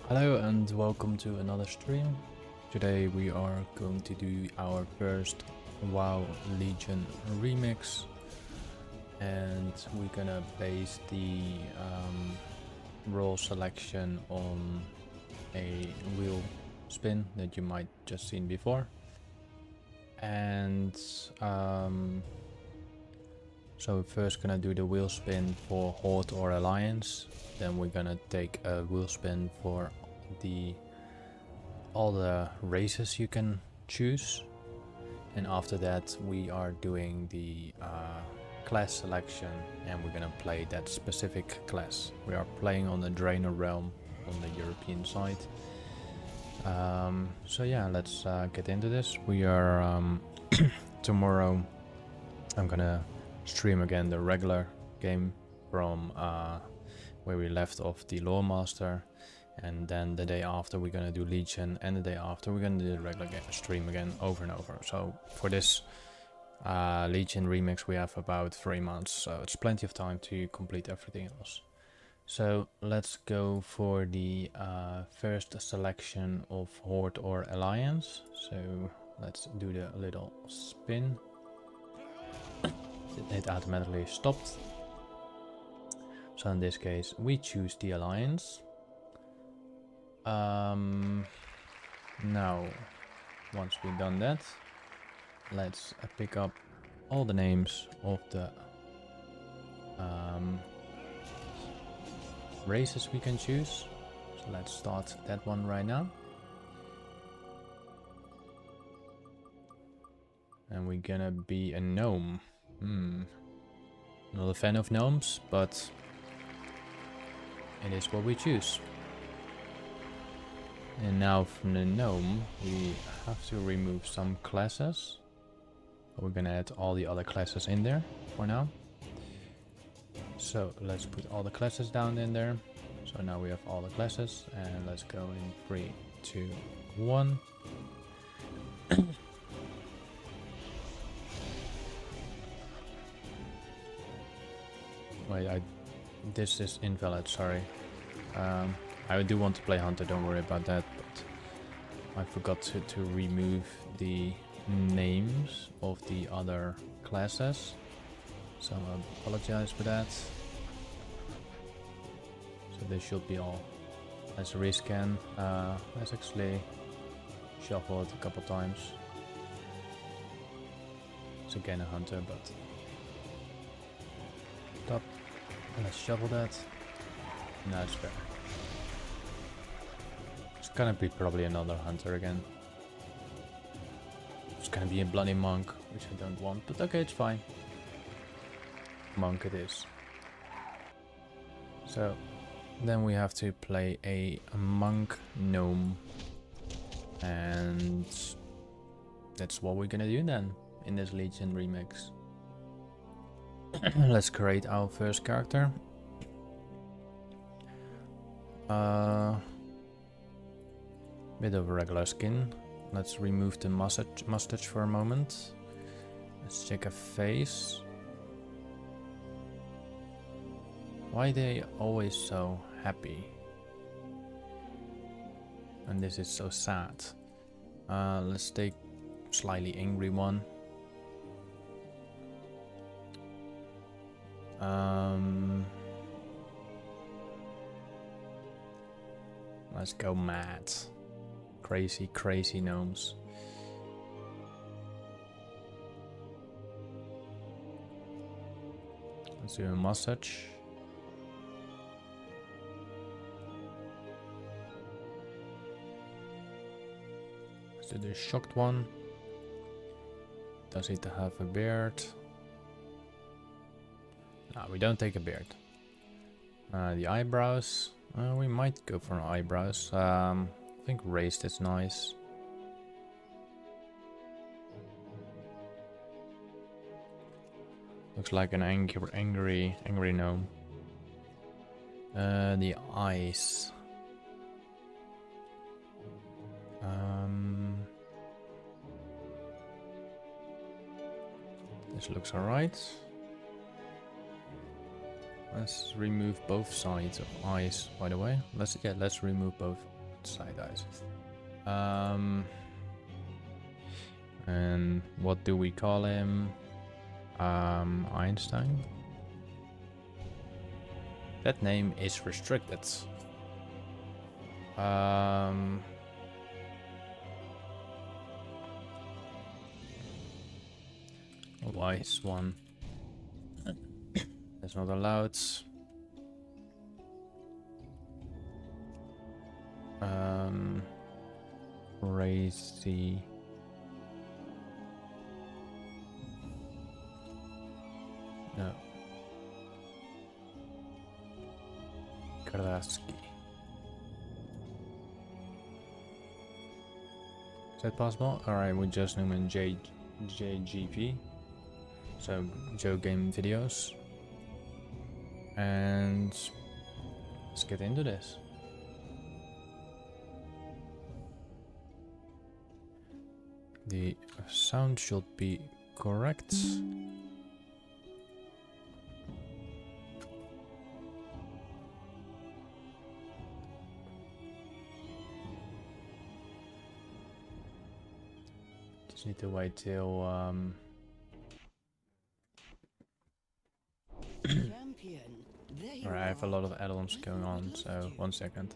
Hello and welcome to another stream. Today we are going to do our first WoW Legion remix, and we're gonna base the role selection on a wheel spin that you might just seen before. And so we're first gonna do the wheel spin for Horde or Alliance. Then we're gonna take a wheel spin for all the races you can choose, and after that we are doing the class selection, and we're gonna play that specific class. We are playing on the Draenor realm on the European side. So yeah, let's get into this. We are tomorrow I'm gonna stream again the regular game from where we left off the Loremaster, and then the day after we're gonna do Legion, and the day after we're gonna do the regular game stream again over and over. So for this Legion remix we have about 3 months, so it's plenty of time to complete everything else. So let's go for the first selection of Horde or Alliance. So let's do the little spin. It automatically stopped. So in this case we choose the Alliance. Now once we've done that, let's pick up all the names of the races we can choose. So let's start that one right now. And we're gonna be a gnome. Not a fan of gnomes, but it is what we choose. And now from the gnome we have to remove some classes. We're gonna add all the other classes in there for now. So let's put all the classes down in there. So now we have all the classes, and let's go in 3, 2, 1. Wait, this is invalid, sorry. I do want to play Hunter, don't worry about that, but I forgot to remove the names of the other classes. So I apologize for that. So this should be all. Let's rescan. Let's actually shuffle it a couple times. It's again a Hunter, but stop. Let's shuffle that. No, it's fair. It's gonna be probably another Hunter again. It's gonna be a bloody monk, which I don't want, but okay, it's fine. Monk it is. So then we have to play a monk gnome, and that's what we're gonna do then in this Legion remix. Let's create our first character. Bit of a regular skin. Let's remove the mustache for a moment. Let's check a face. Why are they always so happy? And this is so sad. Let's take slightly angry one. Let's go mad. Crazy gnomes. Let's do a mustache. Let's do the shocked one. Does it have a beard? No, we don't take a beard. The eyebrows. We might go for eyebrows. I think raised is nice. Looks like an angry gnome. The eyes. This looks alright. Let's remove both sides of eyes, by the way. Let's remove both. side eyes. And what do we call him? Einstein? That name is restricted. Wise one. That's not allowed. Crazy. No. Kardaski. Is that possible? Alright, we just name in JGP. So, Joegamevideos. And let's get into this. The sound should be correct. Just need to wait till Alright, I have a lot of add-ons going on, so 1 second.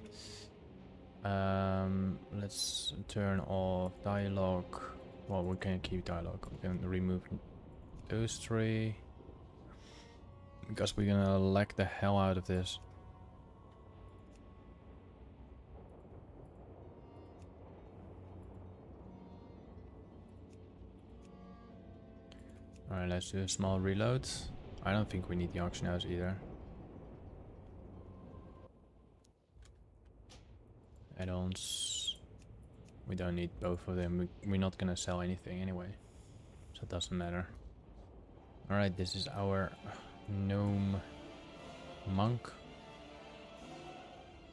Let's turn off dialogue. Well, we can keep dialogue. We can remove those 3. Because we're gonna lag the hell out of this. Alright, let's do a small reload. I don't think we need the auction house either. Add-ons. We don't need both of them. We're not gonna sell anything anyway. So it doesn't matter. Alright, this is our gnome monk.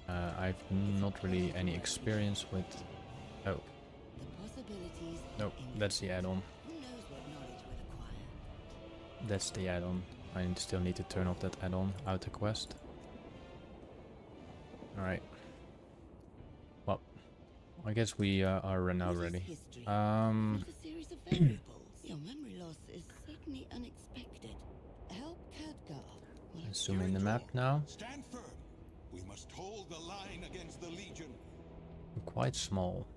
I've not really any experience with... Oh. Nope, that's the add-on. That's the add-on. I still need to turn off that add-on, auto quest. Alright. Well, I guess we are now ready. Your memory loss is certainly unexpected. Help Khadgar. Let's zoom in the map now. Stand firm. We must hold the line against the Legion. Quite small.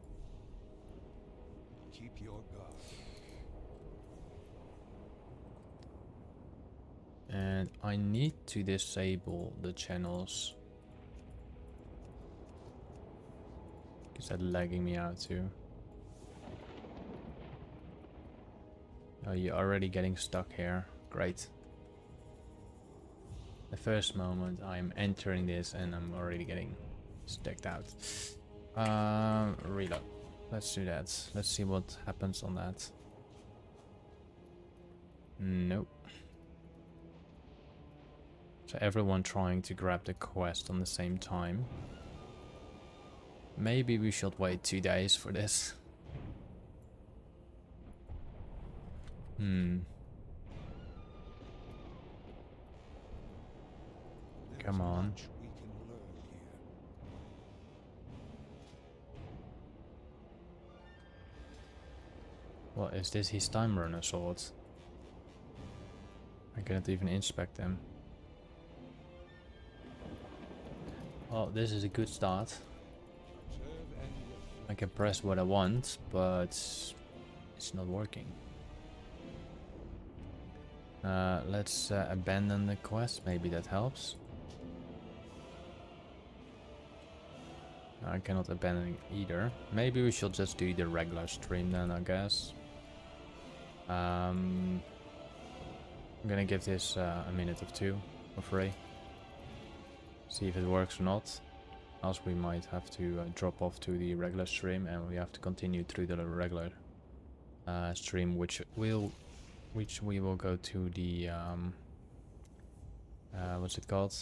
Keep your guard. And I need to disable the channels. Is that lagging me out too? Oh, you're already getting stuck here. Great. The first moment I'm entering this and I'm already getting stuck out. Reload. Let's do that. Let's see what happens on that. Nope. So everyone trying to grab the quest on the same time. Maybe we should wait 2 days for this. Come on. What is this? His time runner sword. I cannot even inspect them. Oh, this is a good start. I can press what I want, but it's not working. Let's abandon the quest. Maybe that helps. I cannot abandon either. Maybe we should just do the regular stream then, I guess. I'm gonna give this a minute or 2 for free. See if it works or not. Else we might have to drop off to the regular stream and we have to continue through the regular stream, which we will go to the what's it called?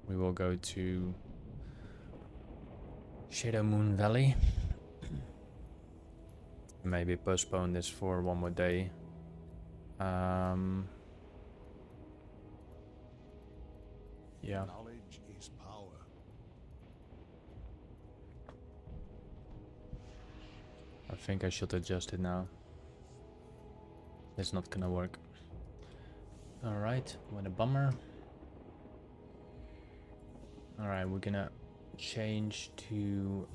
We will go to Shadowmoon Valley. Maybe postpone this for 1 more day. Yeah. Knowledge is power. I think I should adjust it now. It's not gonna work. Alright, what a bummer. Alright, we're gonna change to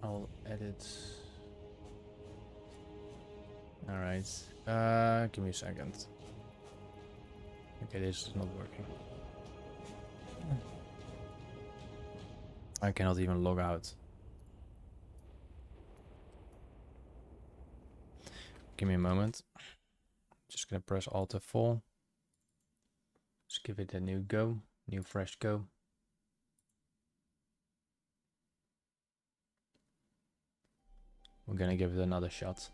I'll edit. Alright, give me a second. Okay, this is not working. I cannot even log out. Give me a moment. Just gonna press Alt F4. Just give it a new go, new fresh go. We're gonna give it another shot.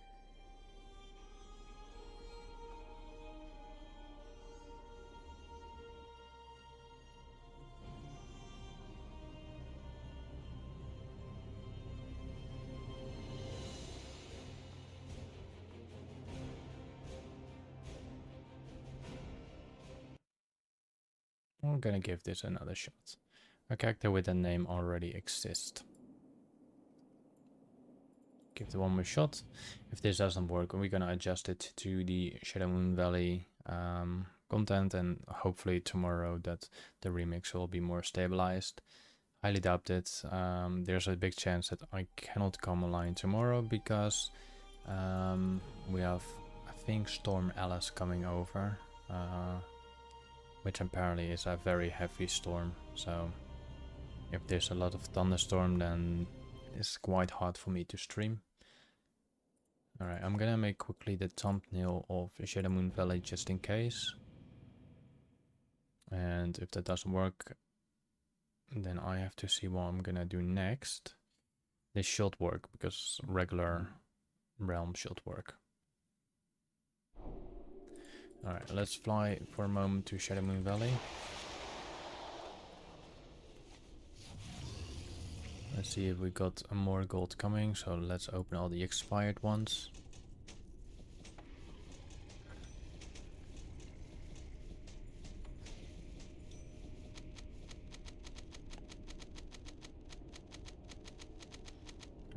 I'm gonna give this another shot. A character with a name already exists. Give it one more shot. If this doesn't work, we're gonna adjust it to the Shadowmoon Valley content, and hopefully tomorrow that the remix will be more stabilized. Highly doubt it. There's a big chance that I cannot come online tomorrow because we have, I think, Storm Alice coming over, which apparently is a very heavy storm. So if there's a lot of thunderstorm, then it's quite hard for me to stream. Alright, I'm gonna make quickly the thumbnail of Shadowmoon Valley just in case. And if that doesn't work, then I have to see what I'm gonna do next. This should work because regular realm should work. Alright, let's fly for a moment to Shadowmoon Valley. Let's see if we got more gold coming, so let's open all the expired ones.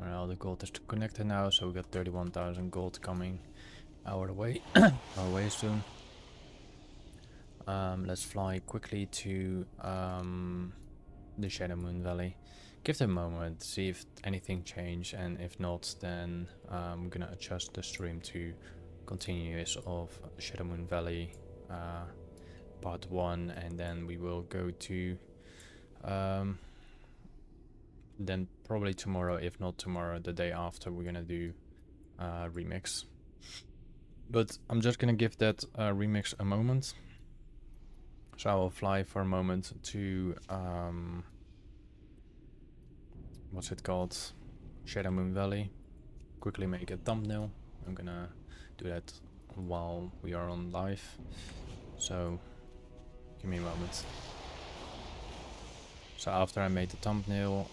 Alright, all the gold is connected now, so we got 31,000 gold coming our way, our way soon. Let's fly quickly to the Shadowmoon Valley. Give them a moment, see if anything changed, and if not, then I'm gonna adjust the stream to continuous of Shadowmoon Valley part 1, and then we will go to then probably tomorrow, if not tomorrow, the day after, we're gonna do remix. But I'm just gonna give that remix a moment. So I will fly for a moment to what's it called? Shadowmoon Valley. Quickly make a thumbnail. I'm gonna do that while we are on live. So give me a moment. So after I made the thumbnail,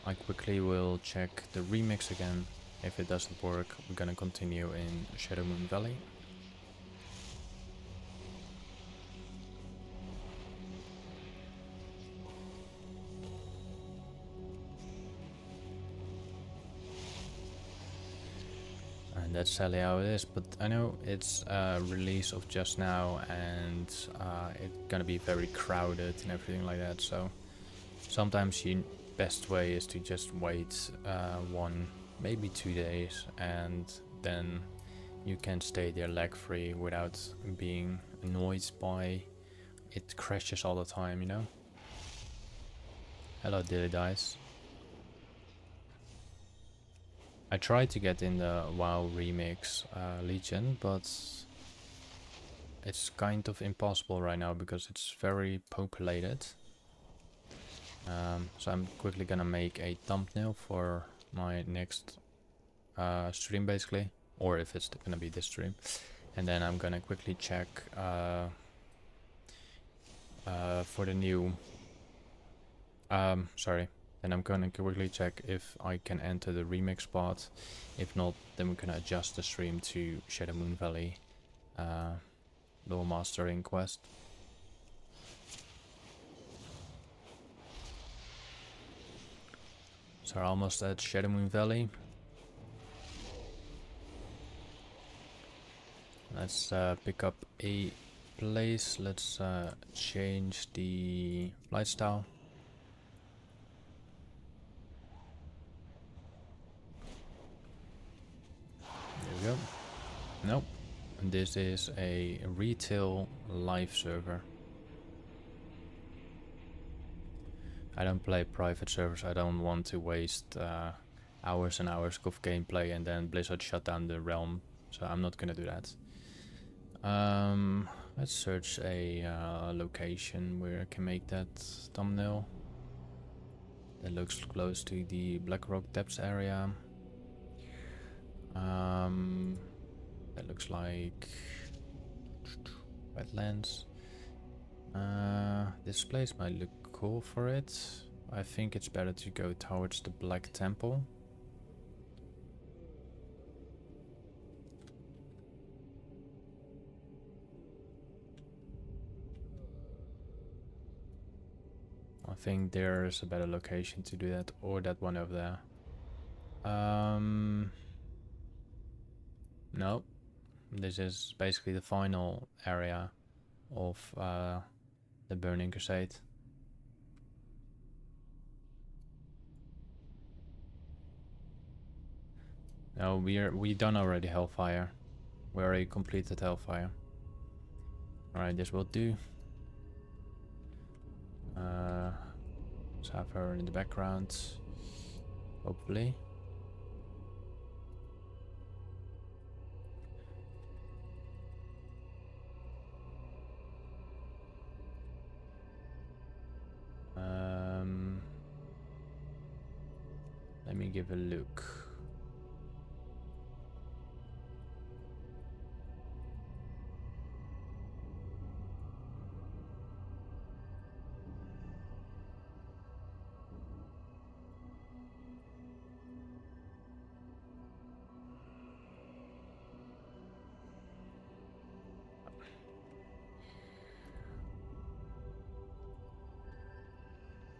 I quickly will check the remix again. If it doesn't work, we're gonna continue in Shadowmoon Valley. And that's sadly how it is, but I know it's a release of just now, and it's gonna be very crowded and everything like that, so sometimes the best way is to just wait 1, maybe 2 days, and then you can stay there lag free without being annoyed by it crashes all the time, you know? Hello Dilly Dice. I tried to get in the WoW Remix Legion, but it's kind of impossible right now because it's very populated. So I'm quickly gonna make a thumbnail for my next stream basically, or if it's gonna be this stream. And then I'm gonna quickly check for the new... Then I'm gonna quickly check if I can enter the remix part. If not, then we're gonna adjust the stream to Shadowmoon Valley Loremaster Conquest. So we're almost at Shadowmoon Valley. Let's pick up a place. Let's change the flight style. There we go. Nope. This is a retail live server. I don't play private servers. I don't want to waste hours and hours of gameplay and then Blizzard shut down the realm. So I'm not gonna do that. Let's search a location where I can make that thumbnail. That looks close to the Blackrock Depths area. That looks like wetlands. This place might look cool for it. I think it's better to go towards the Black Temple. I think there's a better location to do that, or that one over there. No, this is basically the final area of the Burning Crusade. No, we done already Hellfire. We already completed Hellfire. Alright, this will do. Let's have her in the background. Hopefully. Let me give a look.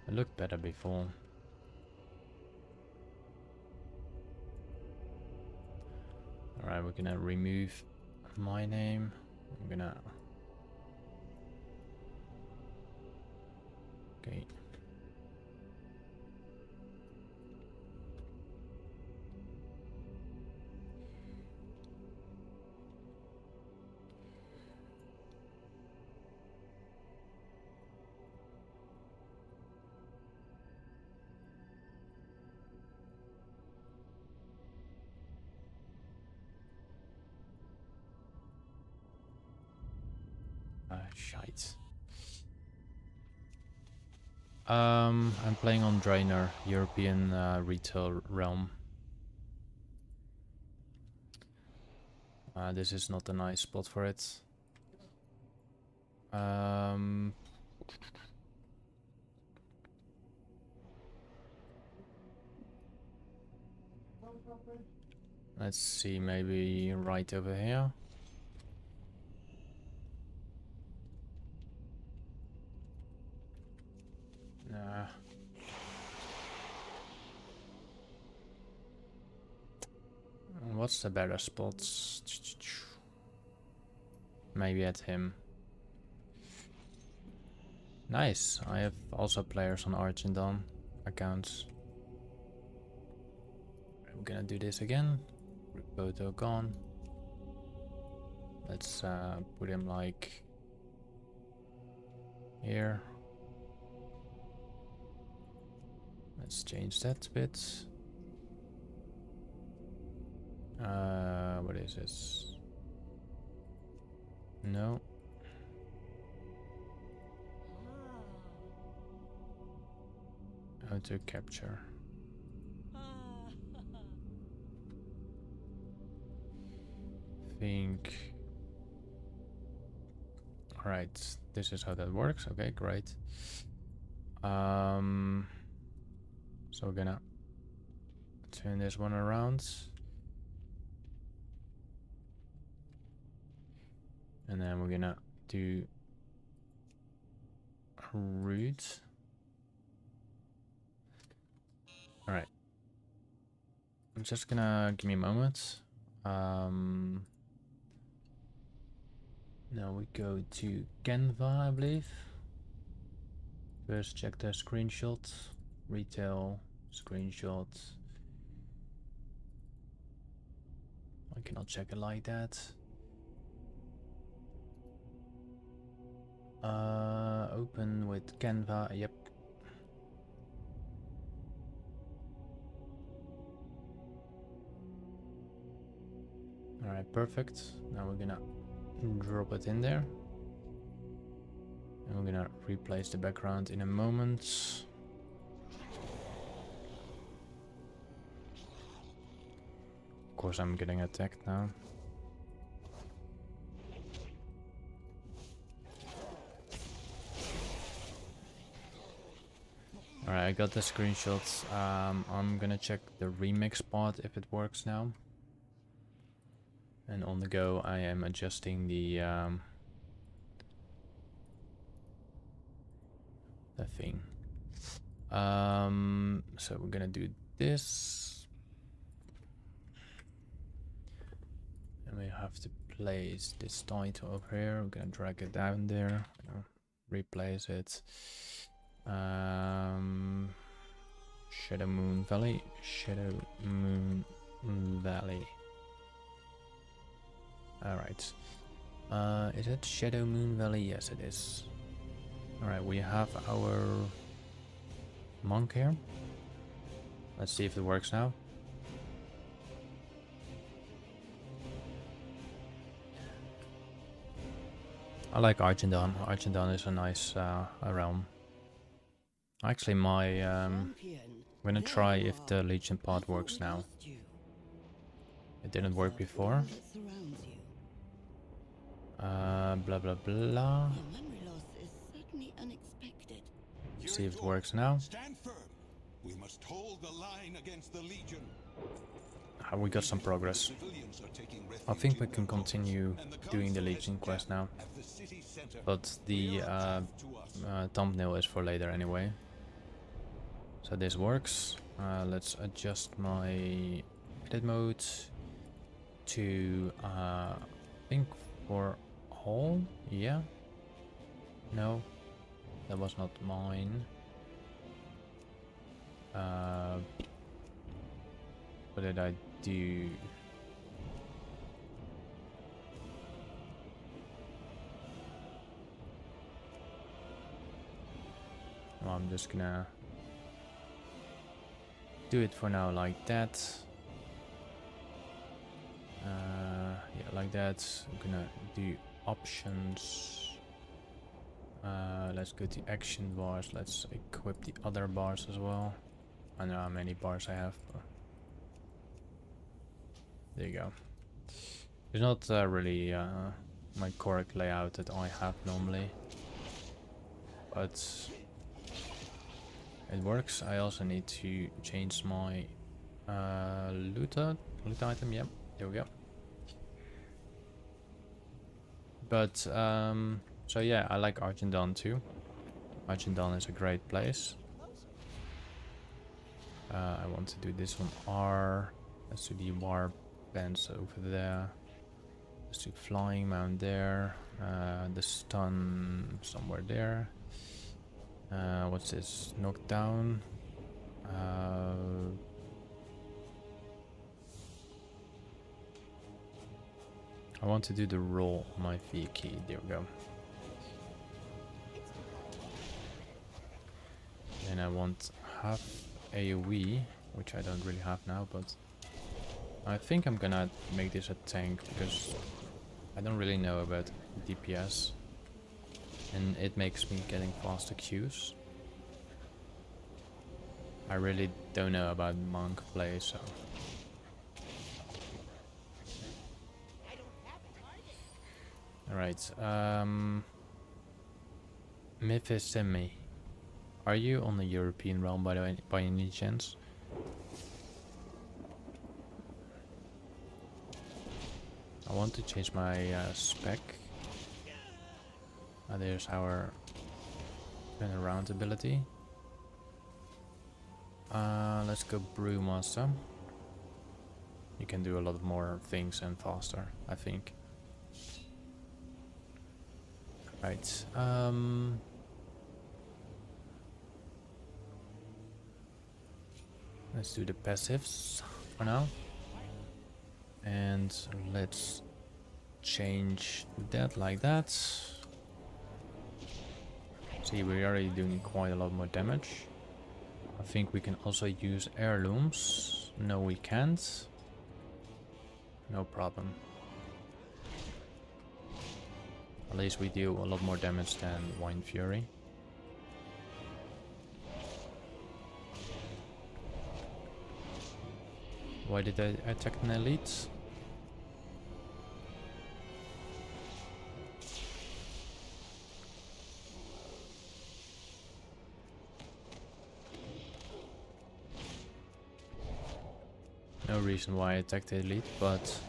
It looked better before. Alright, we're gonna remove my name. I'm gonna... Okay. Shite. I'm playing on Draenor, European retail realm. This is not a nice spot for it. Let's see, maybe right over here. Nah. What's the better spots? Maybe at him. Nice. I have also players on Archendon accounts. I'm gonna do this again. Photo gone. Let's put him like here. Let's change that a bit. What is this? No. Auto capture. Think. Alright, this is how that works. Okay, great. So we're gonna turn this one around. And then we're gonna do root. Alright, I'm just gonna give me a moment. Now we go to Canva, I believe. First check the screenshot. Retail, screenshot. I cannot check it like that. Open with Canva, yep. Alright, perfect. Now we're gonna drop it in there. And we're gonna replace the background in a moment. Of course, I'm getting attacked now. Alright, I got the screenshots. I'm gonna check the remix part if it works now. And on the go, I am adjusting the thing. So we're gonna do this. And we have to place this title over here. We're gonna drag it down there. Replace it. Shadowmoon Valley. Shadowmoon Valley. Alright. Is it Shadowmoon Valley? Yes, it is. Alright, we have our monk here. Let's see if it works now. I like Archendon. Archendon is a nice realm. Actually, I'm gonna try if the Legion part works now. It didn't work before. Blah blah blah. See if it works now. Stand firm. We must hold the line against the Legion. We got some progress. I think we can continue doing the Legion quest now. But the thumbnail is for later anyway. So this works. Let's adjust my edit mode to I think for all. Yeah. No, that was not mine. What did I do? Well, I'm just gonna do it for now like that. Yeah, like that. I'm gonna do options. Let's go to action bars. Let's equip the other bars as well. I don't know how many bars I have, but there you go. It's not really my correct layout that I have normally, but it works. I also need to change my loot item. Yep, there we go. But so yeah, I like Archendon too. Archendon is a great place. I want to do this on R. Let's do the war bands over there. Let's do flying mount there. The stun somewhere there. What's this? Knockdown. I want to do the roll on my V key. There we go. And I want half AoE, which I don't really have now, but I think I'm gonna make this a tank because I don't really know about DPS. And it makes me getting faster Qs. I really don't know about monk play, so. Alright, Mifisemi. Are you on the European realm by the way, by any chance? I want to change my spec. There's our turn around ability. Let's go Brewmaster. you can do a lot more things and faster, I think. Right. Let's do the passives for now. And let's change that like that. See, we're already doing quite a lot more damage. I think we can also use heirlooms. No, we can't. No problem. At least we deal a lot more damage than Wine Fury. Why did I attack an elite? No reason why I attacked the elite, but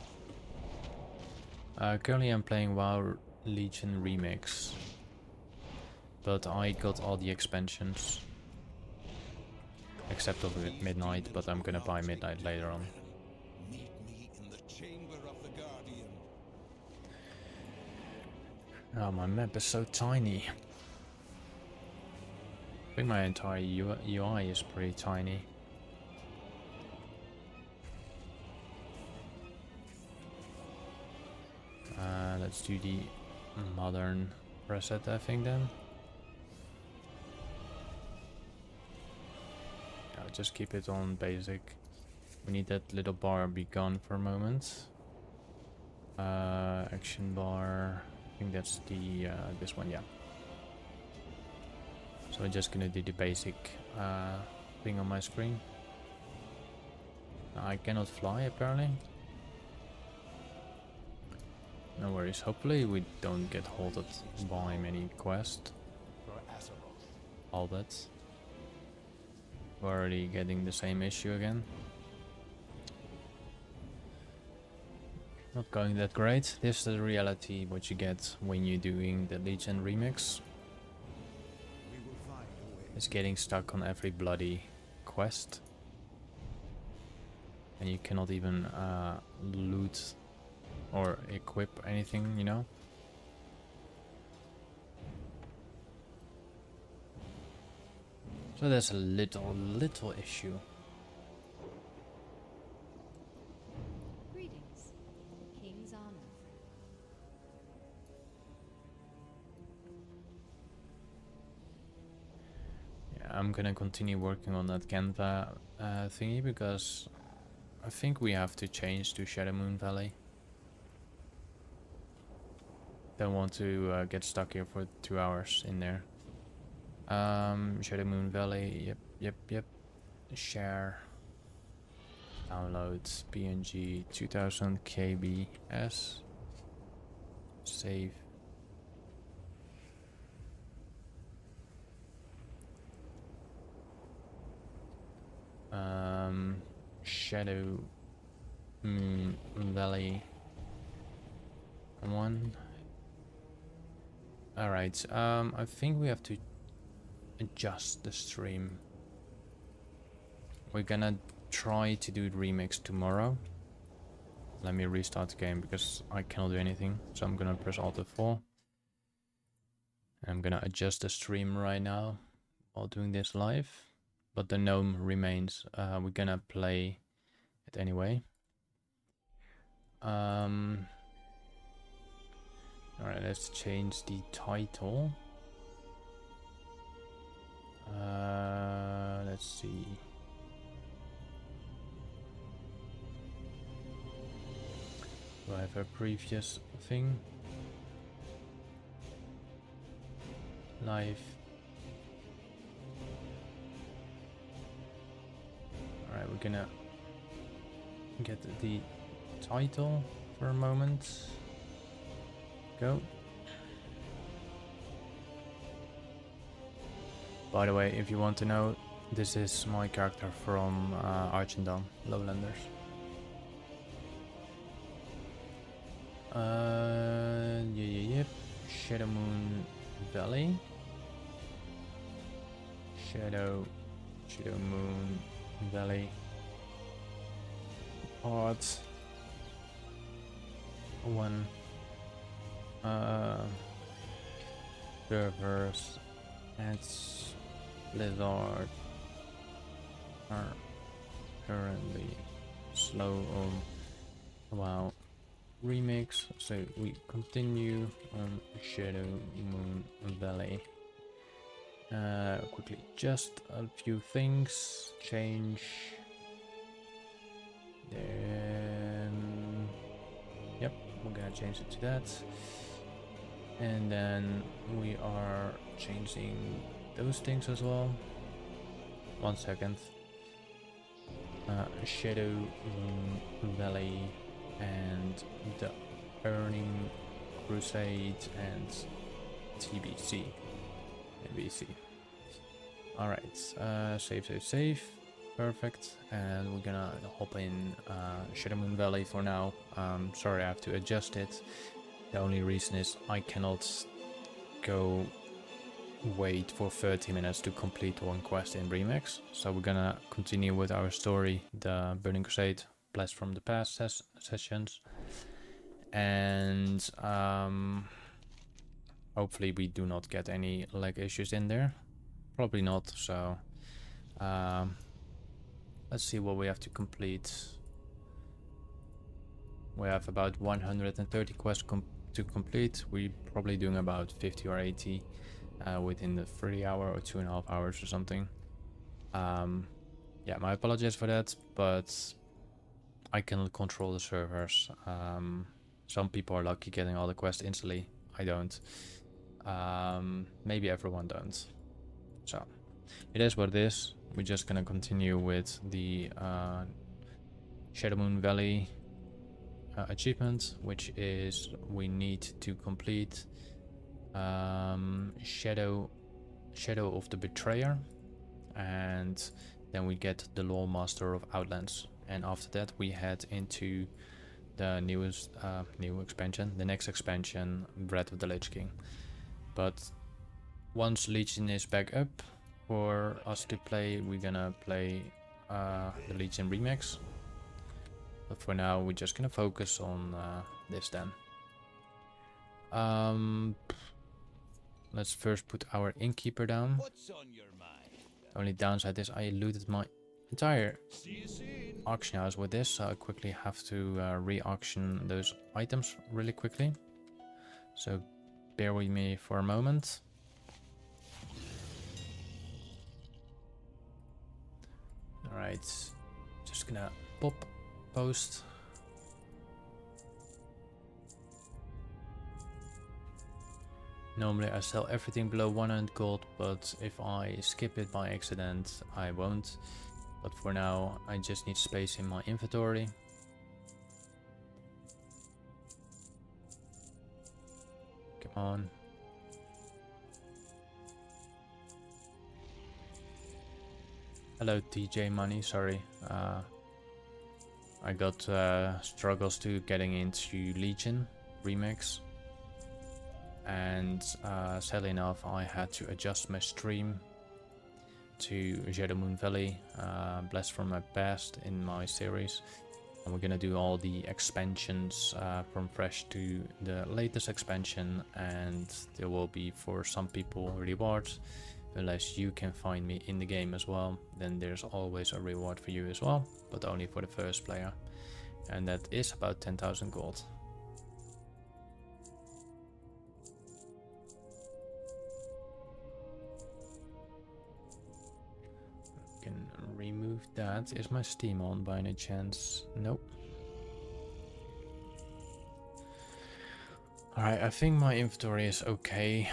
currently I'm playing WoW Legion Remix, but I got all the expansions except of Midnight, but I'm gonna buy Midnight later on. Meet me in the chamber of the Guardian. Oh, my map is so tiny. I think my entire UI is pretty tiny. Let's do the modern preset, I think, then. I'll just keep it on basic. We need that little bar be gone for a moment. Action bar. I think that's the this one, yeah. So I'm just gonna do the basic thing on my screen. I cannot fly apparently. No worries. Hopefully we don't get halted by many quests. All that. We're already getting the same issue again. Not going that great. This is the reality what you get when you're doing the Legion remix. It's getting stuck on every bloody quest. And you cannot even loot or equip anything, you know? So there's a little issue. Greetings, King's Honor. Yeah, I'm gonna continue working on that Canva thingy because I think we have to change to Shadowmoon Valley. Don't want to get stuck here for 2 hours in there. Shadowmoon Valley, yep. Share. Download PNG 2000 kbs. Save. Shadowmoon Valley 1. Alright, I think we have to adjust the stream. We're gonna try to do the remix tomorrow. Let me restart the game because I cannot do anything. So I'm gonna press Alt F4. I'm gonna adjust the stream right now while doing this live. But the gnome remains. We're gonna play it anyway. Alright, let's change the title. Let's see. Do I have a previous thing? Live. Alright, we're gonna get the title for a moment. Go. By the way, if you want to know, this is my character from Archendon, Lowlanders. Yep. Shadowmoon Valley. Shadowmoon Valley. odd one servers at Blizzard are currently slow on WoW remix, so we continue on Shadowmoon Valley. Quickly, just a few things change. Then, yep, we're gonna change it to that. And then we are changing those things as well. 1 second. Shadowmoon Valley and the Burning Crusade and TBC. NBC. Alright, save. Perfect. And we're gonna hop in Shadowmoon Valley for now. Sorry, I have to adjust it. The only reason is I cannot go wait for 30 minutes to complete one quest in Remix. So we're gonna continue with our story, the Burning Crusade, blast from the past sessions. And hopefully we do not get any lag issues in there. Probably not, so let's see what we have to complete. We have about 130 quests to complete. We're probably doing about 50 or 80 within the 3 hour or 2.5 hours or something. Yeah, my apologies for that, but I cannot control the servers. Some people are lucky getting all the quests instantly. I don't. Maybe everyone don't. So it is what it is. We're just gonna continue with the Shadowmoon Valley achievement, which is we need to complete Shadow of the Betrayer, and then we get the Loremaster of Outlands, and after that we head into the newest new expansion, the next expansion, Breath of the Lich King. But once Legion is back up for us to play, we're gonna play the Legion Remix. But for now, we're just gonna focus on this then. Let's first put our innkeeper down. What's on your mind? The only downside is I looted my entire auction house with this, so I quickly have to re-auction those items really quickly. So bear with me for a moment. Alright, just gonna pop post. Normally I sell everything below 100 gold, but if I skip it by accident I won't. But for now I just need space in my inventory. Come on. Hello TJ Money, sorry. I got struggles to getting into Legion Remix. And sadly enough I had to adjust my stream to Shadowmoon Valley, Blast from my past in my series. And we're gonna do all the expansions from fresh to the latest expansion, and there will be for some people rewards. Unless you can find me in the game as well, then there's always a reward for you as well, but only for the first player, and that is about 10,000 gold. Can remove that. Is my Steam on by any chance? Nope. Alright, I think my inventory is okay.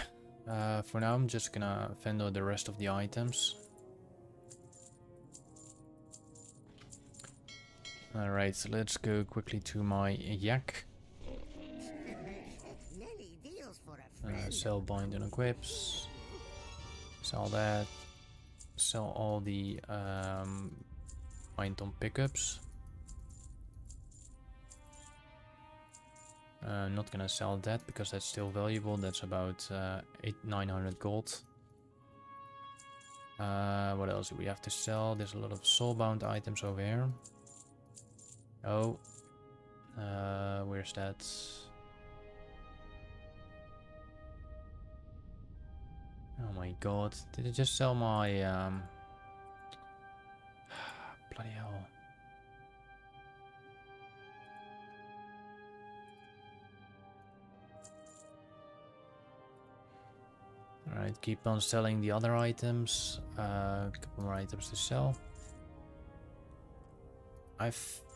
For now I'm just gonna vendor the rest of the items. Alright, so let's go quickly to my yak. Sell bind and equips. Sell that. Sell all the bind on pickups. Not gonna sell that because that's still valuable. That's about 900 gold. What else do we have to sell? There's a lot of soulbound items over here. Oh, where's that? Oh my god, did I just sell my bloody hell. Alright, keep on selling the other items. A couple more items to sell. I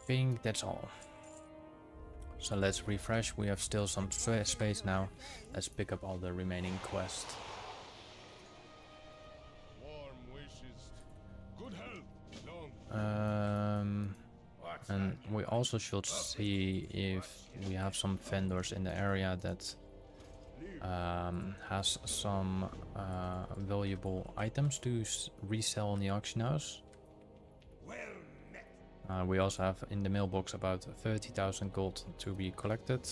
think that's all. So let's refresh. We have still some space now. Let's pick up all the remaining quests. Warm wishes. Good health. Long. And we also should see if we have some vendors in the area that has some valuable items to resell on the auction house. We also have in the mailbox about 30,000 gold to be collected.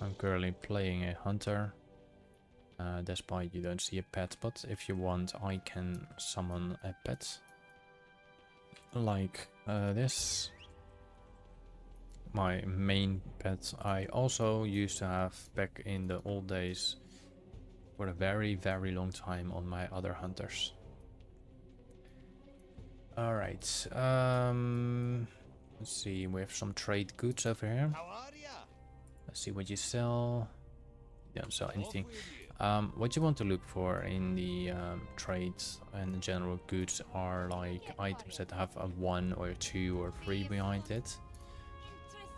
I'm currently playing a hunter. Despite you don't see a pet, but if you want I can summon a pet. Like this. My main pet I also used to have back in the old days for a very long time on my other hunters. Alright, let's see, we have some trade goods over here. Let's see what you sell. You don't sell anything. What you want to look for in the trades and the general goods are like items that have a 1 or 2 or 3 behind it.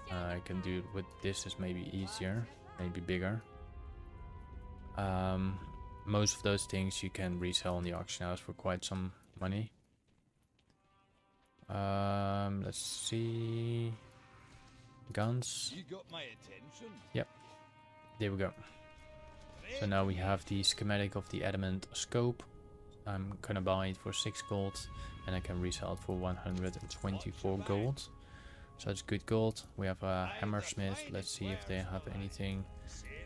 I can do with this is maybe easier, maybe bigger. Most of those things you can resell on the auction house for quite some money. Let's see. Guns. You got my attention. Yep. There we go. So now we have the schematic of the adamant scope. I'm gonna buy it for 6 gold and I can resell it for 124 gold. So it's good gold. We have a hammersmith. Let's see if they have anything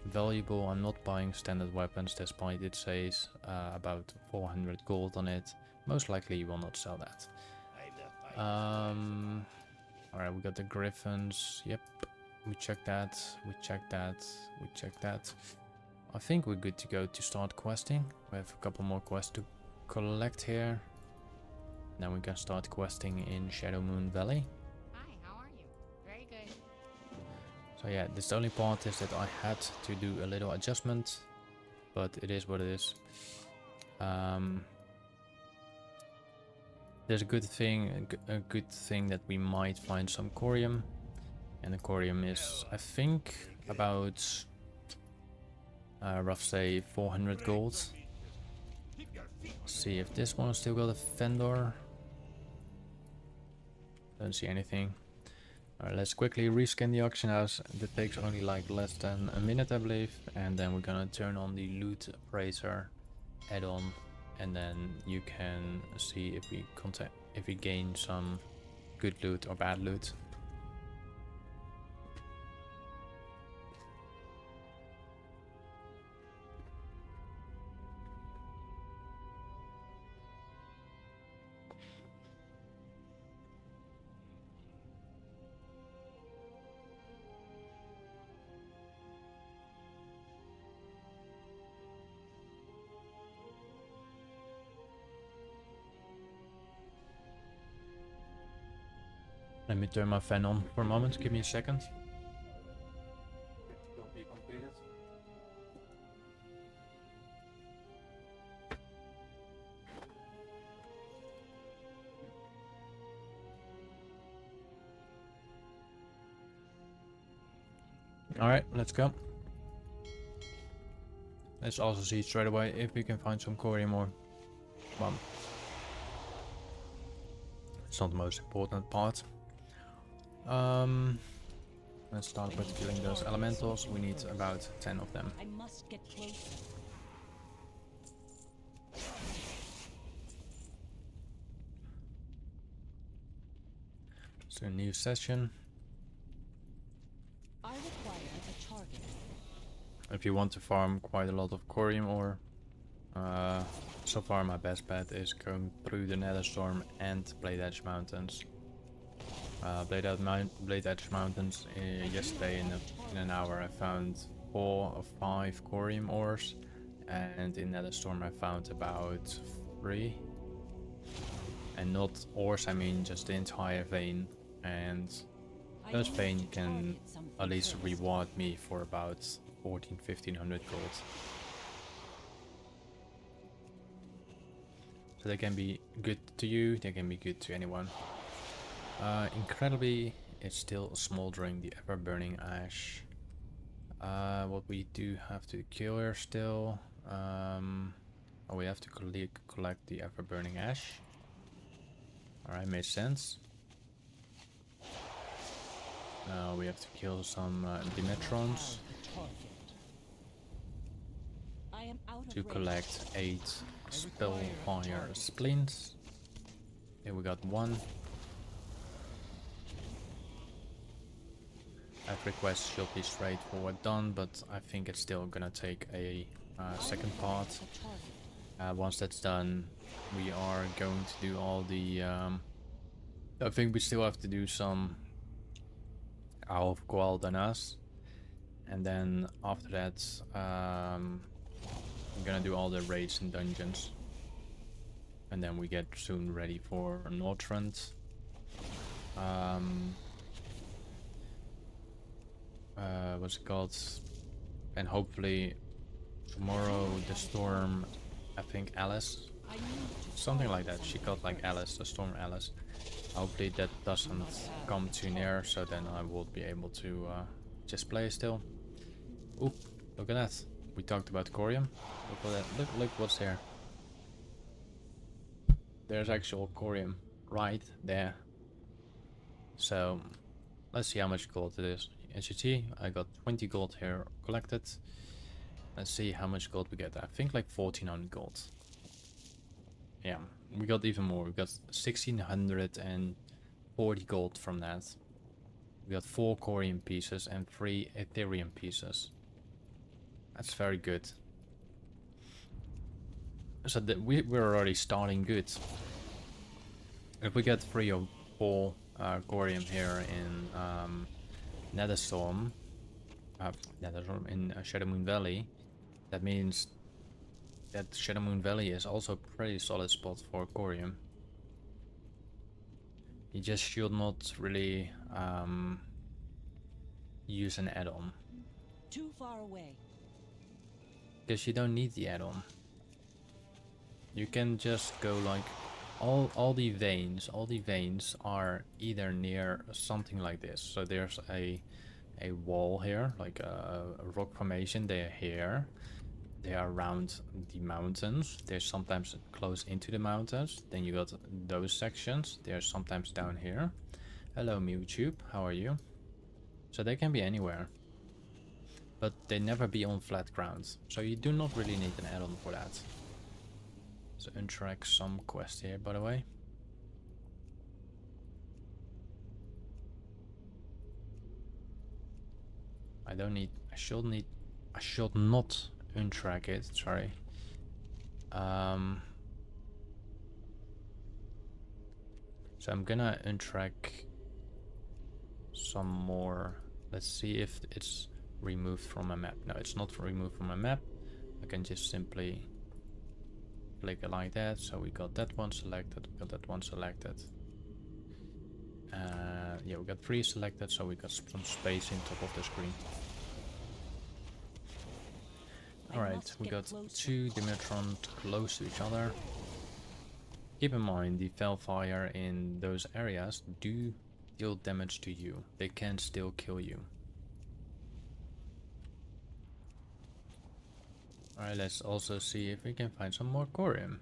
valuable. I'm not buying standard weapons despite it says about 400 gold on it. Most likely you will not sell that. Alright, we got the griffins. Yep, we checked that, we checked that, we checked that. I think we're good to go to start questing. We have a couple more quests to collect here. Then we can start questing in Shadowmoon Valley. Hi, how are you? Very good. So yeah, this only part is that I had to do a little adjustment, but it is what it is. There's a good thing that we might find some corium, and the corium is, I think, about rough say 400 gold. See if this one still got a vendor. Don't see anything. Alright, let's quickly rescan the auction house. That takes only like less than a minute, I believe, and then we're gonna turn on the loot appraiser add-on. And then you can see if we gain some good loot or bad loot. Let me turn my fan on for a moment, give me a second. Alright, let's go. Let's also see straight away if we can find some corium or bomb. It's not the most important part. Let's start with killing those elementals. We need about 10 of them. I must get closer. So a new session. I require a target. If you want to farm quite a lot of corium ore, So far my best bet is going through the Nether Storm and Blade Edge Mountains. Blade Edge Mountains yesterday in an hour I found 4 or 5 corium ores, and in Nether Storm I found about 3. And not ores, I mean just the entire vein, and those vein can at least reward me for about 1500 gold. So they can be good to you, they can be good to anyone. Incredibly, it's still smoldering, the ever-burning ash. What we do have to kill here still. Oh, we have to collect the ever-burning ash. Alright, makes sense. Now we have to kill some Dimetrons to collect 8 Spellfire Splints. Here we got 1. That request should be straightforward done, but I think it's still gonna take a second part. Once that's done, we are going to do all the... I think we still have to do some Owl of Gualdanas, and then after that I'm gonna do all the raids and dungeons, and then we get soon ready for Northrend. What's it called? And hopefully tomorrow the storm, I think Alice, something like that, she got like Alice, the storm Alice. Hopefully that doesn't come too near, so then I will be able to just play still. Oop, look at that. We talked about corium. Look at that. Look what's there. There's actual corium right there. So let's see how much gold it is. As you see, I got 20 gold here collected. Let's see how much gold we get. I think like 1400 gold. Yeah, we got even more. We got 1640 gold from that. We got 4 corium pieces and 3 ethereum pieces. That's very good. So we're already starting good. If we get 3 or 4 corium here in Netherstorm, in Shadowmoon Valley, that means that Shadowmoon Valley is also a pretty solid spot for corium. You just should not really use an add-on. Too far away. Because you don't need the add-on. You can just go like all the veins are either near something like this. So there's a wall here, like a rock formation. They're here. They are around the mountains. They're sometimes close into the mountains. Then you got those sections. They're sometimes down here. Hello Mewtube, how are you? So they can be anywhere, but they never be on flat ground. So you do not really need an add-on for that. So untrack some quest here, by the way. I should not untrack it, sorry. So I'm gonna untrack some more. Let's see if it's removed from a map. No, it's not removed from a map. I can just simply click it like that. So we got that one selected, we got that one selected. Yeah, we got 3 selected, so we got some space in top of the screen. Alright, we got 2 Dimetrons close to each other. Keep in mind, the Felfire in those areas do deal damage to you. They can still kill you. Alright, let's also see if we can find some more corium.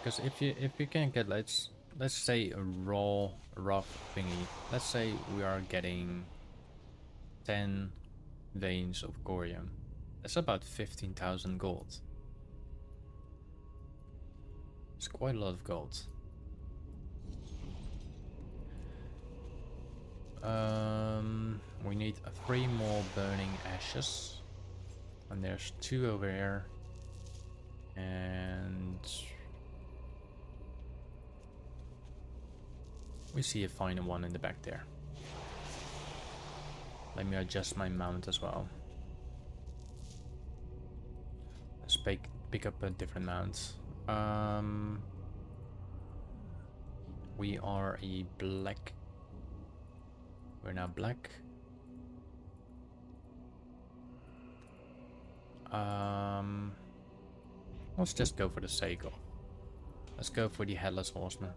Because if you can get, let's say a rough thingy. Let's say we are getting 10 veins of corium. That's about 15,000 gold. It's quite a lot of gold. We need need 3 more burning ashes. And there's 2 over here. And we see a final one in the back there. Let me adjust my mount as well. Let's pick up a different mount. We are a black. We're now black. Let's just go for the sake of. Let's go for the Headless Horseman.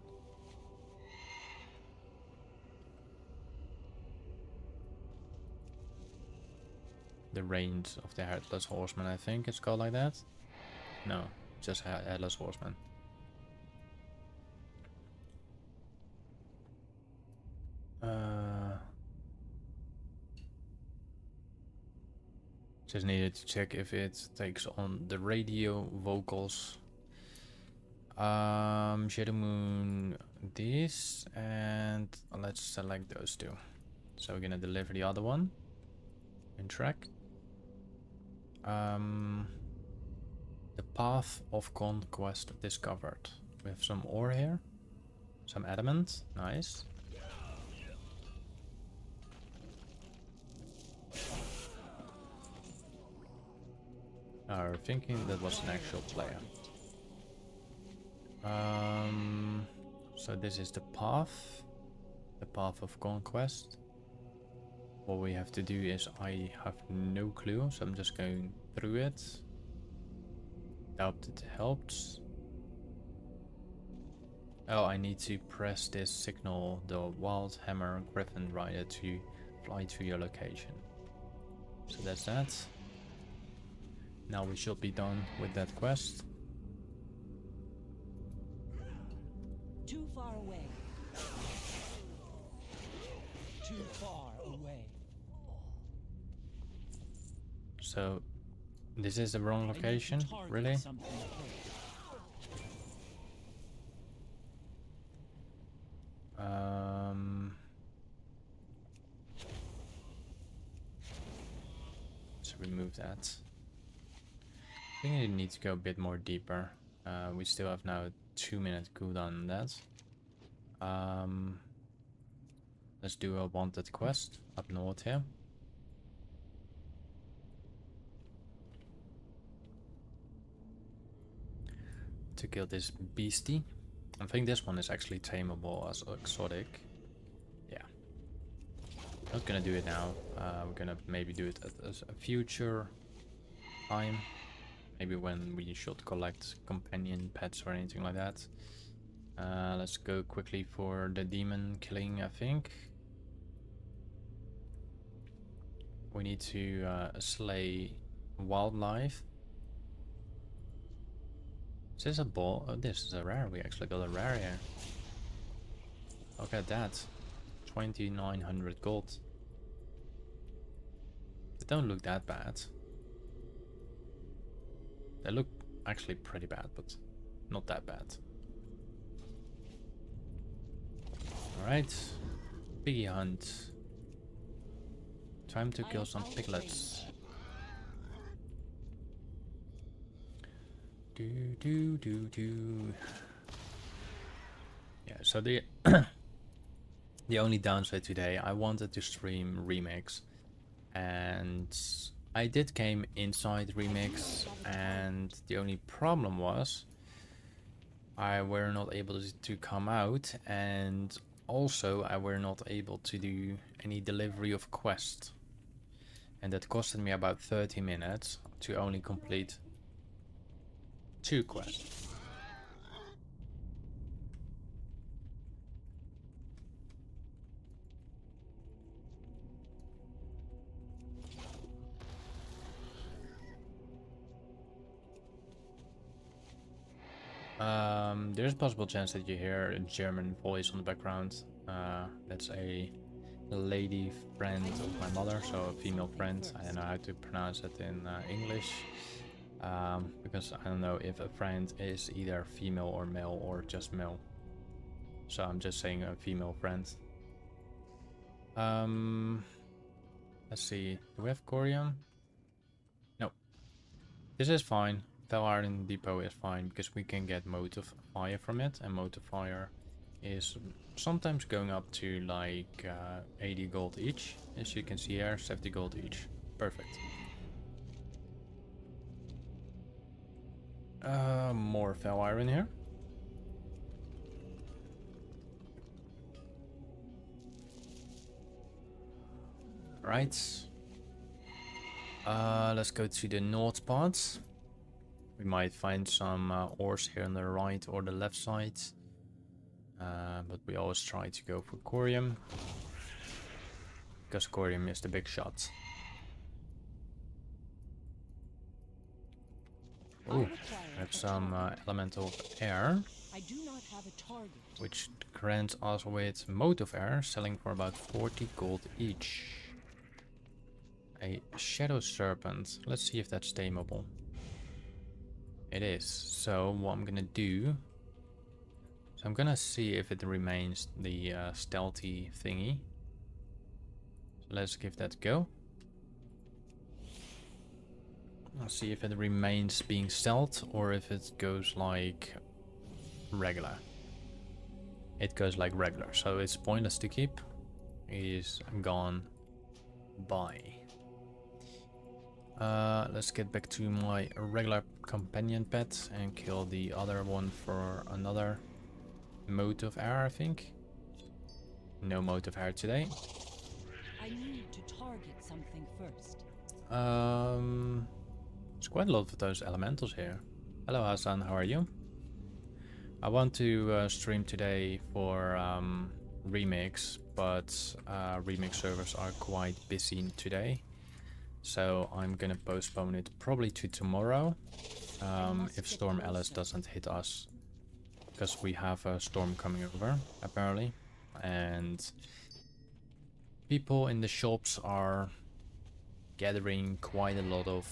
The Reigns of the Headless Horseman, I think it's called like that. No, just Headless Horseman. Just needed to check if it takes on the radio vocals. Shadowmoon this, and let's select those 2. So we're gonna deliver the other one in track. The path of Conquest discovered. We have some ore here, some adamant, nice. Are thinking that was an actual player. So this is the path of Conquest. What we have to do is, I have no clue, so I'm just going through it. Doubt it helps. Oh, I need to press this signal, the Wild Hammer Griffin Rider, to fly to your location. So that's that. Now we should be done with that quest. Too far away. Too far away. So this is the wrong location, really? So remove that. I think I need to go a bit more deeper. We still have now a 2-minute cooldown on that. Let's do a wanted quest up north here. To kill this beastie. I think this one is actually tameable as exotic. Yeah. Not gonna do it now. We're gonna maybe do it at a future time. Maybe when we should collect companion pets or anything like that. Let's go quickly for the demon killing, I think. We need to slay wildlife. Is this a ball? Oh, this is a rare. We actually got a rare here. Look at that. 2,900 gold. They don't look that bad. They look actually pretty bad, but not that bad. Alright. Piggy hunt. Time to kill some piglets. Yeah, so the the only downside today, I wanted to stream Remix, and I did came inside Remix, and the only problem was I were not able to come out, and also I were not able to do any delivery of quest, and that costed me about 30 minutes to only complete 2 quests. There's a possible chance that you hear a German voice on the background. That's a lady friend of my mother, so a female friend. I don't know how to pronounce it in English. Because I don't know if a friend is either female or male or just male. So I'm just saying a female friend. Let's see. Do we have corium? No. This is fine. Fel Iron Depot is fine because we can get motive fire from it, and motive fire is sometimes going up to like 80 gold each. As you can see here, 70 gold each. Perfect. More Fel Iron here. Right. Let's go to the north part. We might find some ores here on the right or the left side. But we always try to go for corium. Because corium is the big shot. Ooh, we have some elemental air. I do not have a target. Which grants us with motive air, selling for about 40 gold each. A shadow serpent. Let's see if that's tameable. It is. So what I'm gonna do, so I'm gonna see if it remains the stealthy thingy. So let's give that a go. I'll see if it remains being stealth or if it goes like regular. It goes like regular, so it's pointless to keep. Is gone by. Let's get back to my regular companion pet and kill the other one for another mode of air, I think. No mode of air today. I need to target something first. There's quite a lot of those elementals here. Hello Hassan, how are you? I want to stream today for remix, but remix servers are quite busy today. So I'm gonna postpone it probably to tomorrow, if Storm Alice doesn't hit us, because we have a storm coming over apparently, and people in the shops are gathering quite a lot of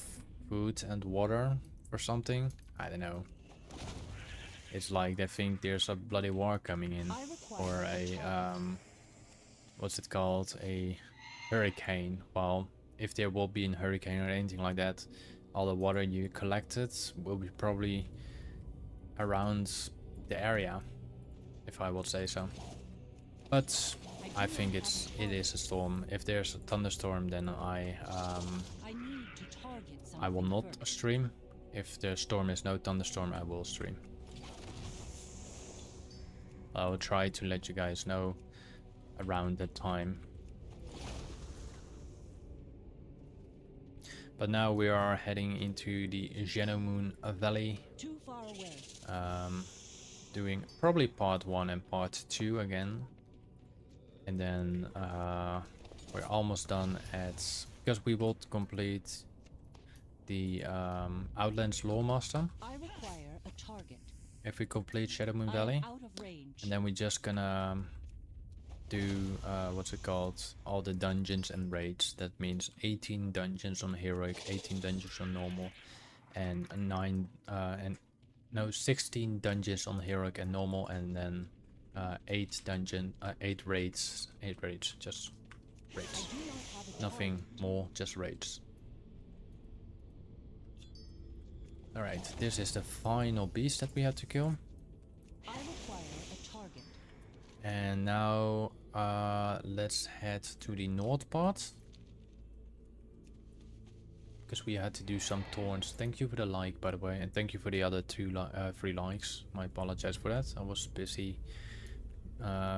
food and water for something. I don't know. It's like they think there's a bloody war coming in, or a what's it called, a hurricane. Well, if there will be a hurricane or anything like that, all the water you collected will be probably around the area, if I would say so. But I think it is a storm. If there's a thunderstorm, then I will not stream. If the storm is no thunderstorm, I will stream. I will try to let you guys know around that time. But now we are heading into the Shadowmoon Valley. Too far away. Doing probably part 1 and part 2 again. And then we're almost done at, because we will complete the Outlands Loremaster. I require a target. If we complete Shadowmoon Valley. Out of range. And then we're just gonna do what's it called, all the dungeons and raids. That means 18 dungeons on heroic, 18 dungeons on normal, and 16 dungeons on heroic and normal, and then 8 raids, just raids. Nothing more, just raids. Alright, this is the final beast that we have to kill. I require a target. And now let's head to the north part, because we had to do some thorns. Thank you for the like, by the way, and thank you for the other 3 likes. I apologize for that. I was busy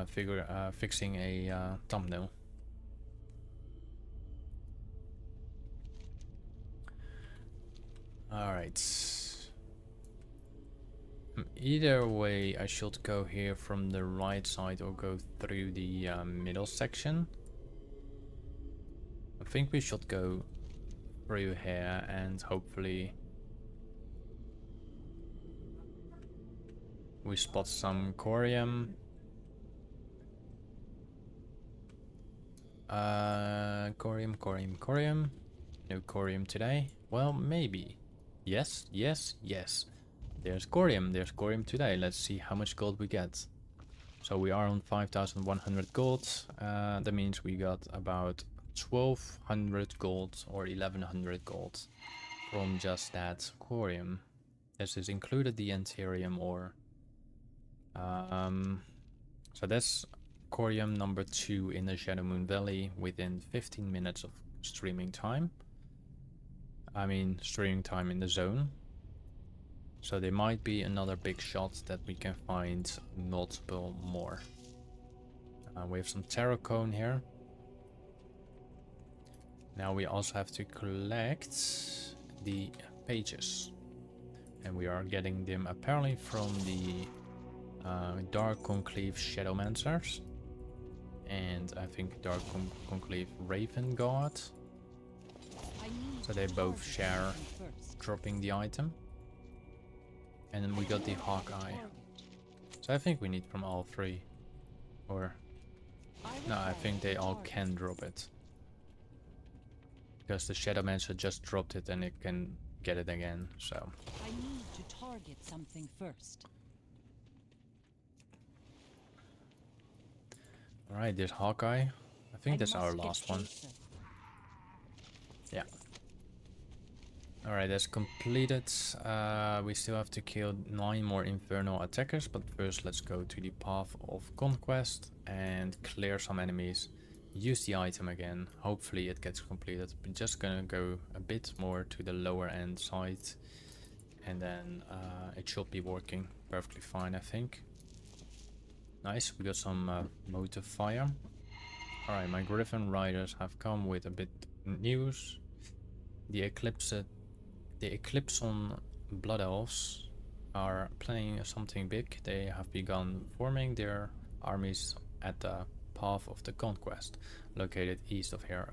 fixing a thumbnail. Alright. Either way, I should go here from the right side or go through the middle section. I think we should go through here and hopefully we spot some corium. Corium. No corium today. Well, maybe. Yes. There's corium today. Let's see how much gold we get. So we are on 5,100 gold. That means we got about 1200 gold or 1100 gold from just that corium. This is included the antherium ore. So that's corium number 2 in the Shadowmoon Valley within 15 minutes of streaming time. I mean streaming time in the zone. So there might be another big shot that we can find multiple more. We have some tarot cone here. Now we also have to collect the pages. And we are getting them apparently from the Dark Conclave Shadowmancers. And I think Dark Conclave Raven God. So they both share dropping the item. And then we got the Hawkeye. So I think we need from all 3. Or... no, I think they all can drop it. Because the Shadowmancer just dropped it and it can get it again, so... I need to target something first. Alright, this Hawkeye. I think that's our last one. Yeah. Alright, that's completed. We still have to kill 9 more Infernal attackers, but first let's go to the Path of Conquest and clear some enemies. Use the item again. Hopefully it gets completed. We're just gonna go a bit more to the lower end side. And then it should be working perfectly fine, I think. Nice, we got some motive fire. Alright, my Griffin Riders have come with a bit news. The Eclipse on Blood Elves are planning something big. They have begun forming their armies at the Path of the Conquest, located east of here,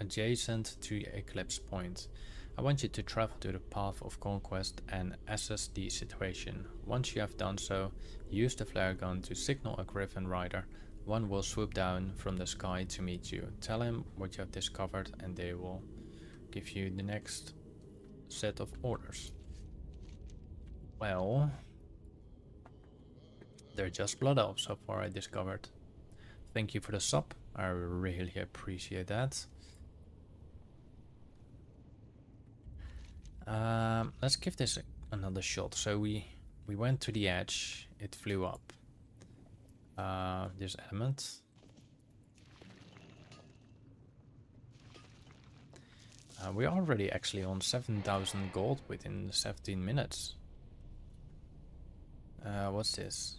adjacent to Eclipse Point. I want you to travel to the Path of Conquest and assess the situation. Once you have done so, use the flare gun to signal a Griffin Rider. One will swoop down from the sky to meet you. Tell him what you have discovered and they will give you the next set of orders. Well, they're just blood elves so far, I discovered. Thank you for the sub, I really appreciate that. Let's give this another shot. So we went to the edge, it flew up. This element. We're already actually on 7,000 gold within 17 minutes. What's this?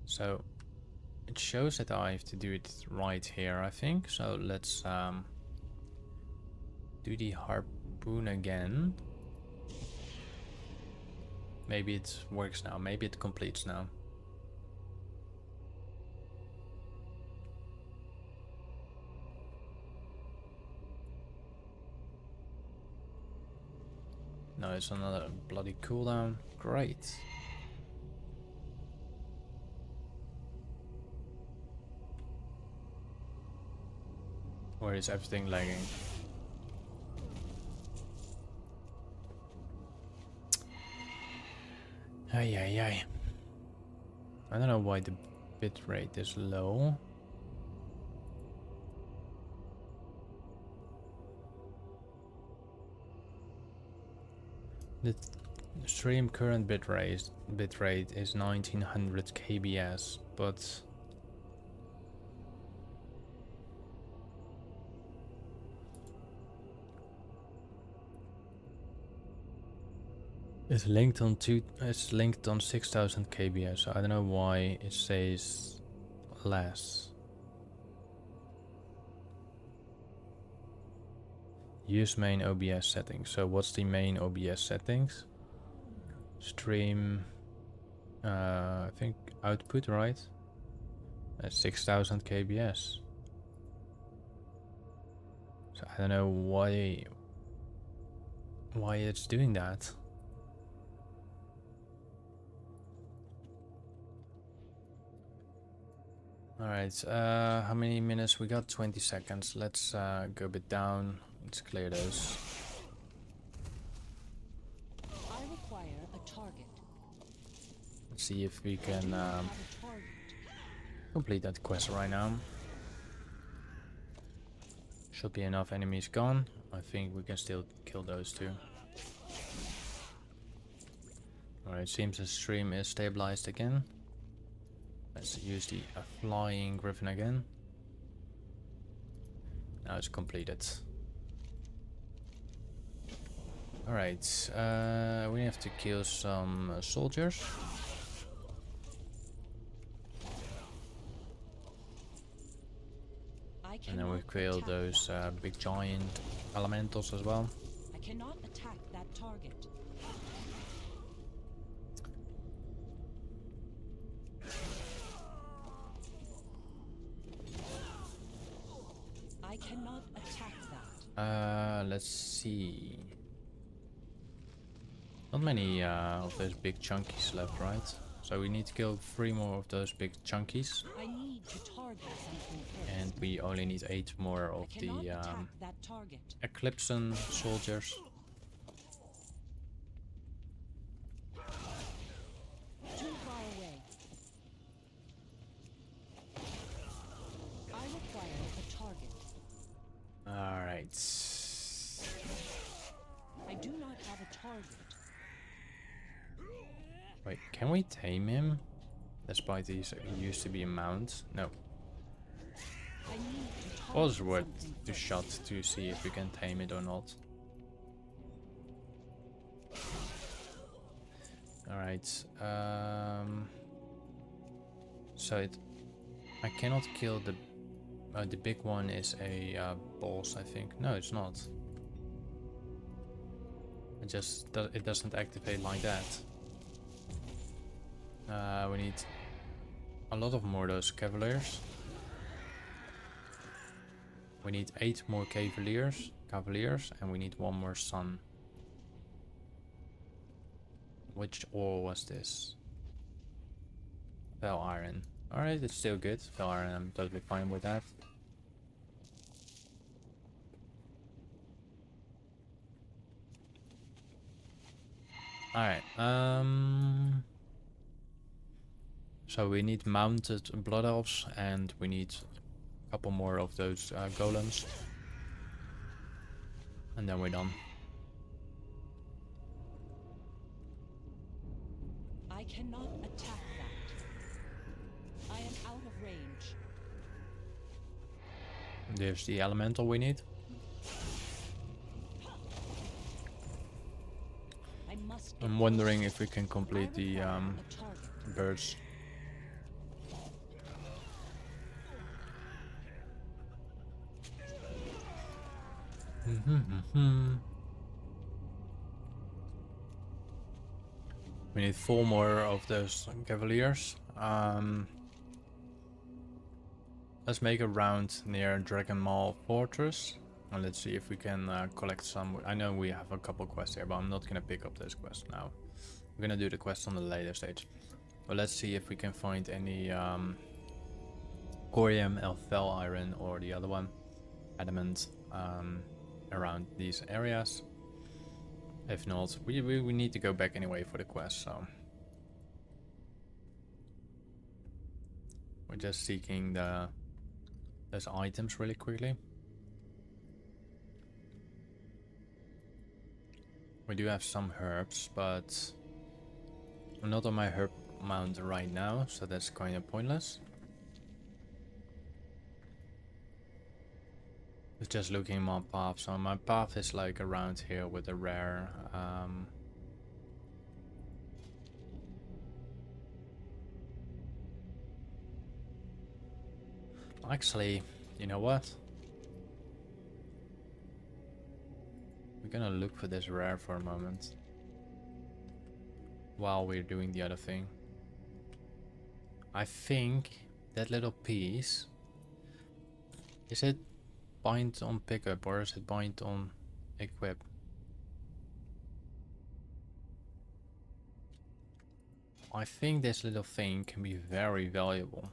So it shows that I have to do it right here, I think. So let's do the harpoon again. Maybe it works now. Maybe it completes now. No, it's another bloody cooldown. Great. Where is everything lagging? Ay ay ay. I don't know why the bitrate is low. The stream current bitrate is 1900 kbs, but it's linked on 6000 kbs, so I don't know why it says less. Use main OBS settings. So what's the main OBS settings? Stream, I think output, right? That's 6000 kbs. So I don't know why it's doing that. Alright, how many minutes? We got 20 seconds. Let's go a bit down. Let's clear those. I require a target. Let's see if we can complete that quest right now. Should be enough enemies gone. I think we can still kill those two. Alright, seems the stream is stabilized again. Let's use the flying griffin again. Now it's completed. Alright, we have to kill some soldiers. And then we kill those big giant elementals as well. I cannot attack that target. I cannot attack that. Let's see. Not many of those big chunkies left, right? So we need to kill 3 more of those big chunkies. I need to target something first. And we only need 8 more of I the cannot attack that target. Eclipson soldiers. Too far away. I require a target. Alright. I do not have a target. Wait, can we tame him? Despite he used to be a mount? No. I need to target Was worth something the first. shot to see if we can tame it or not. Alright. So I cannot kill the big one is a boss, I think. No, it's not. It doesn't activate like that. We need a lot of more of those cavaliers. We need 8 more cavaliers, and we need 1 more sun. Which ore was this? Fel iron. Alright, it's still good. Fel iron, I'm totally fine with that. Alright, so we need mounted blood elves, and we need a couple more of those golems. And then we're done. I cannot attack that. I am out of range. There's the elemental we need. I must I'm wondering if we can complete the birds. We need 4 more of those cavaliers. Let's make a round near Dragon Mall Fortress, and let's see if we can collect some. I know we have a couple quests here, but I'm not gonna pick up those quests now. We're gonna do the quest on the later stage. But let's see if we can find any corium, fel iron, or the other one, adamant, around these areas. If not, we need to go back anyway for the quest, so we're just seeking those items really quickly. We do have some herbs, but I'm not on my herb mount right now, so that's kind of pointless. It's just looking my path. So my path is like around here with a rare actually, you know what? We're gonna look for this rare for a moment while we're doing the other thing. I think that little piece, is it bind on pickup or is it bind on equip? I think this little thing can be very valuable.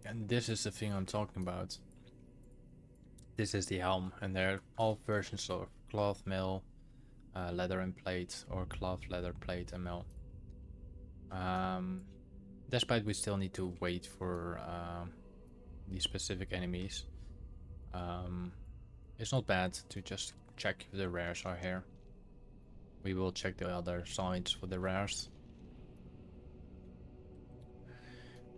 And this is the thing I'm talking about. This is the helm, and there are all versions of cloth, mail, leather and plate, or cloth, leather, plate and mail. Despite we still need to wait for these specific enemies. It's not bad to just check if the rares are here. We will check the other sides for the rares.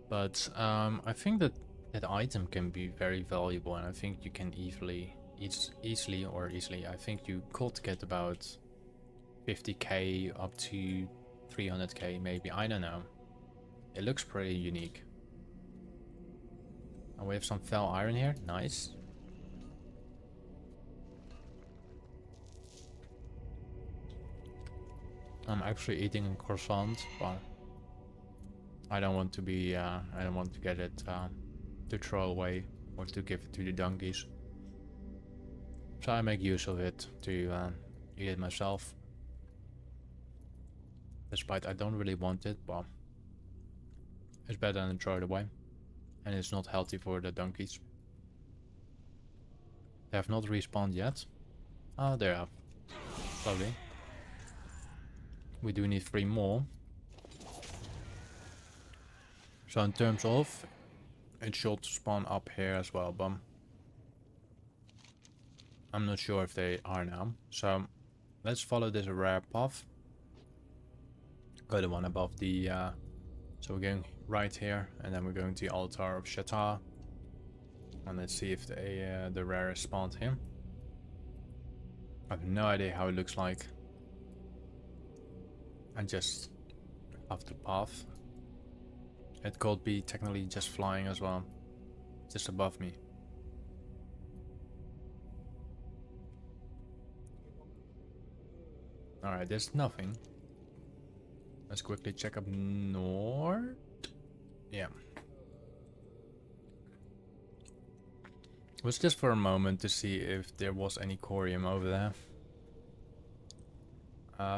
But I think that that item can be very valuable, and I think you can easily, I think you could get about 50k up to 300k maybe, I don't know. It looks pretty unique. And we have some fell iron here, nice. I'm actually eating a croissant, but I don't want to be, I don't want to get it to throw away or to give it to the donkeys. So I make use of it to eat it myself. Despite I don't really want it, but it's better than throw it away. And it's not healthy for the donkeys. They have not respawned yet. Oh, they have. Slowly. We do need 3 more. So in terms of, it should spawn up here as well, but I'm not sure if they are now. So let's follow this rare path. Go the one above the, so we're going right here, and then we're going to the altar of Shatar. And let's see if the rare is spawned here. I have no idea how it looks like. And just off the path. It could be technically just flying as well. Just above me. Alright, there's nothing. Let's quickly check up north. Yeah. It was just for a moment to see if there was any corium over there.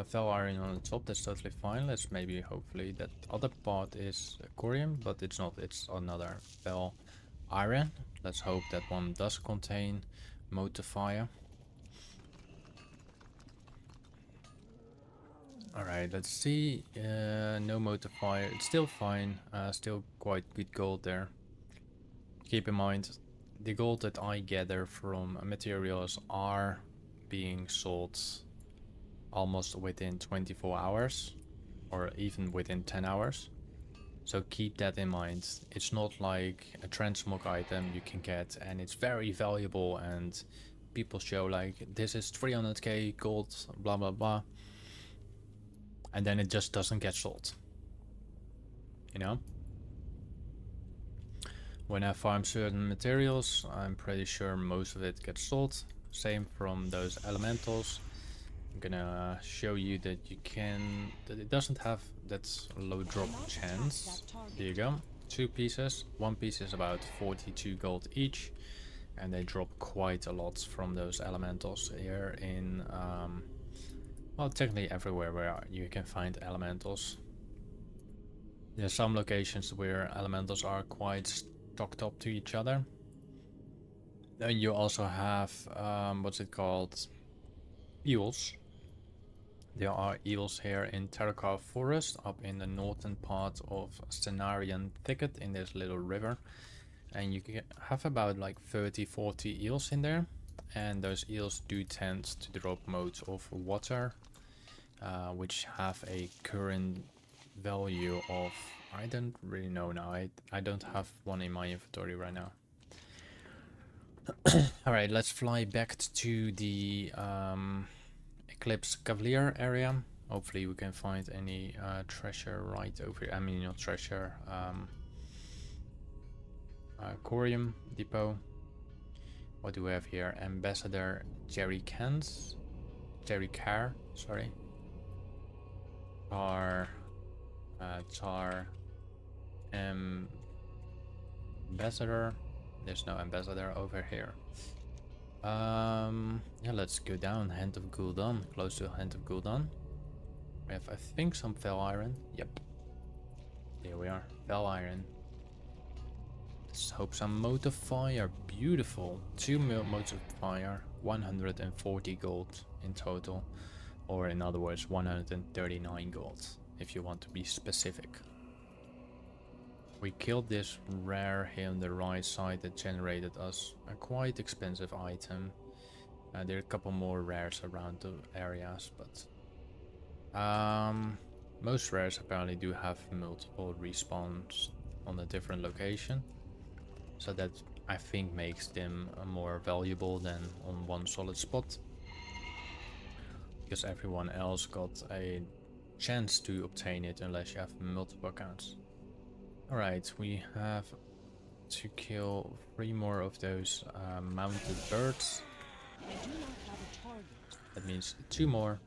Fell iron on the top, that's totally fine. Let's maybe, hopefully, that other part is corium, but it's not, it's another fell iron. Let's hope that one does contain motifier. Alright, let's see. No motifier, it's still fine. Still quite good gold there. Keep in mind, the gold that I gather from materials are being sold almost within 24 hours or even within 10 hours. So keep that in mind. It's not like a transmog item you can get and it's very valuable and people show like this is 300k gold, blah blah blah, and then it just doesn't get sold. You know? When I farm certain materials, I'm pretty sure most of it gets sold. Same from those elementals. I'm gonna show you that you can, that it doesn't have that low drop chance. There you go, 2 pieces. 1 piece is about 42 gold each, and they drop quite a lot from those elementals here in, well, technically everywhere where you can find elementals. There's some locations where elementals are quite stocked up to each other. Then you also have, what's it called, eels. There are eels here in Terracar Forest, up in the northern part of Cenarian Thicket in this little river. And you can have about like 30-40 eels in there. And those eels do tend to drop modes of water, which have a current value of, I don't really know now. I don't have one in my inventory right now. Alright, let's fly back to the Eclipse Cavalier area. Hopefully we can find any treasure right over here. I mean, not treasure, Corium Depot. What do we have here? Ambassador Jerry Carr, sorry. Tar Ambassador. There's no ambassador over here. Yeah, let's go down. Hand of Gul'dan, close to Hand of Gul'dan. We have, I think, some fell iron. Yep. Here we are, fell iron. Let's hope some mote of fire. Beautiful. 2 motes of fire, 140 gold in total. Or in other words, 139 gold, if you want to be specific. We killed this rare here on the right side that generated us a quite expensive item. There are a couple more rares around the areas, but most rares apparently do have multiple respawns on a different location, so that I think makes them more valuable than on one solid spot, because everyone else got a chance to obtain it unless you have multiple accounts. Alright, we have to kill 3 more of those mounted birds. I do not have a target. That means 2 more.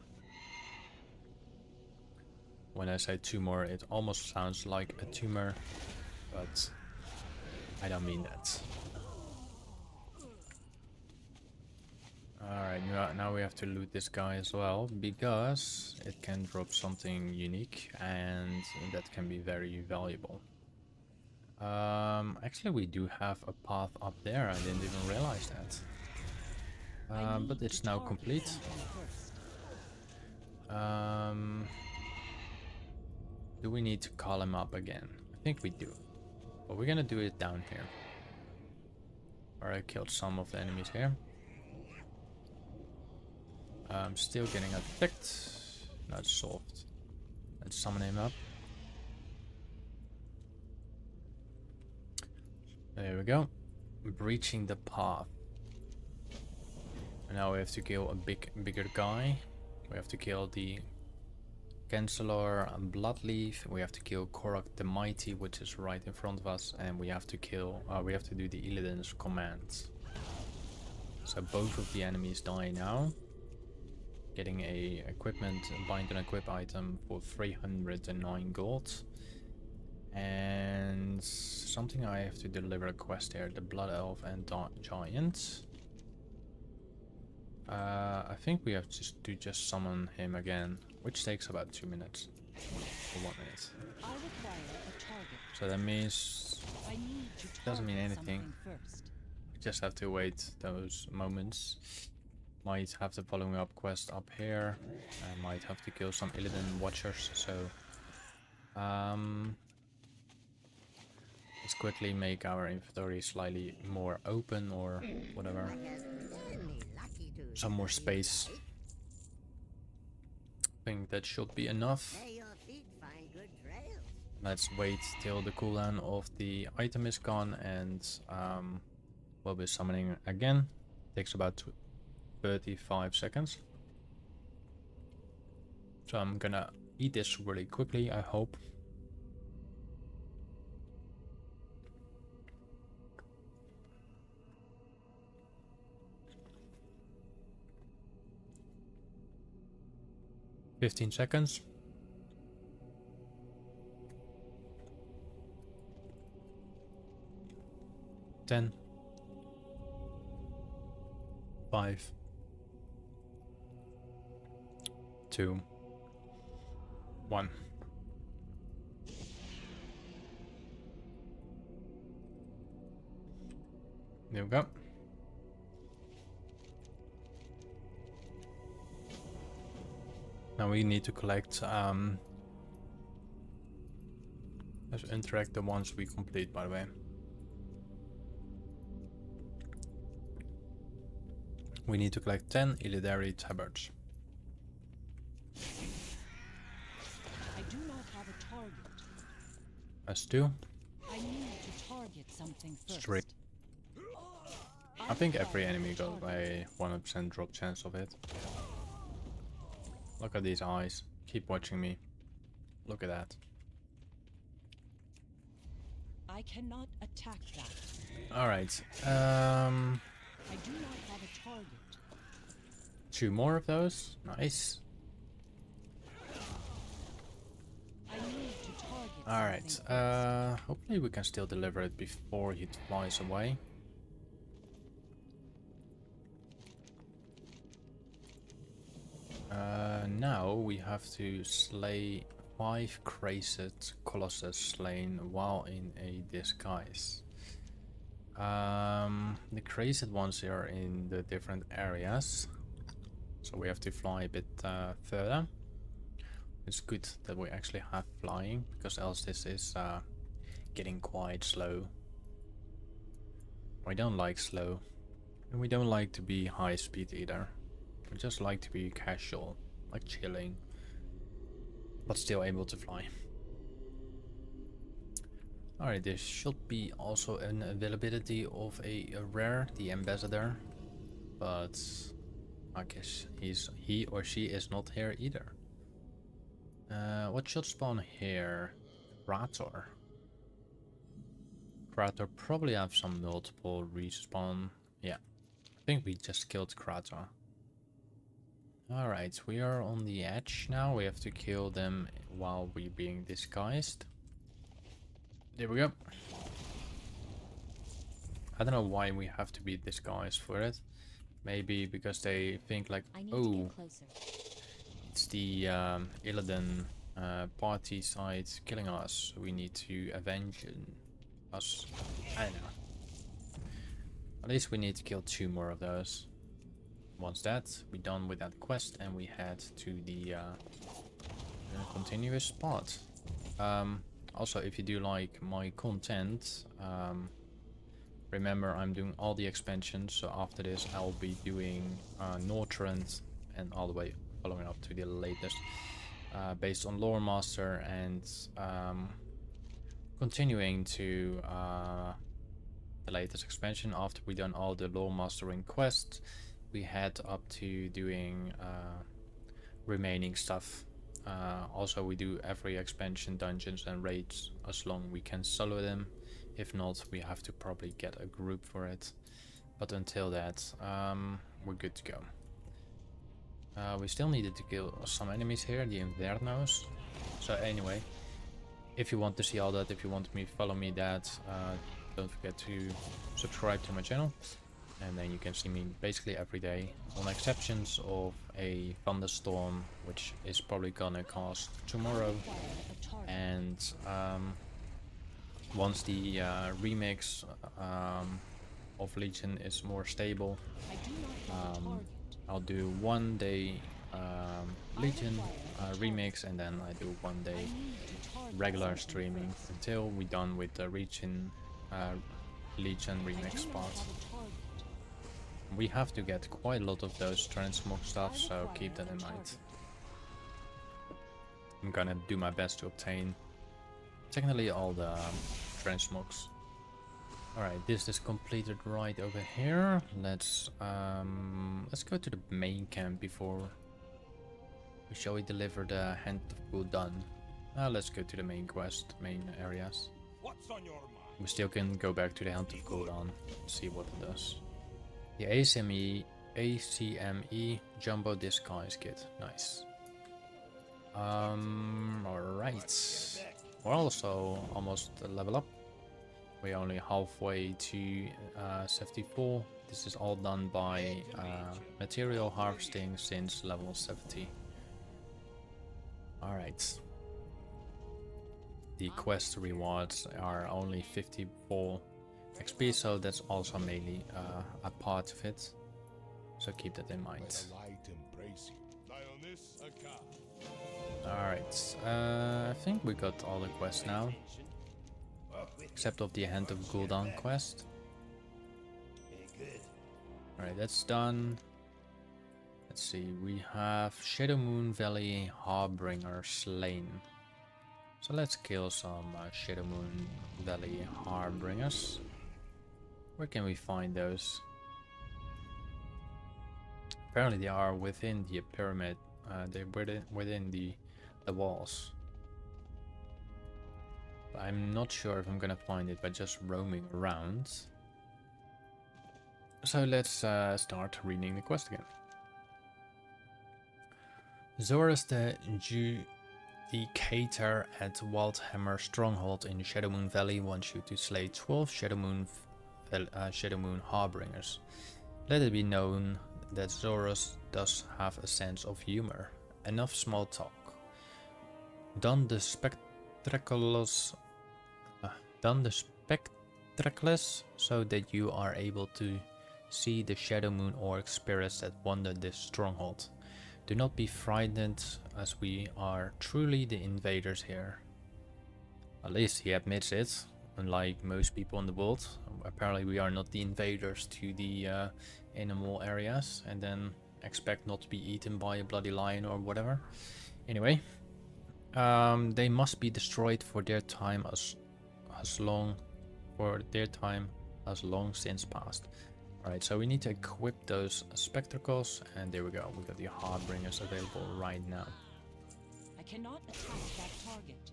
When I say 2 more, it almost sounds like a tumor, but I don't mean that. Alright, now we have to loot this guy as well, because it can drop something unique and that can be very valuable. Actually we do have a path up there, I didn't even realize that. But it's now complete. Do we need to call him up again? I think we do. But we're gonna do it down here. Alright, I killed some of the enemies here. I'm still getting attacked. Now it's solved. Let's summon him up. There we go. Breaching the path. And now we have to kill a bigger guy. We have to kill the Chancellor and Bloodleaf. We have to kill Korok the Mighty, which is right in front of us, and we have to kill. We have to do the Illidan's commands. So both of the enemies die now. Getting a equipment, bind and equip item for 309 gold. And something I have to deliver a quest here, the Blood Elf and Giant. I think we have to just summon him again, which takes about 2 minutes. Or 1 minute. I require a target. So that means I need to doesn't mean target anything. something first. We just have to wait those moments. Might have the following up quest up here. I might have to kill some Illidan watchers, so let's quickly make our inventory slightly more open or whatever. Some more space. I think that should be enough. Let's wait till the cooldown of the item is gone, and we'll be summoning again. Takes about 35 seconds. So I'm gonna eat this really quickly, I hope. "15 seconds. "10. 5. 2. 1. There we go. Now we need to collect, let's interact the ones we complete, by the way. We need to collect 10 Illidary tabards. I do not have a target. That's 2. I need to target something first. 3. I think every enemy got a 100% drop chance of it. Look at these eyes. Keep watching me. Look at that. I cannot attack that. Alright. I do not have a target. 2 more of those. Nice. I need to target Alright. something Hopefully we can still deliver it before he flies away. Now we have to slay 5 crazed colossus slain while in a disguise. The crazed ones are in the different areas, so we have to fly a bit further. It's good that we actually have flying, because else this is getting quite slow. We don't like slow, and we don't like to be high speed either. We just like to be casual, like chilling, but still able to fly. Alright, there should be also an availability of a rare, the ambassador, but I guess he or she is not here either. What should spawn here? Krator. Krator probably have some multiple respawn. Yeah, I think we just killed Krator. Alright, we are on the edge now. We have to kill them while we're being disguised. There we go. I don't know why we have to be disguised for it. Maybe because they think like, oh, it's the Illidan party side killing us. So we need to avenge us. I don't know. At least we need to kill 2 more of those. Once that, we're done with that quest and we head to the continuous spot. Also, if you do like my content, remember I'm doing all the expansions, so after this I'll be doing Northrend and all the way following up to the latest, based on Loremaster, and continuing to the latest expansion. After we done all the Loremastering quests, we head up to doing remaining stuff. Also, we do every expansion, dungeons and raids as long we can solo them. If not, we have to probably get a group for it. But until that, we're good to go. We still needed to kill some enemies here, the Invernos. So anyway, if you want to see all that, if you want me to follow me that, don't forget to subscribe to my channel. And then you can see me basically every day, on exceptions of a thunderstorm, which is probably gonna cast tomorrow. And once the remix of Legion is more stable, I'll do 1 day Legion remix, and then I do 1 day regular streaming until we're done with the Legion remix spot. We have to get quite a lot of those transmog stuff, so keep that in mind. I'm gonna do my best to obtain technically all the transmogs. Alright, this is completed right over here. Let's go to the main camp before we deliver the Hand of Gul'dan. Let's go to the main quest, main areas. What's on your mind? We still can go back to the Hand of Gul'dan and see what it does. The ACME Jumbo Disguise Kit. Nice. Alright. We're also almost level up. We're only halfway to 74. This is all done by material harvesting since level 70. Alright. The quest rewards are only 54 XP, so that's also mainly a part of it, so keep that in mind. Alright, I think we got all the quests now, except of the Hand of Gul'dan quest. Alright, that's done. Let's see, we have Shadowmoon Valley Harbinger slain. So let's kill some Shadowmoon Valley Harbingers. Where can we find those? Apparently they are within the pyramid. They're within the walls. But I'm not sure if I'm gonna find it by just roaming around. So let's start reading the quest again. Zorus the Judicator at Wildhammer Stronghold in Shadowmoon Valley wants you to slay 12 Shadowmoon Harbingers. Let it be known that Zorus does have a sense of humor. Enough small talk. Done the spectacles so that you are able to see the Shadowmoon orc spirits that wander this stronghold. Do not be frightened, as we are truly the invaders here. At least he admits it. unlike most people in the world. Apparently we are not the invaders to the animal areas and then expect not to be eaten by a bloody lion or whatever. Anyway, they must be destroyed for their time as long since passed. Alright, so we need to equip those spectacles, and there we go. We got the Harbingers available right now. I cannot attack that target.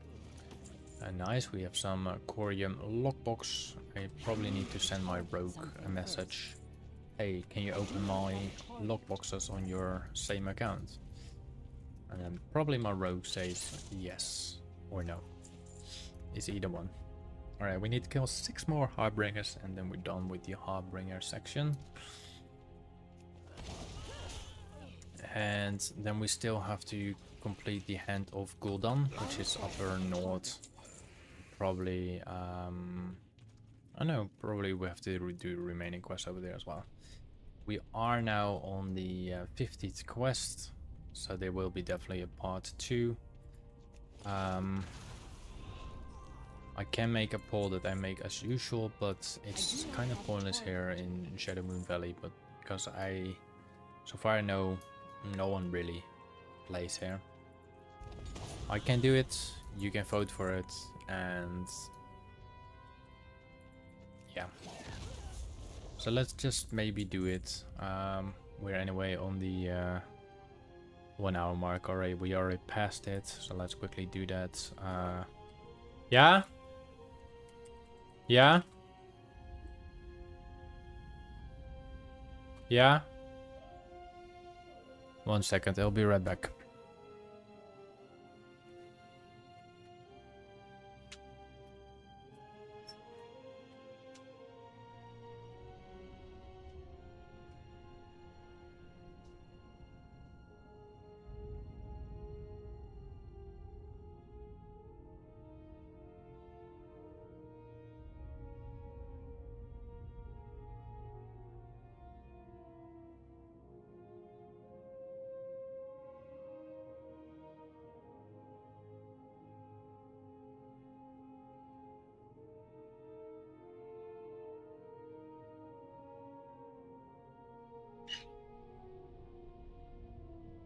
Nice, we have some Corium lockbox. I probably need to send my rogue a message. Hey, can you open my lockboxes on your same account? And then probably my rogue says yes or no. It's either one. Alright, we need to kill 6 more Harbingers and then we're done with the Harbinger section. And then we still have to complete the Hand of Gul'dan, which is upper north. Probably, I don't know, probably we have to do the remaining quests over there as well. We are now on the 50th quest, so there will be definitely a part 2. I can make a poll that I make as usual, but it's kind of pointless here in Shadowmoon Valley, but because so far I know no one really plays here. I can do it, you can vote for it, and yeah. So let's just maybe do it. We're anyway on the 1 hour mark already. We already passed it, so let's quickly do that. Yeah? Yeah? Yeah? 1 second, I'll be right back.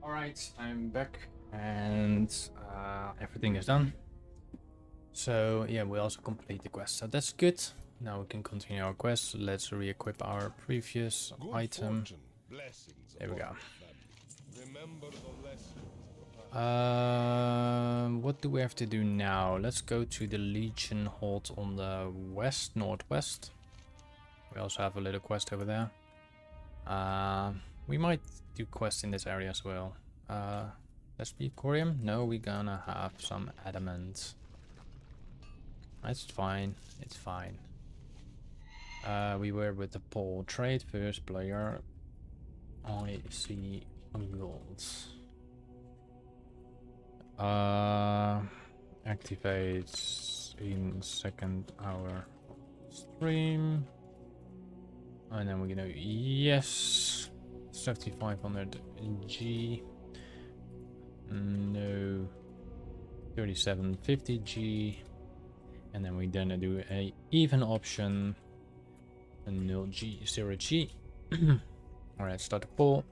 Alright, I'm back and everything is done. So yeah, we also complete the quest, so that's good. Now we can continue our quest. Let's re-equip our previous item. There we go. What do we have to do now? Let's go to the Legion Hold on the northwest. We also have a little quest over there. We might do quests in this area as well. Let's be Corium. No, we're gonna have some adamant. That's fine. It's fine. We were with the Paul trade first player. I see gold. Activates in 2nd hour stream. And then we're gonna yes. 7500 G. No. 3750 G. And then we're gonna do a even option. A 0 G, 0 G. Alright, start the poll.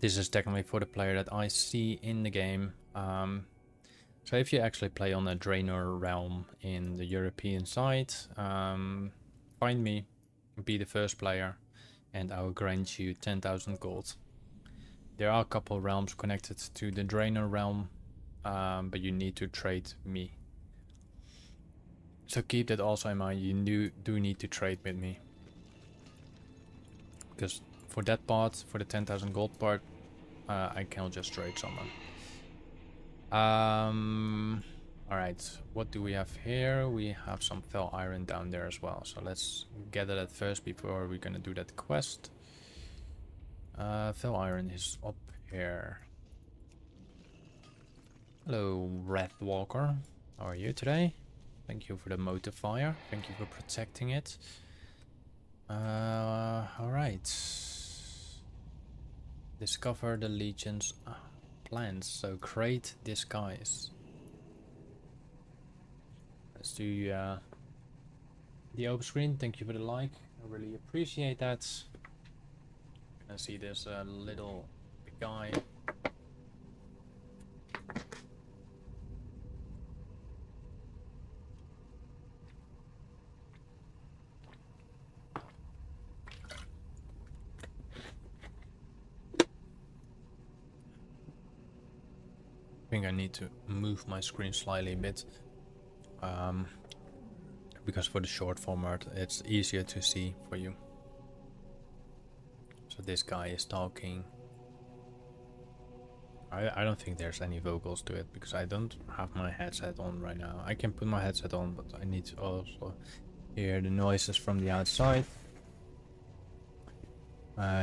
This is technically for the player that I see in the game. So if you actually play on a Draenor realm in the European side, find me, be the first player, and I will grant you 10,000 gold. There are a couple realms connected to the Draenor realm, but you need to trade me. So keep that also in mind, you do need to trade with me. Because for that part, for the 10,000 gold part, I can't just trade someone. Alright, what do we have here? We have some fell iron down there as well. So let's gather that first before we're gonna do that quest. Fell iron is up here. Hello, Red Walker. How are you today? Thank you for the motive fire. Thank you for protecting it. Alright. Discover the Legion's plans. So create disguise. let's do the open screen. Thank you for the like. I really appreciate that. I see this little guy. I think I need to move my screen slightly a bit, because for the short format it's easier to see for you. So this guy is talking. I don't think there's any vocals to it because I don't have my headset on right now. I can put my headset on, but I need to also hear the noises from the outside.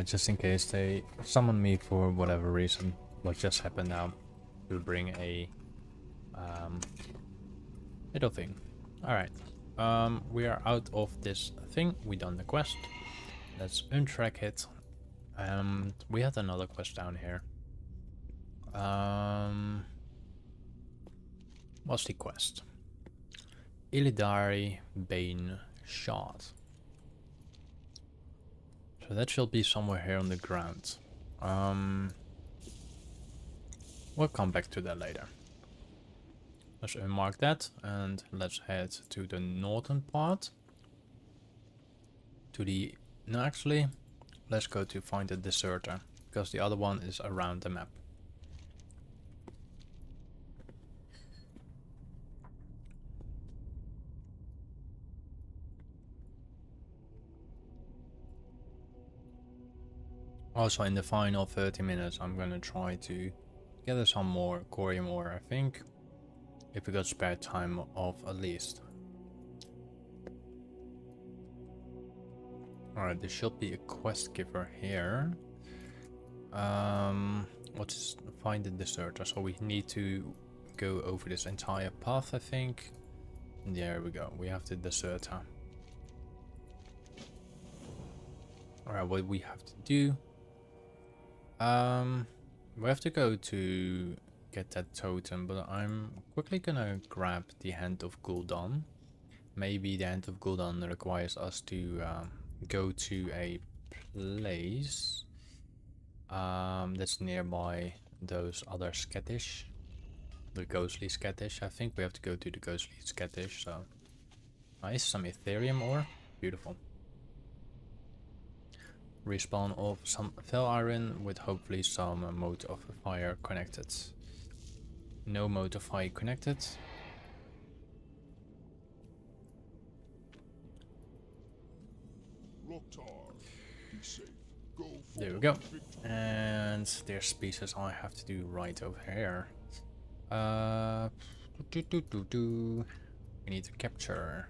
Just in case they summon me for whatever reason. What just happened now. Will bring a little thing. Alright. We are out of this thing. We done the quest. Let's untrack it. We had another quest down here. What's the quest? Illidari Bane Shard. So that should be somewhere here on the ground. We'll come back to that later. Let's unmark that and let's head to the northern part. No, actually, let's go to find a deserter because the other one is around the map. Also, in the final 30 minutes, I'm gonna try to gather some more Quarry more, I think. If we got spare time of at least. Alright, there should be a quest giver here. Let's find the deserter. So we need to go over this entire path, I think. And there we go. We have the deserter. Alright, what we have to do. We have to go to get that totem, but I'm quickly gonna grab the Hand of Gul'dan. Maybe the Hand of Gul'dan requires us to go to a place that's nearby those other skettish. The ghostly skettish. I think we have to go to the ghostly skettish, so nice, some Ethereum ore. Beautiful. Respawn of some fell iron with hopefully some mode of fire connected. No mode of fire connected. There we go. And there's pieces I have to do right over here. We need to capture.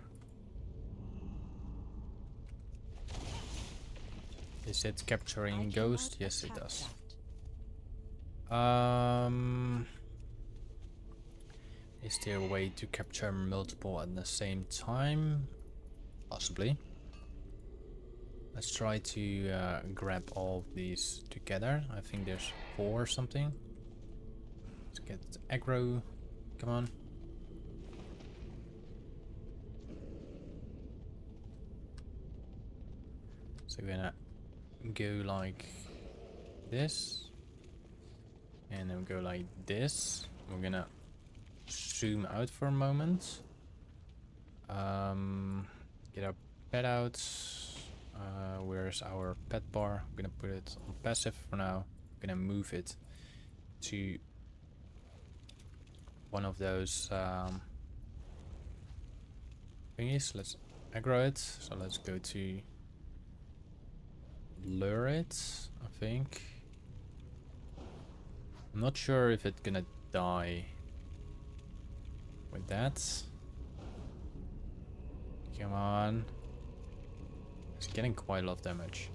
Is it capturing ghost? Yes, it does. Is there a way to capture multiple at the same time? Possibly. Let's try to grab all of these together. I think there's 4 or something. Let's get aggro. Come on. So we're gonna go like this, and then go like this. We're gonna zoom out for a moment. Get our pet out. Where's our pet bar? I'm gonna put it on passive for now. I'm gonna move it to one of those thingies. Let's aggro it. So let's go to lure it, I think. I'm not sure if it's gonna die with that. Come on. It's getting quite a lot of damage.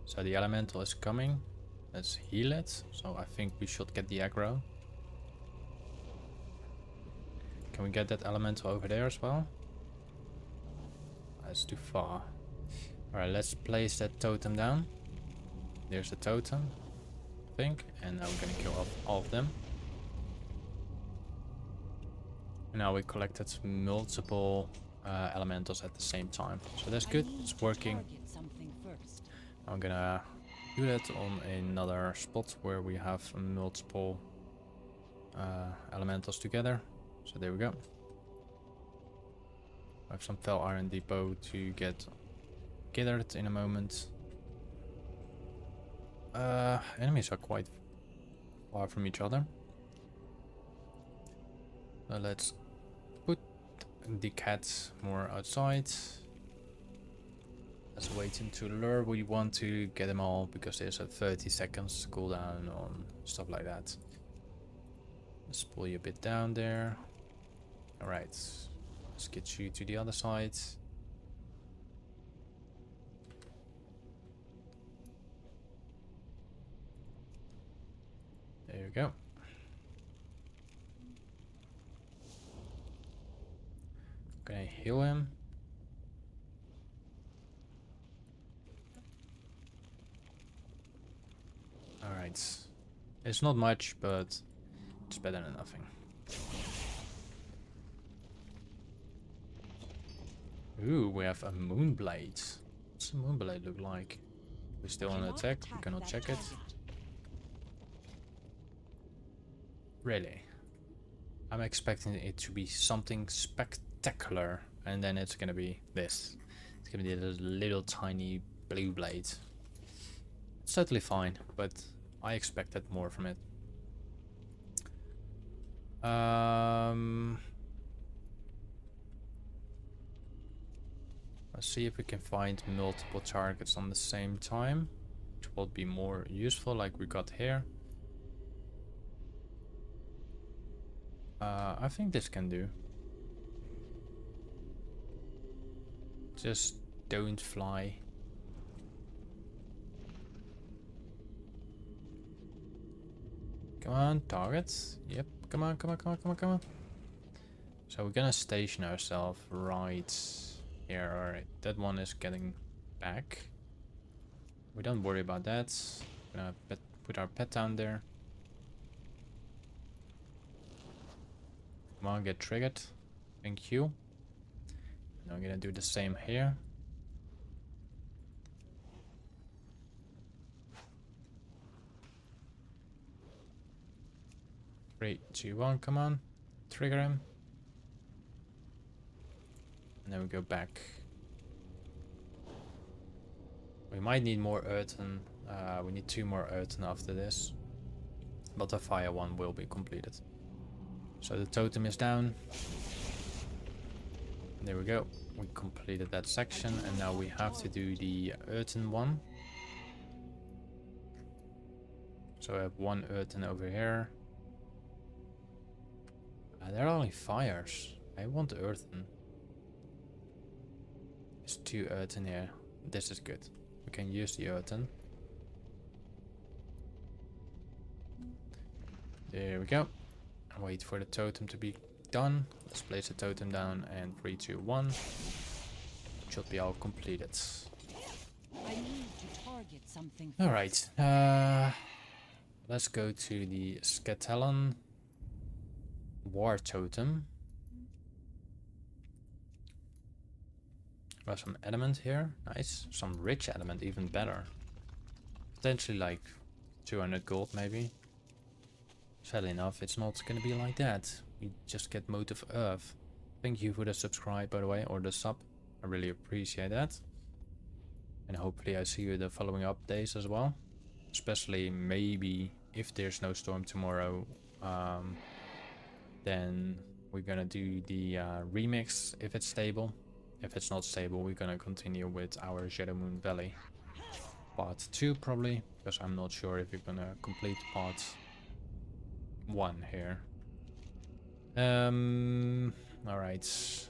So the elemental is coming. Let's heal it. So I think we should get the aggro. Can we get that elemental over there as well? That's too far. Alright, let's place that totem down. There's the totem, I think. And now we're gonna kill off all of them. Now we collected multiple elementals at the same time. So that's good, it's working. Target something first. I'm gonna do that on another spot where we have multiple elementals together. So there we go. I have some fell iron depot to get gathered in a moment. Enemies are quite far from each other. Let's put the cats more outside. Let's wait until lure. We want to get them all because there's a 30 seconds cooldown on stuff like that. Let's pull you a bit down there. Alright, let's get you to the other side. There you go. Gonna heal him. Alright. It's not much, but it's better than nothing. Ooh, we have a moonblade. What's a moonblade look like? We're still on attack, we cannot check it. Really? I'm expecting it to be something spectacular, and then it's gonna be this. It's gonna be a little tiny blue blade. It's totally fine, but I expected more from it. Let's see if we can find multiple targets on the same time, which will be more useful, like we got here. I think this can do. Just don't fly. Come on, targets. Yep, come on, come on, come on, come on, come on. So we're gonna station ourselves right here. Alright, that one is getting back. We don't worry about that. We're gonna put our pet down there. Come on, get triggered. Thank you. And I'm gonna do the same here. Three, two, one, come on. Trigger him. And then we go back. We might need more earthen. We need 2 more earthen after this. But the fire one will be completed. So the totem is down. There we go. We completed that section, and now we have to do the earthen one. So I have 1 earthen over here. There are only fires. I want earthen. There's 2 earthen here. This is good. We can use the earthen. There we go. Wait for the totem to be done. Let's place the totem down, and 3, 2, 1. Should be all completed. I need to target something. Alright. Let's go to the Scatellon War Totem. We have some adamant here. Nice. Some rich adamant, even better. Potentially like 200 gold maybe. Sadly enough, it's not gonna be like that. We just get Motive Earth. Thank you for the subscribe, by the way, or the sub. I really appreciate that. And hopefully I see you the following updates as well. Especially maybe if there's no storm tomorrow, then we're gonna do the remix if it's stable. If it's not stable, we're gonna continue with our Shadowmoon Valley part 2 probably, because I'm not sure if we're gonna complete part 1 here. Alright.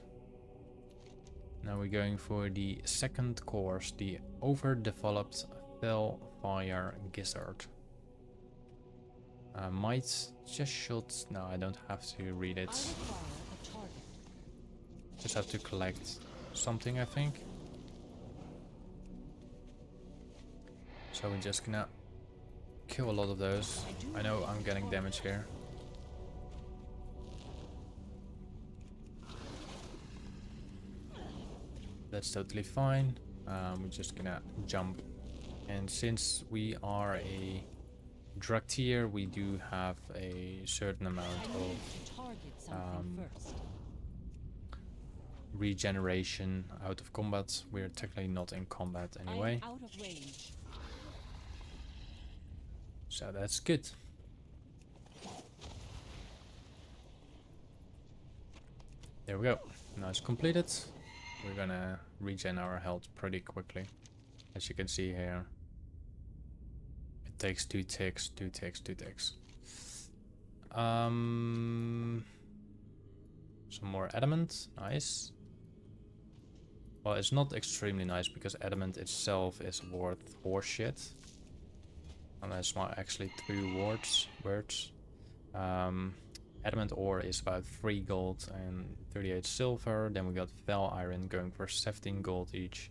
Now we're going for the second course, the overdeveloped Fellfire Gizzard. Might just should. No, I don't have to read it. Just have to collect something, I think. So we're just gonna kill a lot of those. I know I'm getting damage here. That's totally fine. We're just gonna jump. And since we are a drug tier, we do have a certain amount I of need to target something first. regeneration out of combat. We're technically not in combat anyway, I am out of range. so that's good. There we go. Now it's completed. We're gonna regen our health pretty quickly. As you can see here, it takes 2 ticks, 2 ticks, 2 ticks. Some more adamant, nice. Well, it's not extremely nice because adamant itself is worth horseshit. And that's not actually 2 words. Adamant ore is about 3 gold and 38 silver. Then we got fel iron going for 17 gold each.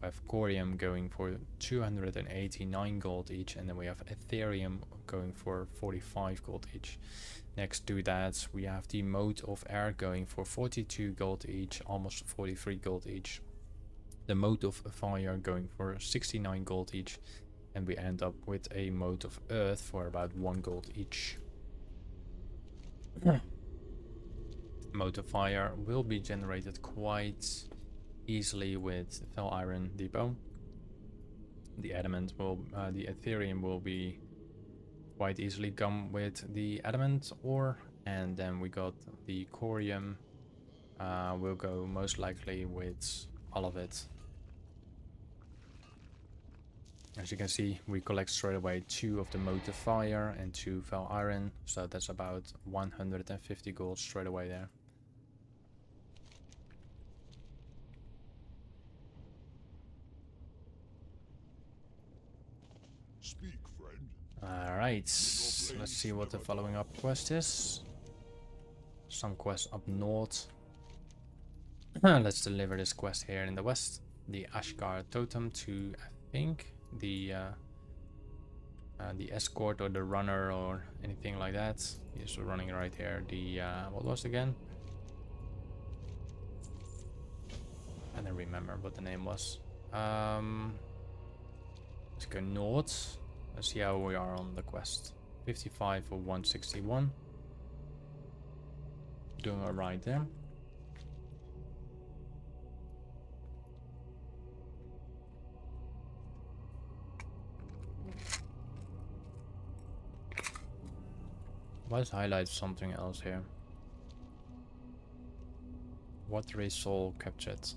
We have corium going for 289 gold each. And then we have ethereum going for 45 gold each. Next to that, we have the mode of air going for 42 gold each, almost 43 gold each. The mode of fire going for 69 gold each. And we end up with a mode of earth for about 1 gold each. Mode of fire will be generated quite easily with fel iron depot. The adamant will, the ethereum will be quite easily come with the adamant ore, and then we got the corium. Will go most likely with all of it. As you can see, we collect straight away 2 of the mode of fire and 2 fel iron, so that's about 150 gold straight away there. Speak, friend. Alright, let's see what the following up quest is. Some quest up north. Let's deliver this quest here in the west. The Ashgar totem to, I think, the escort or the runner or anything like that. He's running right here. The what was it again? I don't remember what the name was. Let's go north. Let's see how we are on the quest. 55 for 161. Doing alright there. Let's highlight something else here. Watery soul captured. It's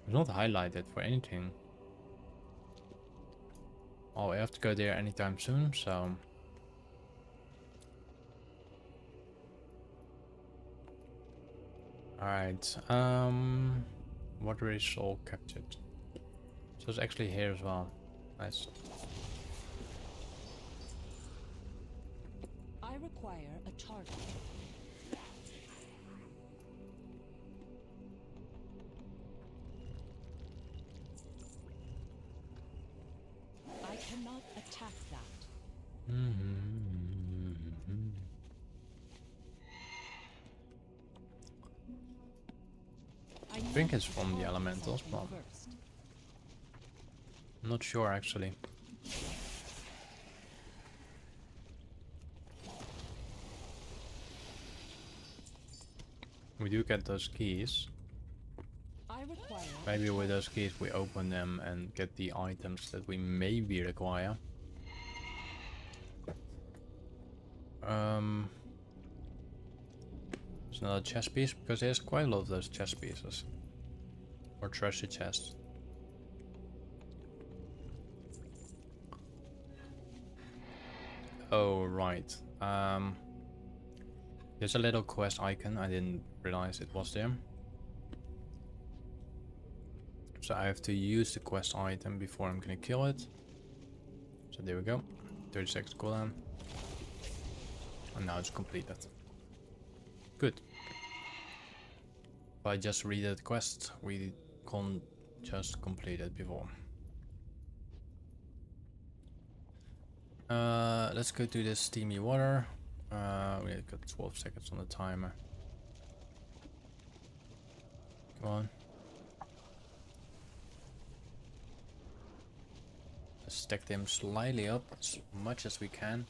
not highlighted for anything. Oh, we have to go there anytime soon, so... Alright, watery soul captured. So it's actually here as well. Nice. I require a target. I cannot attack that. I think it's from the elementals, but I'm not sure actually. We do get those keys. Maybe with those keys we open them and get the items that we maybe require. There's another chest piece because there's quite a lot of those chest pieces. Or treasure chests. Oh, right. There's a little quest icon. I didn't realize it was there. So I have to use the quest item before I'm gonna kill it. So there we go. 30 seconds cooldown. And now it's completed. Good. If I just read the quest, we can't just complete it before. Let's go to this steamy water. We got 12 seconds on the timer. Come on. Stack them slightly up as much as we can.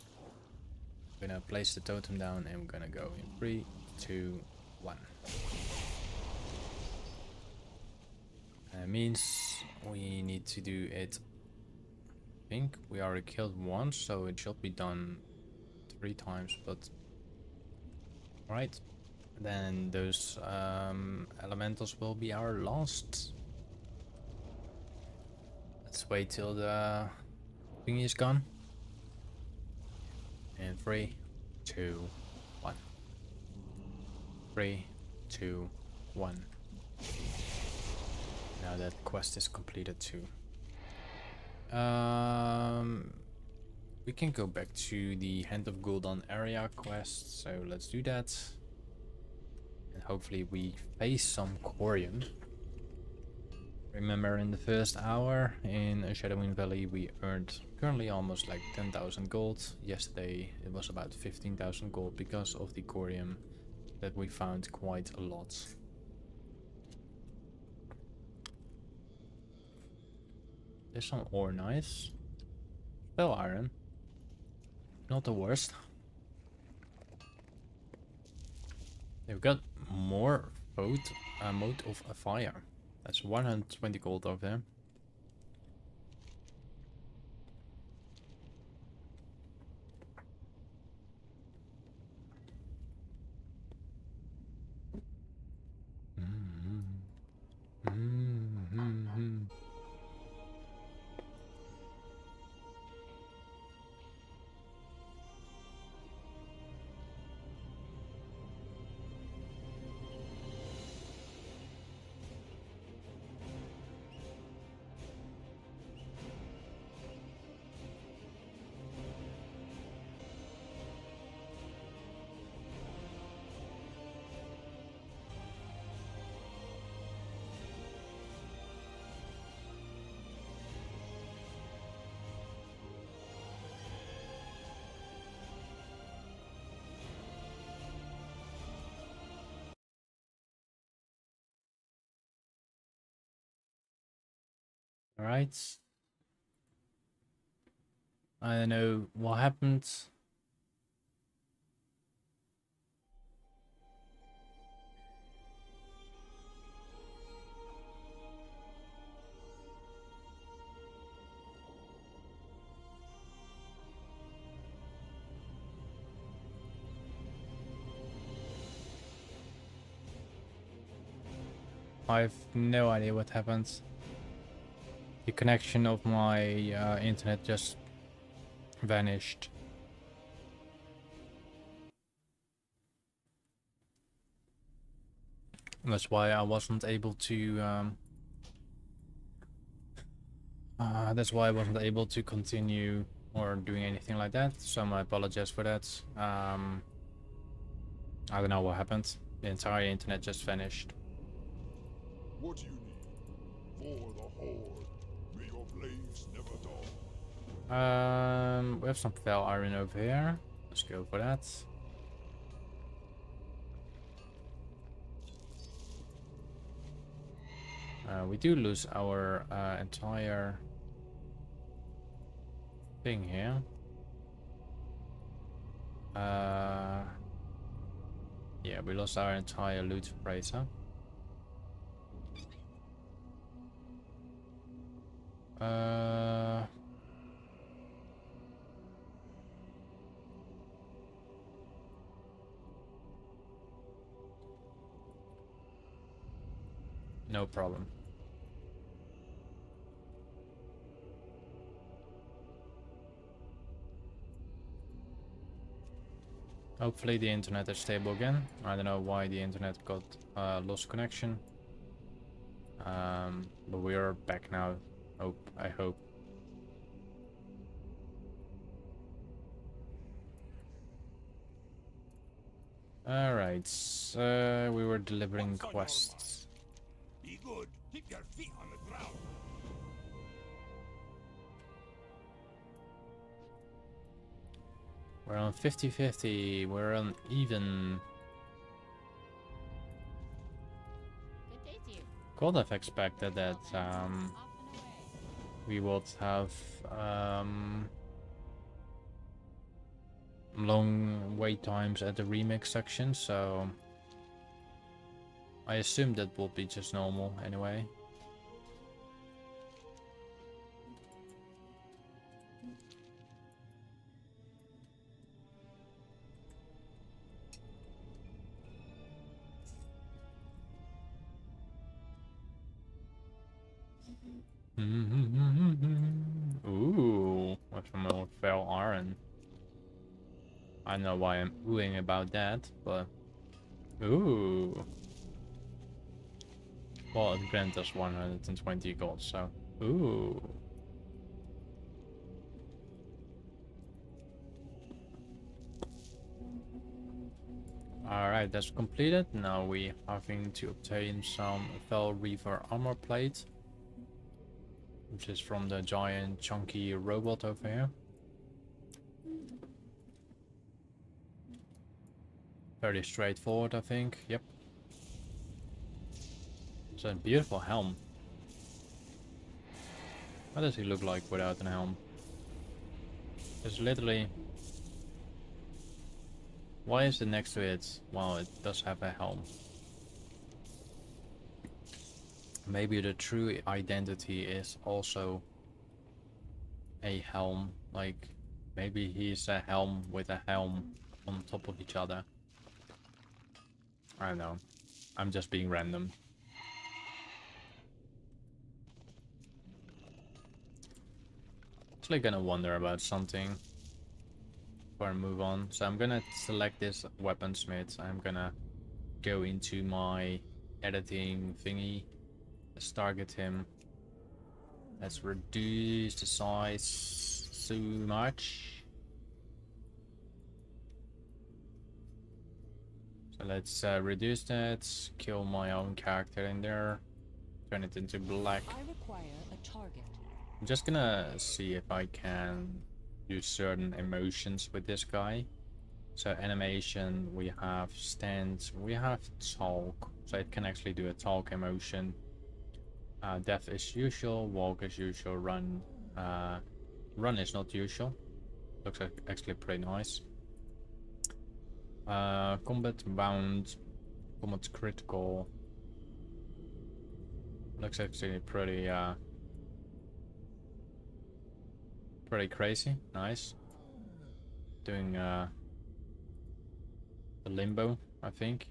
We're gonna place the totem down and we're gonna go in 3, 2, 1. That means we need to do it. I think we already killed once, so it should be done 3 times, but right. Then those elementals will be our last. Let's wait till the thingy is gone. And 3, 2, 1. 3, 2, 1. Now that quest is completed too. We can go back to the Hand of Gul'dan area quest, so let's do that. And hopefully we face some Corium. Remember, in the first hour in Shadowmoon Valley we earned currently almost like 10,000 gold. Yesterday it was about 15,000 gold because of the Corium that we found quite a lot. There's some ore, nice. Spell iron. Not the worst. We've got more mode of a fire. That's 120 gold over there. Alright. I don't know what happened. I have no idea what happened. The connection of my internet just vanished. That's why I wasn't able to continue or doing anything like that. So I apologize for that. I don't know what happened. The entire internet just vanished. What do you need? For the Horde. May your blades never dull. We have some fell iron over here. Let's go for that. We do lose our entire thing here. Yeah, we lost our entire loot appraiser. No problem. Hopefully the internet is stable again. I don't know why the internet got lost connection. But we are back now. I hope. Alright, so we were delivering quests. Be good. Keep your feet on the ground. We're on 50-50. We're on even. Good day to you. could have expected that we would have long wait times at the remix section, so I assumed that would be just normal anyway. Ooh, what's some more fell iron? I don't know why I'm oohing about that, but ooh. Well, it grants us 120 gold, so ooh. Alright, that's completed. Now we having to obtain some Fell Reaver armor plate, which is from the giant chunky robot over here. Very straightforward, I think. Yep. It's a beautiful helm. What does he look like without a helm? It's literally... Why is it next to it? Well, it does have a helm. Maybe the true identity is also a helm. Like, maybe he's a helm with a helm on top of each other. I don't know. I'm just being random. Actually gonna wonder about something before I move on. So I'm gonna select this weaponsmith. I'm gonna go into my editing thingy. Let's target him. Let's reduce the size so much. So let's reduce that, kill my own character in there, turn it into black. I require a target. I'm just gonna see if I can use certain emotions with this guy. So animation, we have stand, we have talk, so it can actually do a talk emotion. Death is usual, walk is usual, run run is not usual. Looks like actually pretty nice. Combat bound, combat critical. Looks actually pretty pretty crazy. Nice. Doing the limbo, I think.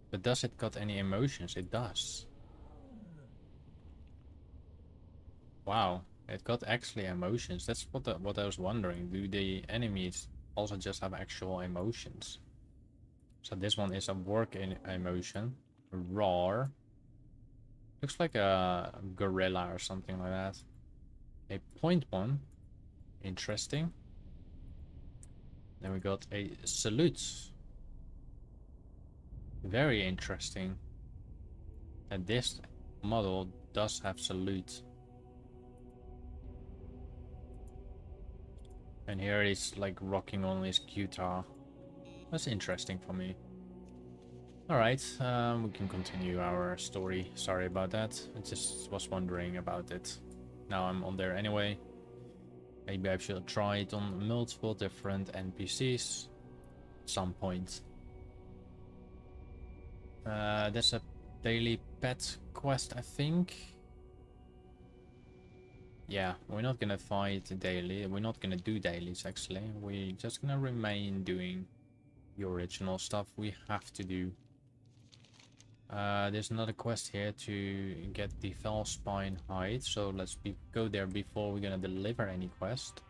But does it got any emotions? It does. Wow, it got actually emotions. That's what I was wondering. Do the enemies also just have actual emotions? So this one is a work emotion. Roar. Looks like a gorilla or something like that. A point one. Interesting. Then we got a salute. Very interesting. And this model does have salute. And here he's like rocking on his guitar. That's interesting for me. Alright, we can continue our story. Sorry about that. I just was wondering about it. Now I'm on there anyway. Maybe I should try it on multiple different NPCs at some point. There's a daily pet quest, I think. Yeah, we're not gonna fight daily. We're not gonna do dailies, actually. We're just gonna remain doing the original stuff we have to do. There's another quest here to get the fell spine hide, so let's go there before we're gonna deliver any quest.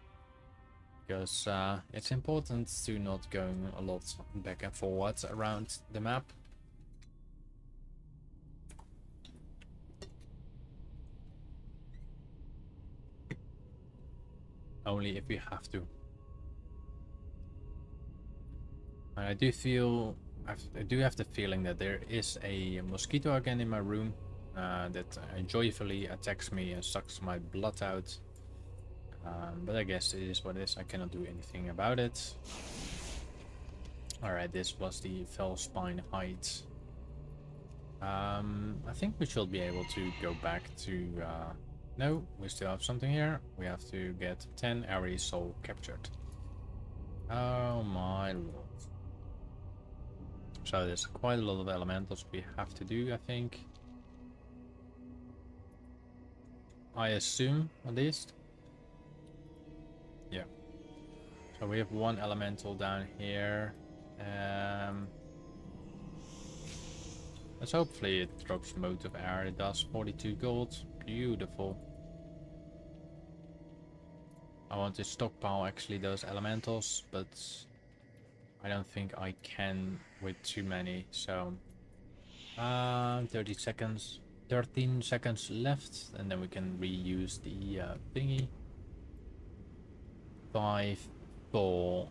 Because it's important to not go a lot back and forwards around the map. Only if we have to. And I do feel, I do have the feeling that there is a mosquito again in my room that joyfully attacks me and sucks my blood out. But I guess it is what it is. I cannot do anything about it. Alright, this was the fell spine hide. I think we should be able to go back to... no, we still have something here. We have to get 10 Aries soul captured. Oh my lord. So there's quite a lot of elementals we have to do, I think. I assume, at least. Yeah. So we have one elemental down here. Let's hopefully it drops mode of air. It does 42 gold. Beautiful. I want to stockpile actually those elementals, but I don't think I can with too many. So 30 seconds, 13 seconds left, and then we can reuse the thingy. 5, 4,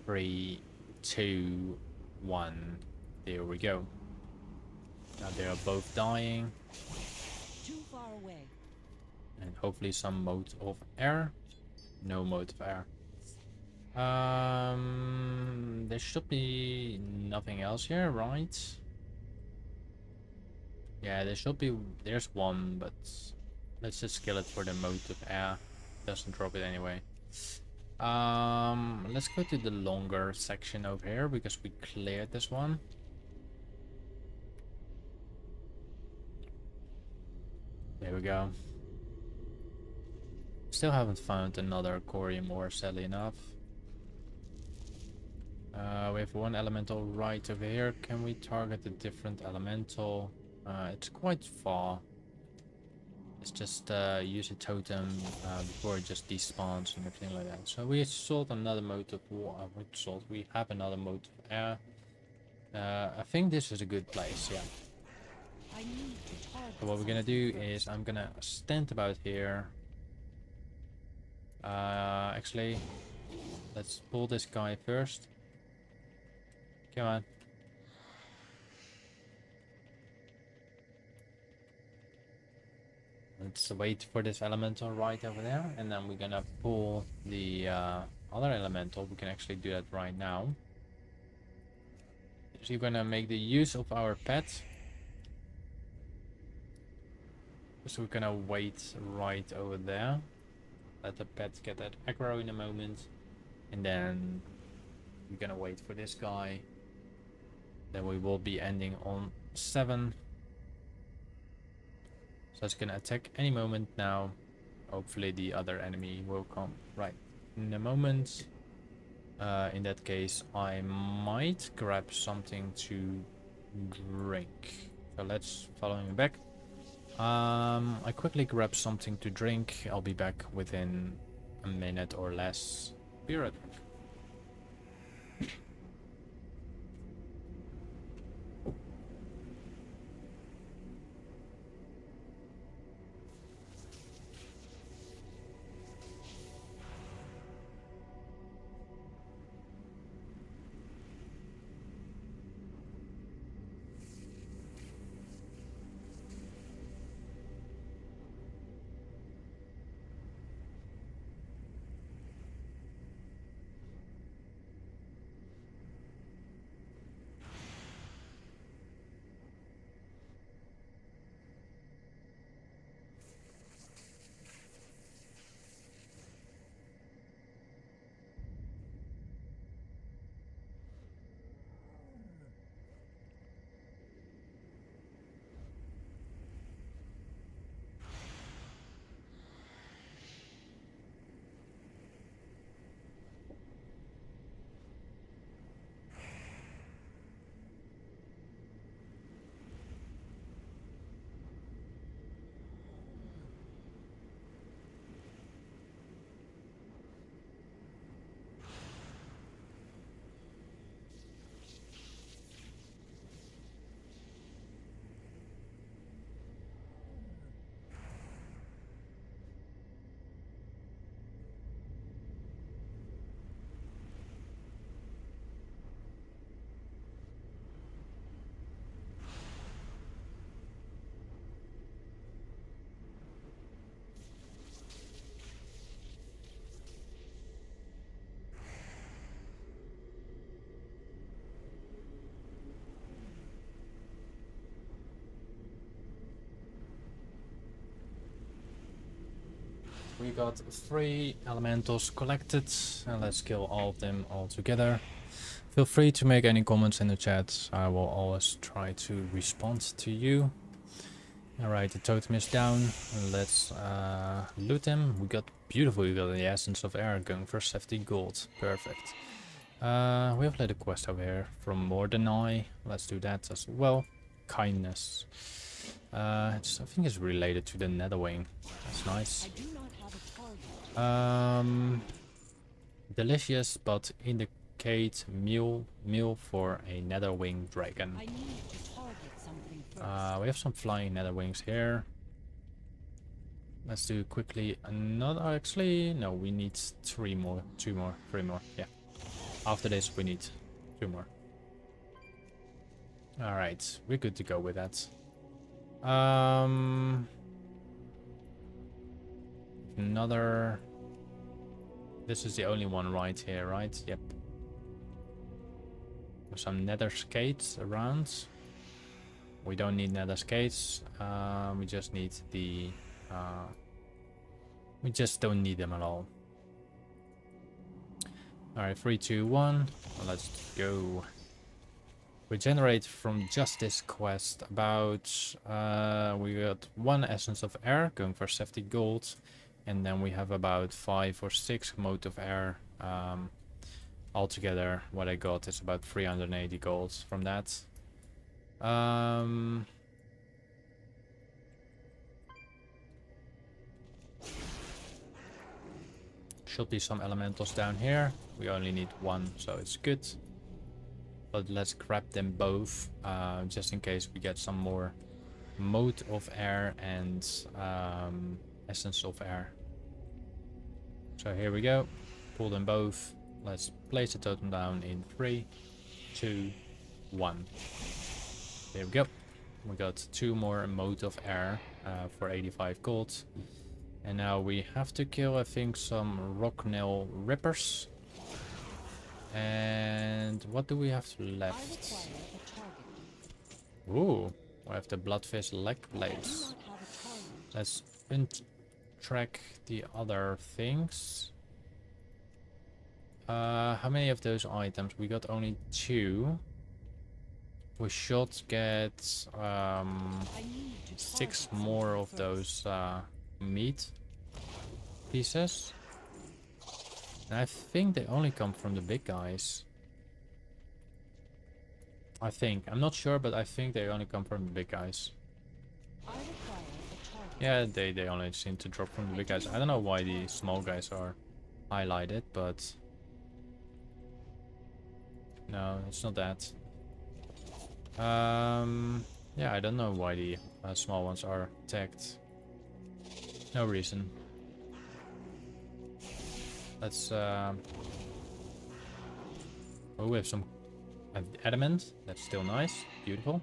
3, 2, 1. There we go. Now they are both dying. Too far away. And hopefully some mode of air. No mode of air. There should be nothing else here, right? Yeah, there should be. There's one, but let's just kill it for the mode of air. Doesn't drop it anyway. Let's go to the longer section over here because we cleared this one. There we go. Still haven't found another Corium ore, sadly enough. We have one elemental right over here. Can we target a different elemental? It's quite far. Let's just use a totem before it just despawns and everything like that. So we sought another mode of water. We have another mode of air. I think this is a good place, yeah. I need to target. So what we're gonna do is I'm gonna stand about here. Actually, let's pull this guy first. Come on. Let's wait for this elemental right over there, and then we're gonna pull the other elemental. We can actually do that right now. So we're gonna make the use of our pet. So we're gonna wait right over there. Let the pet get that aggro in a moment. And then we're gonna wait for this guy. Then we will be ending on 7. So it's gonna attack any moment now. Hopefully the other enemy will come right in a moment. In that case, I might grab something to drink. So let's follow him back. I quickly grab something to drink. I'll be back within a minute or less. Be right back. we got 3 elementals collected, and let's kill all of them all together. Feel free to make any comments in the chat. I will always try to respond to you. Alright, the totem is down. Let's loot him. We got beautiful. We got the essence of air going for 70 gold. Perfect. We have a quest over here from More Than I. Let's do that as well. Kindness. I think it's related to the Netherwing. That's nice. I do not have a target. Delicious, but indicate meal for a Netherwing dragon. I need to target something first. We have some flying Netherwings here. Let's do quickly another. Actually, no, we need 3 more, 2 more, 3 more. Yeah. After this, we need 2 more. Alright, we're good to go with that. Another. This is the only one right here, right? Yep. There's some nether skates around. We don't need nether skates. We just need the. We just don't need them at all. Alright, 3, 2, 1. Let's go. We generate from just this quest about. We got 1 essence of air going for 70 gold. And then we have about 5 or 6 mode of air. Altogether, what I got is about 380 gold from that. Should be some elementals down here. We only need 1, so it's good. But let's grab them both, just in case we get some more mode of air and essence of air. So here we go. Pull them both. Let's place the totem down in 3, 2, 1. There we go. We got 2 more mode of air for 85 gold. And now we have to kill, I think, some rocknail rippers. And what do we have left? Ooh, we have the bloodfish leg blades. Let's track the other things. How many of those items? We got only 2. We should get 6 more of those meat pieces. And I think they only come from the big guys. I think. I'm not sure, but I think they only come from the big guys. Yeah, they only seem to drop from the big guys. I don't know why the small guys are highlighted, but... No, it's not that. Yeah, I don't know why the small ones are tagged. No reason. Let's oh, we have some adamant. That's still nice. Beautiful.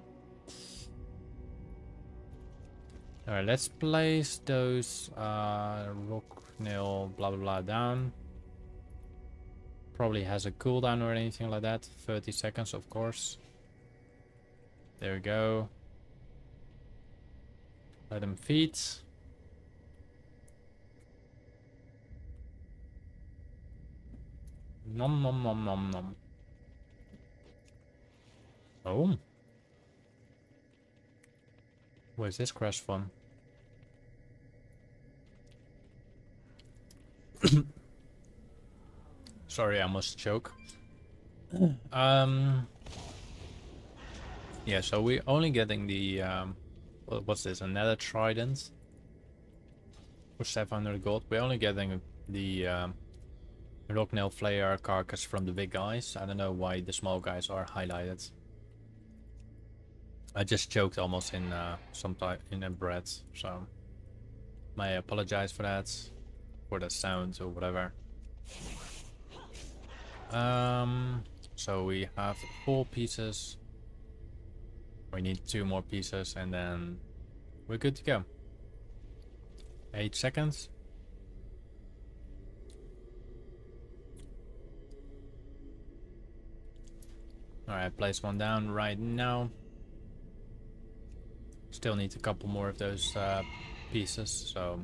Alright, let's place those rock nail blah blah blah down. Probably has a cooldown or anything like that. 30 seconds, of course. There we go. Let them feed. Nom nom nom nom nom. Oh. Where's this crash from? Sorry, I must choke. Yeah, so we're only getting the what's this? Another trident for 700 gold. We're only getting the rocknail flayer carcass from the big guys. I don't know why the small guys are highlighted. I just choked almost in some type in a bread, so I apologize for that, for the sound or whatever. So we have 4 pieces. We need 2 more pieces and then we're good to go. 8 seconds. Alright, place one down right now. Still need a couple more of those pieces, so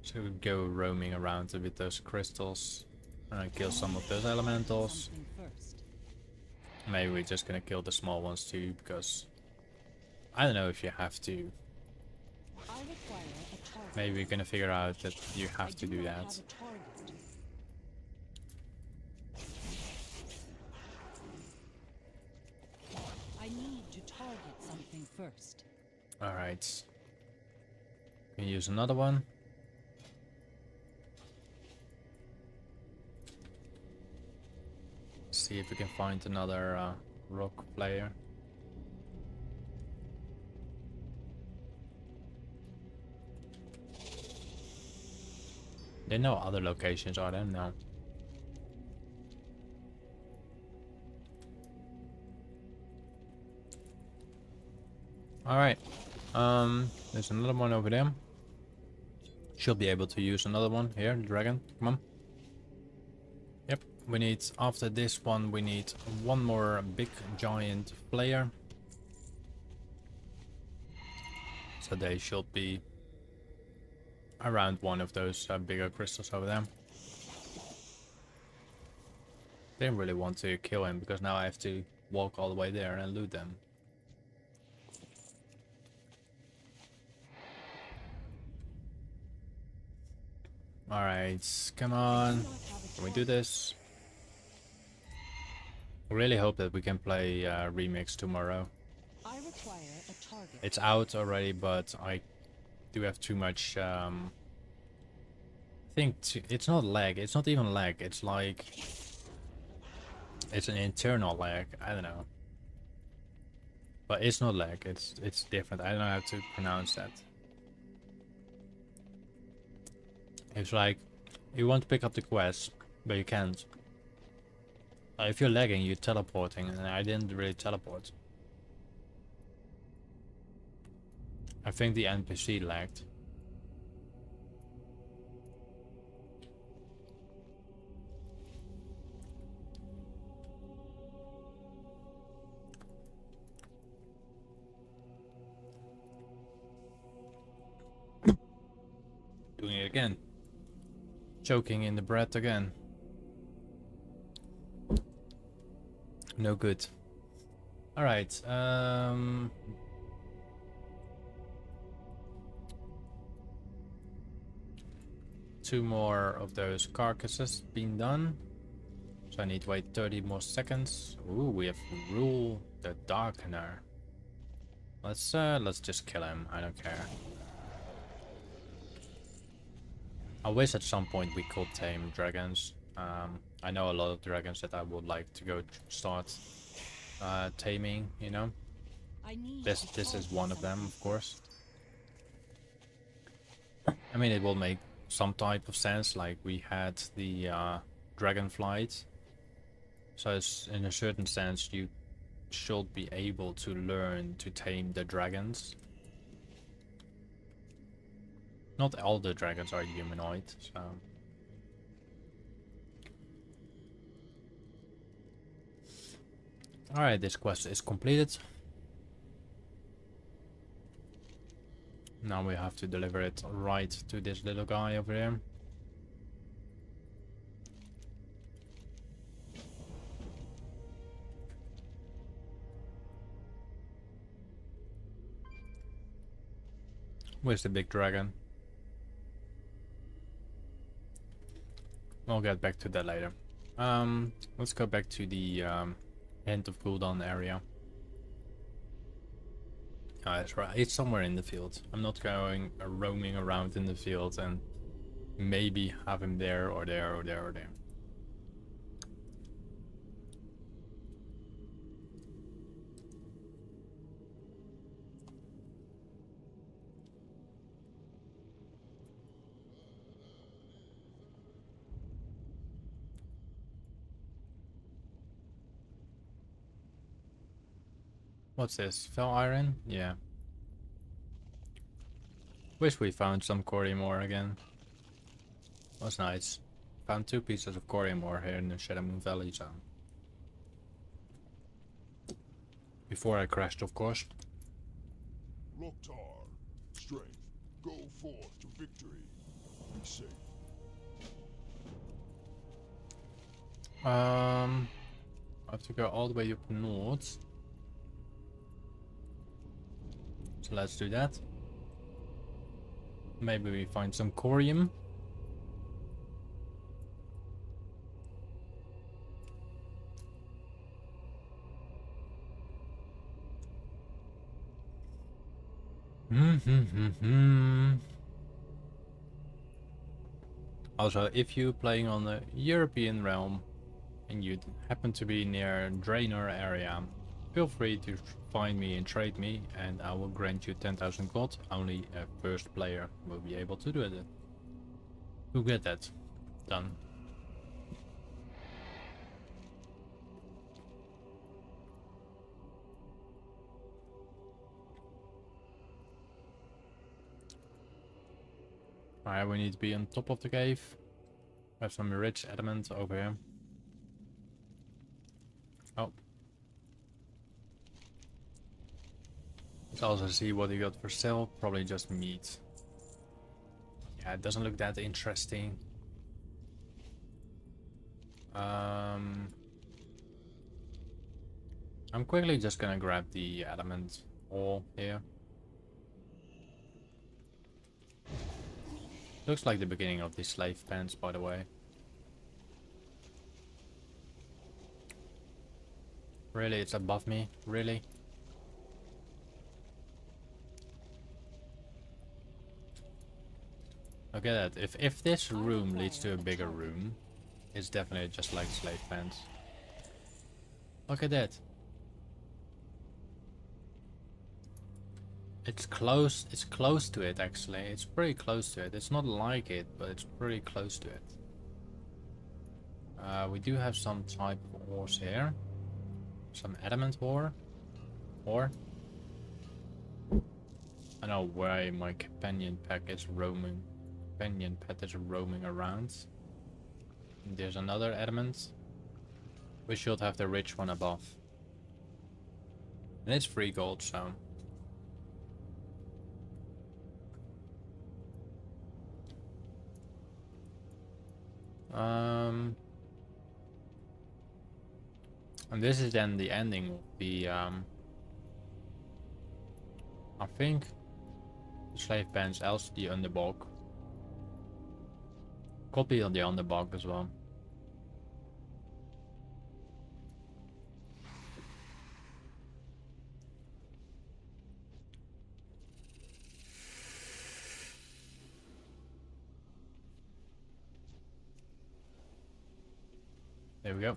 So go roaming around with those crystals and kill some of those elementals. Something first. Maybe we're just gonna kill the small ones too, because I don't know if you have to. I require a target. Maybe we're gonna figure out that you I have to do not that. have a target. I need to target something first. Alright. Can use another one. See if we can find another rock player. There are no other locations, are there? No. Alright. There's another one over there. Should be able to use another one here, the dragon. Come on. Yep, we need, after this one, we need one more big giant player. So they should be around one of those bigger crystals over there. Didn't really want to kill him because now I have to walk all the way there and loot them. Alright, come on. Can we do this? I really hope that we can play Remix tomorrow. I require a target. It's out already, but I do have too much it's not lag, it's not even lag, it's like it's an internal lag, I don't know. But it's not lag, it's different. I don't know how to pronounce that. It's like you want to pick up the quest, but you can't. If you're lagging, you're teleporting, and I didn't really teleport. I think the NPC lagged. Doing it again. Choking in the breath again. No good. Alright, two more of those carcasses been done. So I need to wait 30 more seconds. Ooh, we have Rule the Darkener. Let's just kill him, I don't care. I wish at some point we could tame dragons. I know a lot of dragons that I would like to go start taming, you know. I need This is one of them, of course. I mean, it will make some type of sense, like we had the dragon flight. So it's, in a certain sense, you should be able to learn to tame the dragons. Not all the dragons are humanoid, so... Alright, this quest is completed. Now we have to deliver it right to this little guy over there. Where's the big dragon? We'll get back to that later. Let's go back to the end of cooldown area. Oh, that's right. It's somewhere in the field. I'm not going roaming around in the field and maybe have him there or there or there or there. What's this? Fell iron? Yeah. Wish we found some Corymore again. Was nice. Found 2 pieces of Corymore here in the Shadowmoon Valley zone. Before I crashed, of course. Loktar, strength, go forth to victory. safe. I have to go all the way up north. So let's do that. Maybe we find some corium. Also, if you're playing on the European realm and you happen to be near Draenor area, feel free to find me and trade me, and I will grant you 10,000 gold. Only a first player will be able to do it. To get that done. Alright, we need to be on top of the cave. We have some rich adamant over here. Oh. Let's also see what he got for sale. Probably just meat. Yeah, it doesn't look that interesting. I'm quickly just gonna grab the adamant ore here. Looks like the beginning of the slave pens, by the way. Really, it's above me? Really? Look at that. If this room leads to a bigger room, it's definitely just like slave pens. Look at that. It's close to it actually. It's pretty close to it. It's not like it, but it's pretty close to it. We do have some type of ores here. Some adamant ore. Ore. I know why my companion pack is roaming. Companion pet is roaming around. There's another adamant. We should have the rich one above. And it's free gold, so. And this is then the ending of the I think the slave pens, else the underbog. Copy of the underbog as well. There we go.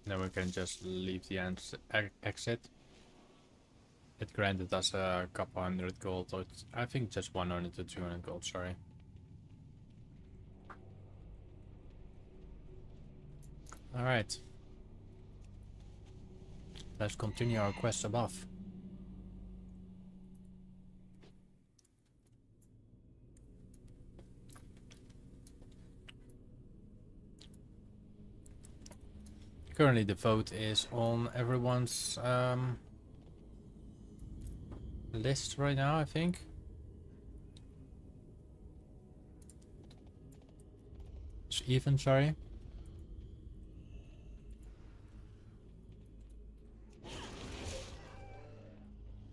Then we can just leave the exit. It granted us a couple hundred gold, or I think just 100 to 200 gold, sorry. Alright. Let's continue our quest above. Currently the vote is on everyone's list right now, I think. It's even, sorry.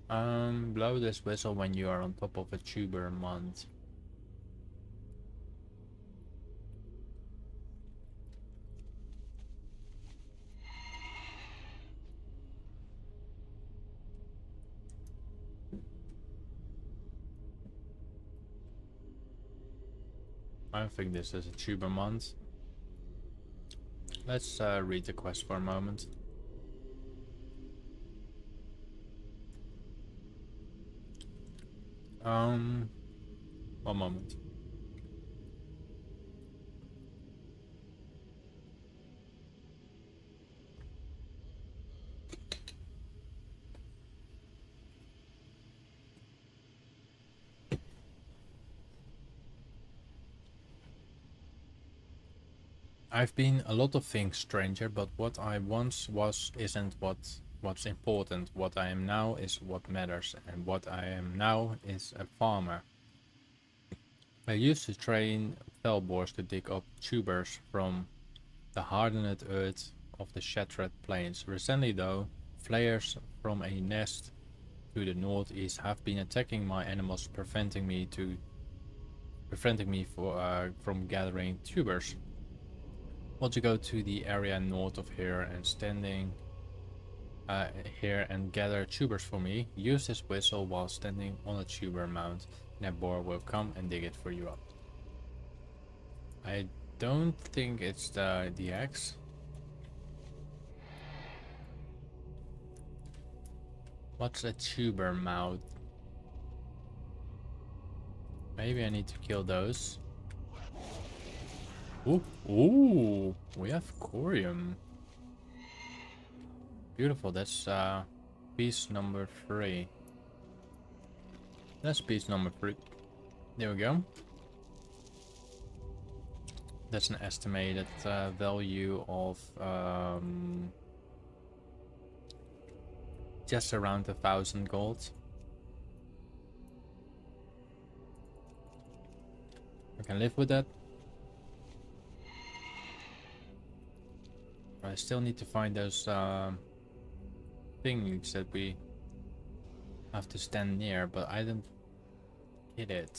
Blow this whistle when you are on top of a tuber month. I don't think this is a tuber month. Let's read the quest for a moment. One moment. I've been a lot of things, stranger, but what I once was isn't what what's important. What I am now is what matters, and what I am now is a farmer. I used to train fellbores to dig up tubers from the hardened earth of the shattered plains. Recently though, flayers from a nest to the northeast have been attacking my animals, preventing me from gathering tubers. Want to go to the area north of here and standing here and gather tubers for me. Use this whistle while standing on a tuber mound, and a boar will come and dig it for you up. I don't think it's the axe. What's a tuber mound? Maybe I need to kill those. Ooh, we have corium. Beautiful, that's piece number 3. That's piece number 3. There we go. That's an estimated value of just around 1,000 gold. I can live with that. I still need to find those things that we have to stand near, but I don't get it.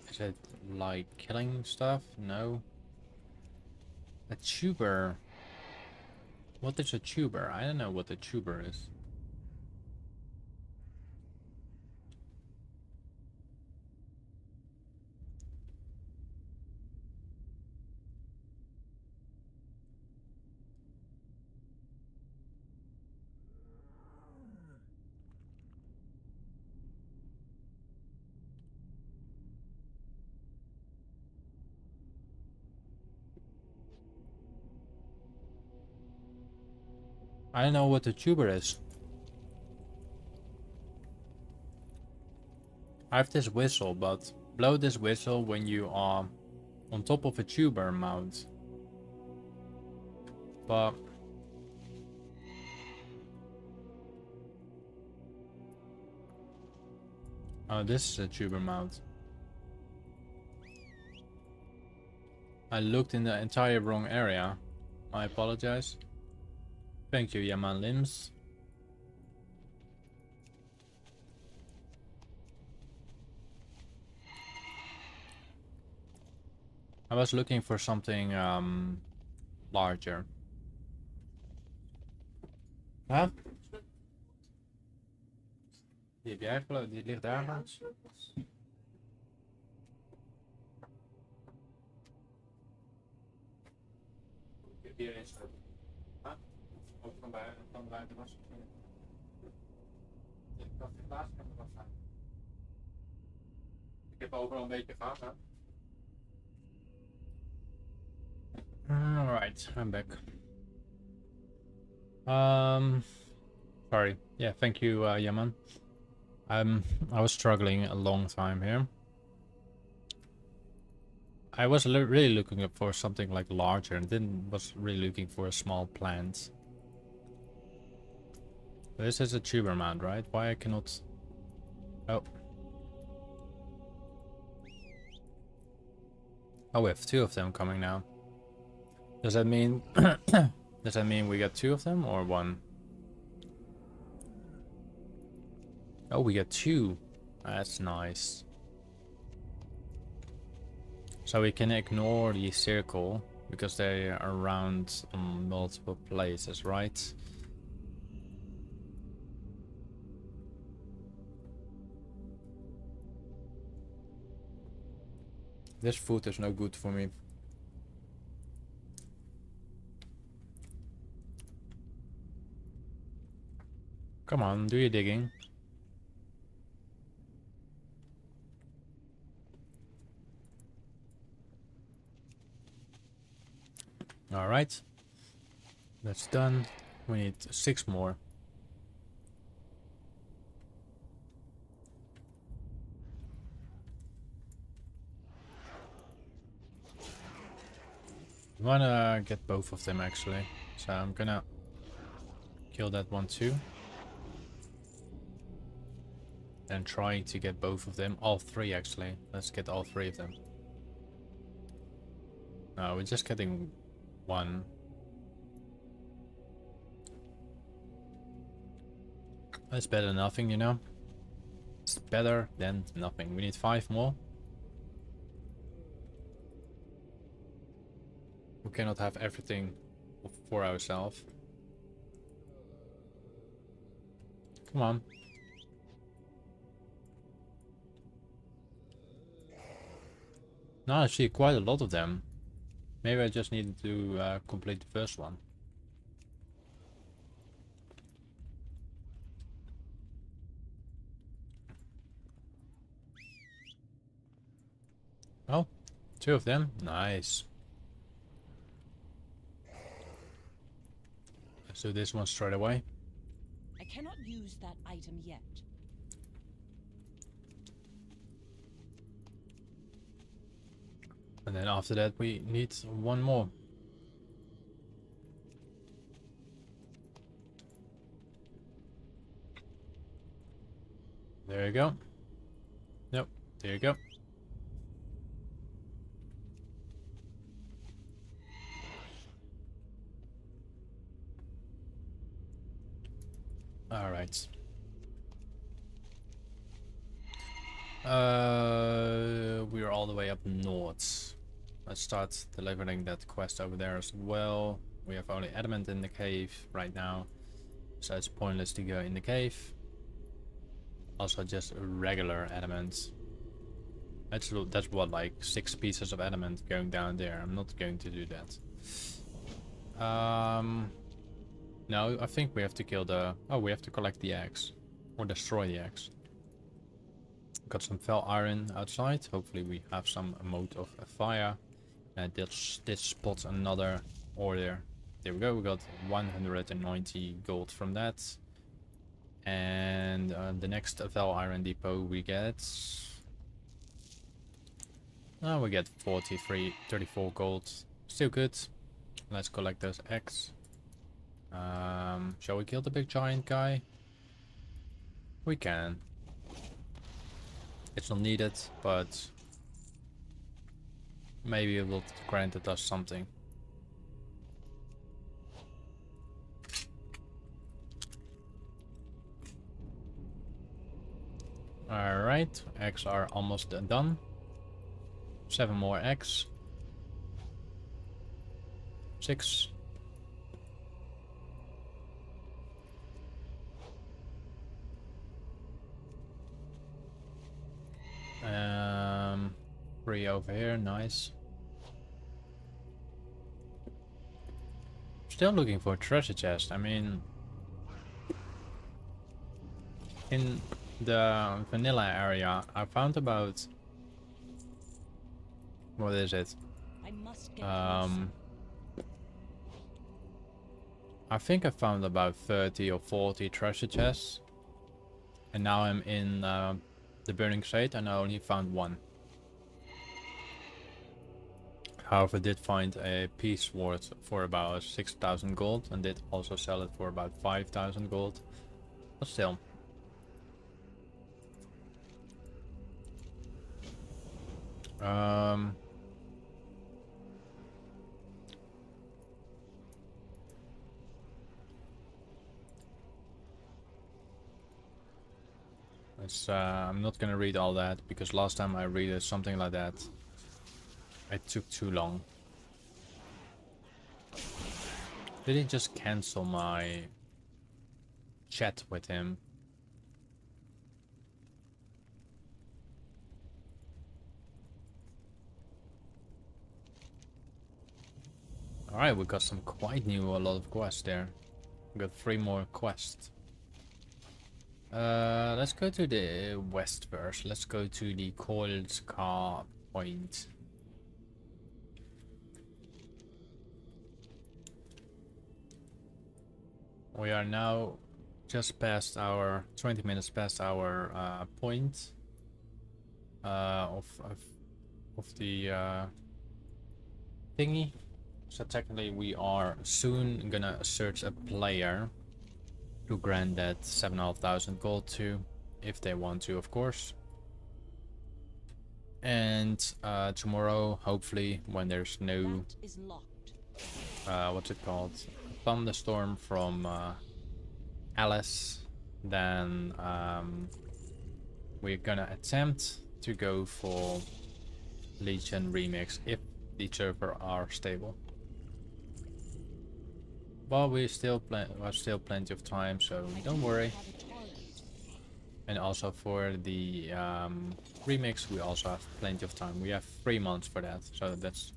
Is it like killing stuff? No. A tuber. What is a tuber? I don't know what a tuber is. I don't know what a tuber is. I have this whistle, but blow this whistle when you are on top of a tuber mound. But oh, this is a tuber mount. I looked in the entire wrong area. I apologize. Thank you, Yaman Limbs. I was looking for something larger. Huh? Die heb jij gelopen, die ligt daar langs. Ik heb hier eens. Ook van buiten was. Ik dacht in plaats kan er wat zijn. Ik heb overal een beetje gehad, hè. Alright, I'm back. Sorry. Yeah, thank you, Yaman. I was struggling a long time here. I was really looking up for something like larger, and was really looking for a small plant. This is a tuber mound, right? Why I cannot... Oh. Oh, we have 2 of them coming now. Does that mean... Does that mean we got 2 of them or 1? Oh, we got 2. That's nice. So we can ignore the circle because they are around multiple places, right? This food is no good for me. Come on, do your digging. Alright. That's done. We need 6 more. I wanna get both of them actually. So I'm gonna kill that one too. And try to get both of them. All three actually. Let's get all three of them. No, we're just getting one. That's better than nothing, you know? It's better than nothing. We need 5 more. We cannot have everything for ourselves. Come on. Now I see quite a lot of them. Maybe I just needed to complete the first one. Oh, 2 of them. Nice. Let's do this one straight away. I cannot use that item yet. And then after that we need one more. There you go. Nope, there you go. All right. We're all the way up north. Let's start delivering that quest over there as well. We have only adamant in the cave right now, so it's pointless to go in the cave. Also just regular adamant. That's what, like 6 pieces of adamant going down there. I'm not going to do that. No, I think we have to kill the... Oh, we have to collect the eggs. Or destroy the eggs. Got some fell iron outside. Hopefully we have some mode of fire. And this spots another order. There we go. We got 190 gold from that. And the next fell iron depot we get... Oh, we get 34 gold. Still good. Let's collect those eggs. Shall we kill the big giant guy? We can. It's not needed, but maybe it will grant us something. Alright, eggs are almost done. 7 more eggs. 6. Three over here, nice. Still looking for a treasure chest. I mean, in the vanilla area, I found about... What is it? I must get closer. I think I found about 30 or 40 treasure chests. And now I'm in the Burning Shade and I only found 1. However, I did find a peace sword for about 6,000 gold and did also sell it for about 5,000 gold. But still. I'm not gonna read all that because last time I read something like that, it took too long. Did he just cancel my chat with him? Alright, we got some quite a lot of quests there. We got 3 more quests. Let's go to the west first. Let's go to the Coiled Car Point. We are now just past our 20 minutes past our point of the thingy. So technically we are soon gonna search a player to grant that 7,500 gold to, if they want to, of course. And tomorrow, hopefully, when there's no That is locked. what's it called, thunderstorm from Alice, then we're gonna attempt to go for Legion remix if the server are stable. But we still still plenty of time, so don't worry. Have a target. And also for the remix, we also have plenty of time. We have 3 months for that, so that's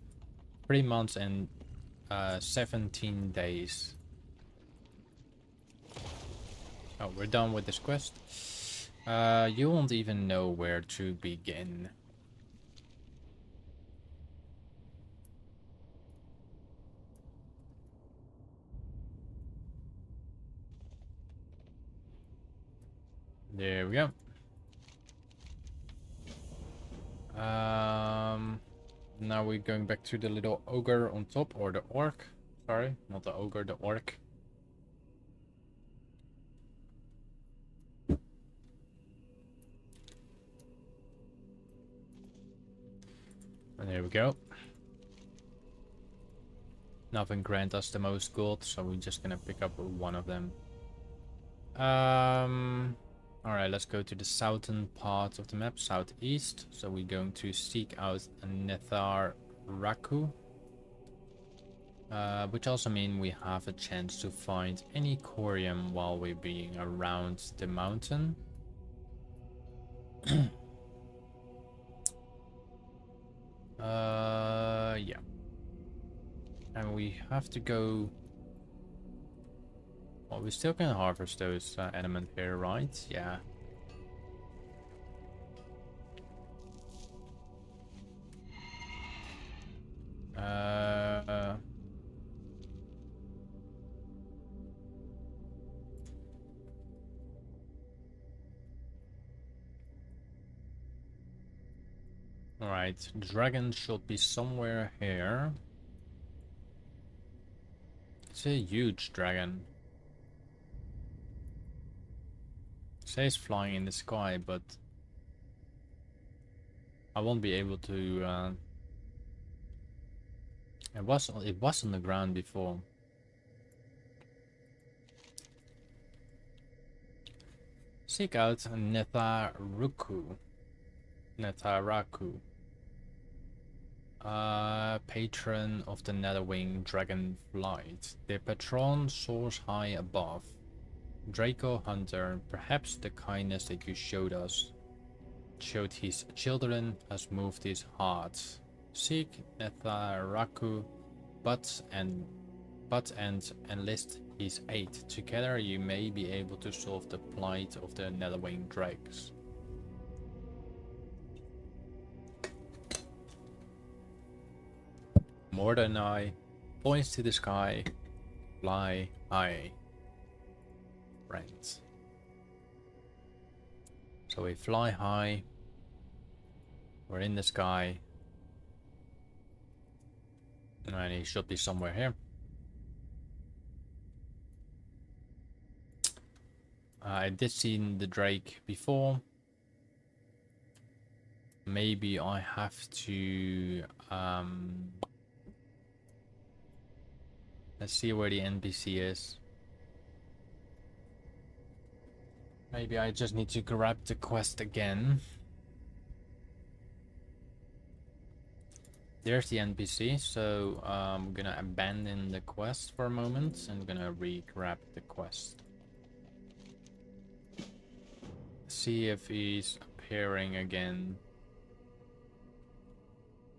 3 months and 17 days. Oh, we're done with this quest. You won't even know where to begin. There we go. Now we're going back to the little ogre on top, or the orc. Sorry, not the ogre, the orc. And there we go. Nothing grant us the most gold, so we're just gonna pick up one of them. Alright, let's go to the southern part of the map, southeast. So we're going to seek out Nethar Raku. Which also means we have a chance to find any corium while we're being around the mountain. Yeah. And we have to go... Well, we still can harvest those elements here, right? Yeah. Alright, dragon should be somewhere here. It's a huge dragon. It says flying in the sky, but I won't be able to. It was on the ground before. Seek out Netharaku. Patron of the Netherwing Dragonflight. Their patron soars high above. Draco Hunter, perhaps the kindness that you showed his children has moved his heart. Seek Netharaku, but enlist his aid. Together you may be able to solve the plight of the Netherwing Drakes. More than I points to the sky, fly high. Right. So we fly high. We're in the sky. And he should be somewhere here. I did see the Drake before. Maybe I have to let's see where the NPC is. Maybe I just need to grab the quest again. There's the NPC, so I'm gonna abandon the quest for a moment and gonna re-grab the quest. See if he's appearing again.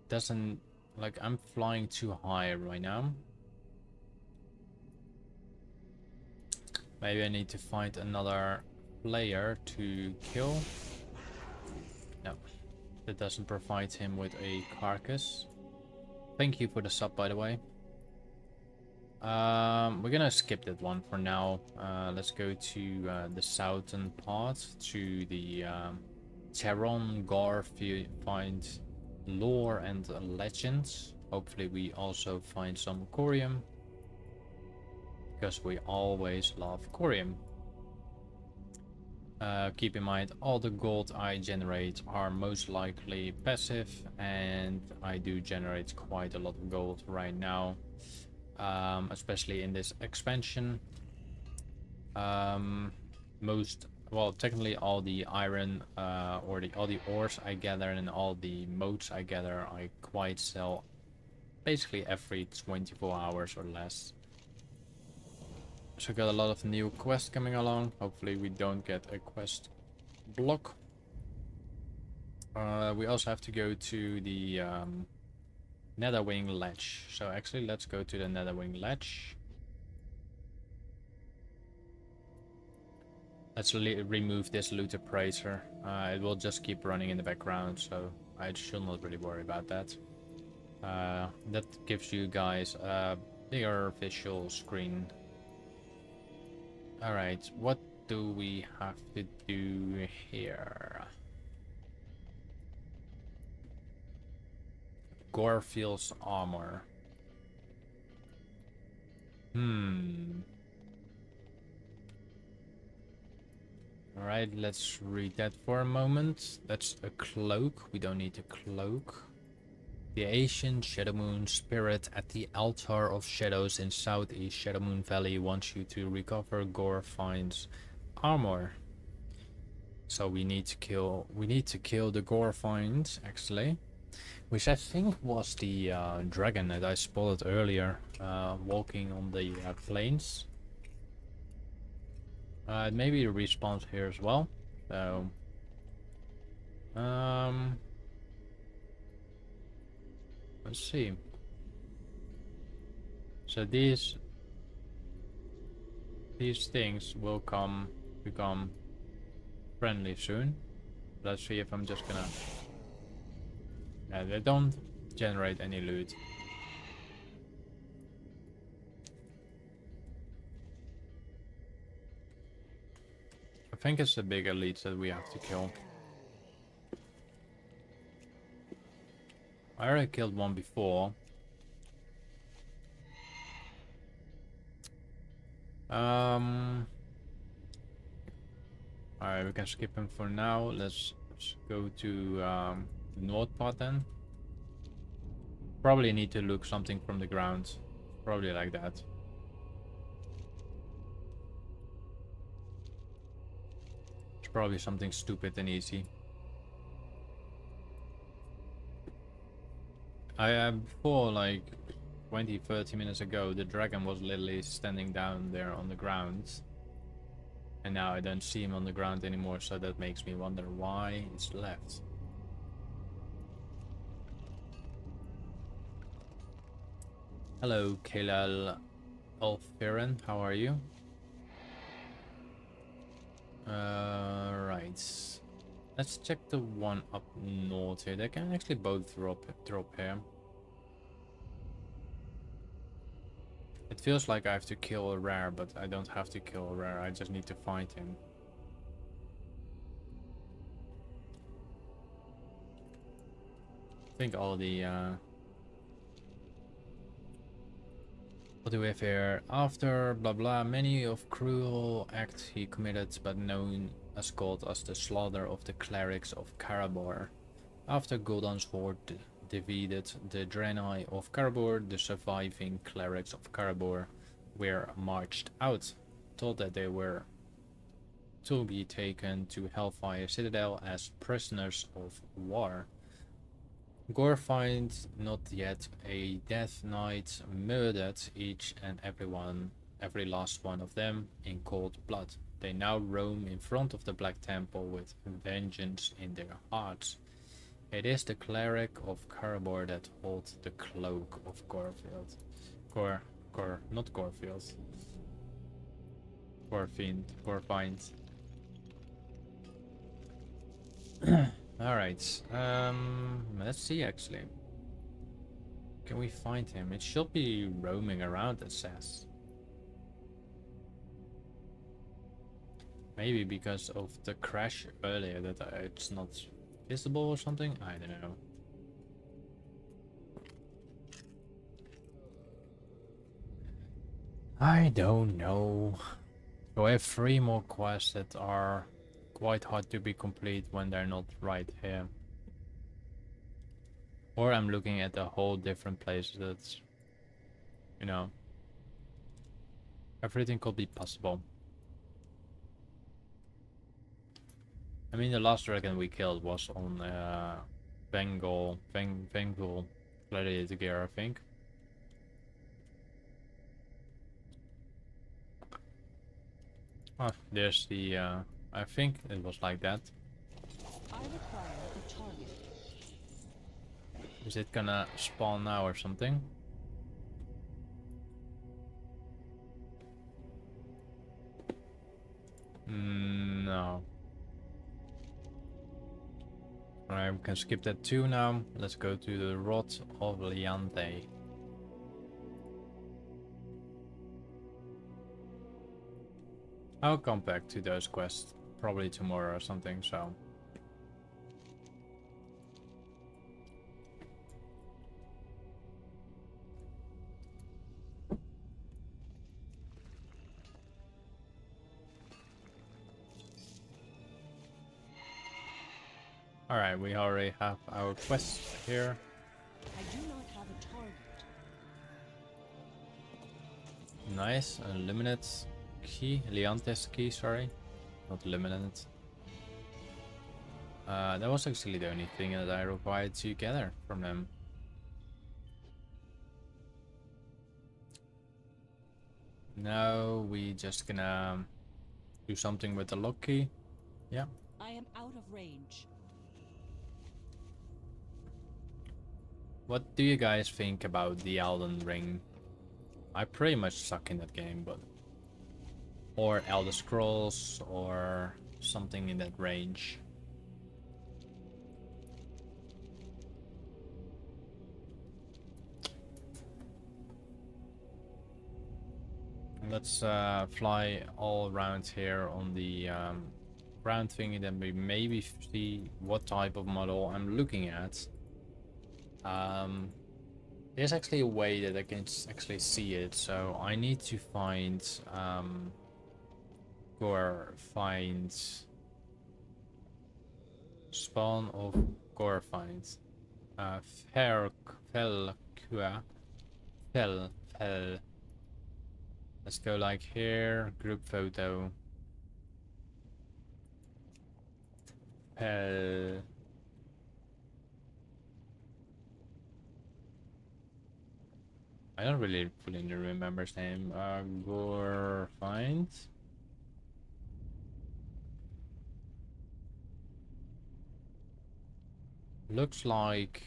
Doesn't, like, I'm flying too high right now. Maybe I need to find another player to kill. No, that doesn't provide him with a carcass. Thank you for the sub, by the way. We're gonna skip that one for now. Let's go to the southern part, to the Charon Gar, find lore and legends. Hopefully we also find some corium, because we always love corium. Keep in mind, all the gold I generate are most likely passive, and I do generate quite a lot of gold right now, especially in this expansion. Well, technically all the iron or all the ores I gather and all the motes I gather, I quite sell basically every 24 hours or less. So got a lot of new quests coming along. Hopefully we don't get a quest block. We also have to go to the Netherwing Ledge. So actually let's go to the Netherwing Ledge. Let's remove this loot appraiser. It will just keep running in the background, so I should not really worry about that. That gives you guys a bigger visual screen. Alright, what do we have to do here? Gorefield's armor. Alright, let's read that for a moment. That's a cloak. We don't need a cloak. The ancient Shadowmoon spirit at the altar of shadows in southeast Shadowmoon Valley wants you to recover Gorefind's armor. So we need to kill the Gorefind, actually, which I think was the dragon that I spotted earlier, walking on the plains. Maybe it respawns here as well. So let's see. So these things will become friendly soon. Let's see if I'm just gonna... Yeah, they don't generate any loot. I think it's the big elites that we have to kill. I already killed one before. Alright, we can skip him for now. Let's go to the north part then. Probably need to look something from the ground. Probably like that. It's probably something stupid and easy. Before, like 20-30 minutes ago, the dragon was literally standing down there on the ground, and now I don't see him on the ground anymore, so that makes me wonder why it's left. Hello, Kalal Alfiran, how are you? Right. Let's check the one up north here. They can actually both drop here. It feels like I have to kill a rare, but I don't have to kill a rare. I just need to find him. I think all the what do we have here? After blah blah, many of cruel acts he committed, but known as called as the slaughter of the clerics of Karabor. After Gul'dan's horde defeated the Draenei of Karabor, the surviving clerics of Karabor were marched out, told that they were to be taken to Hellfire Citadel as prisoners of war. Gorefind, not yet a death knight, murdered each and every last one of them in cold blood. They now roam in front of the Black Temple with vengeance in their hearts. It is the cleric of Karabor that holds the cloak of Gorefield. Not Gorefield. Gorefind. Alright, let's see actually. Can we find him? It should be roaming around, it says. Maybe because of the crash earlier that it's not visible or something? I don't know. I don't know. So I have 3 more quests that are quite hard to be complete when they're not right here. Or I'm looking at a whole different place that's, you know, everything could be possible. I mean, the last dragon we killed was on Bengal Gladiator Gear, I think. Oh, there's the, I think it was like that. I require a target. Is it gonna spawn now or something? No. Alright, we can skip that too now. Let's go to the Rod of Liante. I'll come back to those quests probably tomorrow or something, so. Alright, we already have our quest here. I do not have a target. Nice, unlimited key, Liante's key, sorry. Not limited. That was actually the only thing that I required to gather from them. Now we just gonna do something with the lock key. Yeah. I am out of range. What do you guys think about the Elden Ring? I pretty much suck in that game, but... Or Elder Scrolls, or something in that range. Let's fly all around here on the ground thingy, then we maybe see what type of model I'm looking at. There's actually a way that I can actually see it, so I need to find find spawn of Gorfind. Fel. Let's go like here, group photo. Fel. I don't really fully remember his name. Gorfind. Looks like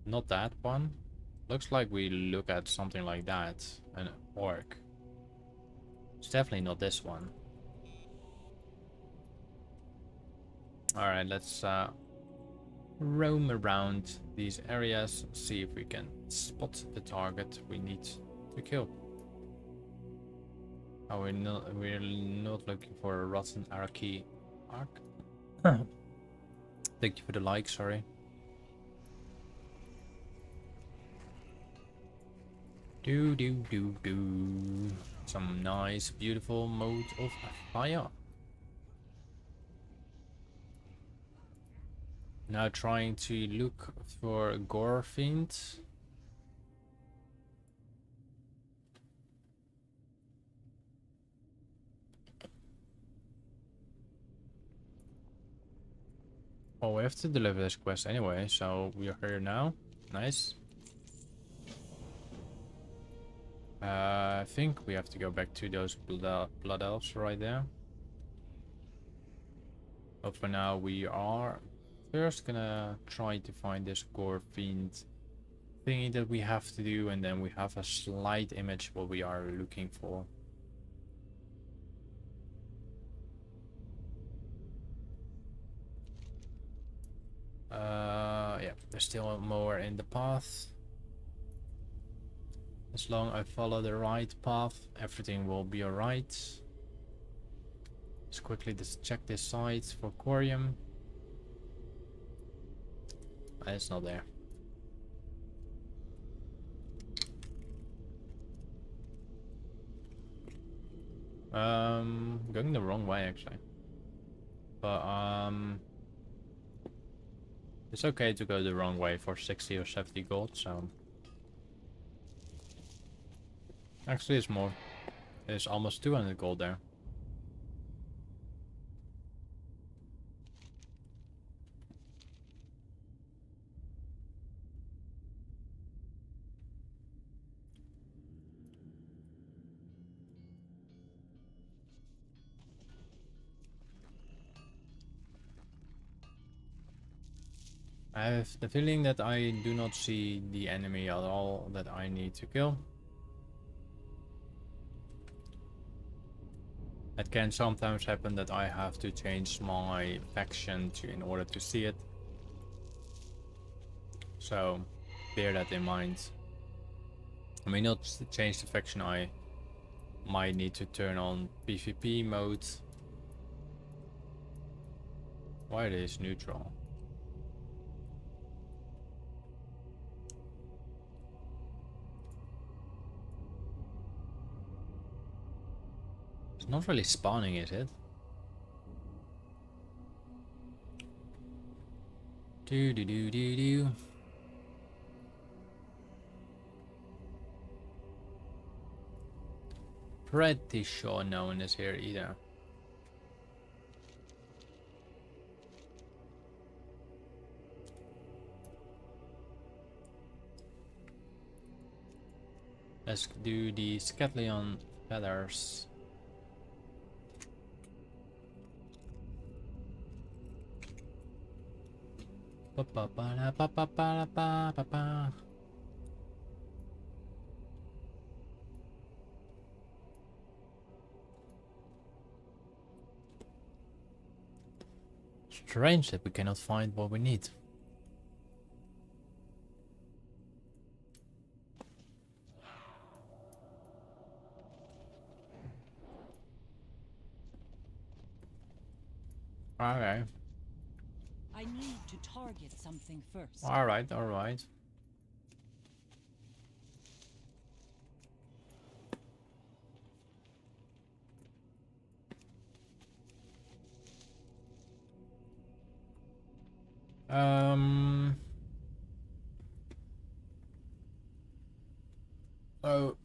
not that one. Looks like we look at something like that. An orc. It's definitely not this one. Alright, let's roam around these areas, see if we can spot the target we need to kill. Oh, we're not looking for a rotten arc. Thank you for the like, sorry. Do. Some nice, beautiful mode of fire. Now trying to look for Gorfind. Oh, we have to deliver this quest anyway, so we are here now. Nice. I think we have to go back to those blood elves right there. But for now, we are first gonna try to find this Gorfind thingy that we have to do, and then we have a slight image what we are looking for. Yeah, there's still more in the path. As long as I follow the right path, everything will be alright. Let's quickly just check this side for Corium. It's not there. Going the wrong way actually. But it's okay to go the wrong way for 60 or 70 gold, so actually it's more. It's almost 200 gold there. I have the feeling that I do not see the enemy at all that I need to kill. It can sometimes happen that I have to change my faction in order to see it. So bear that in mind. I may not change the faction, I might need to turn on PvP mode. Why it is neutral? It's not really spawning, is it? Do do do do do. Pretty sure no one is here either. Let's do the Scatleon feathers. Ba ba ba la ba ba ba la ba ba ba. Strange that we cannot find what we need. Okay. I need to target something first. Alright, alright. Oh,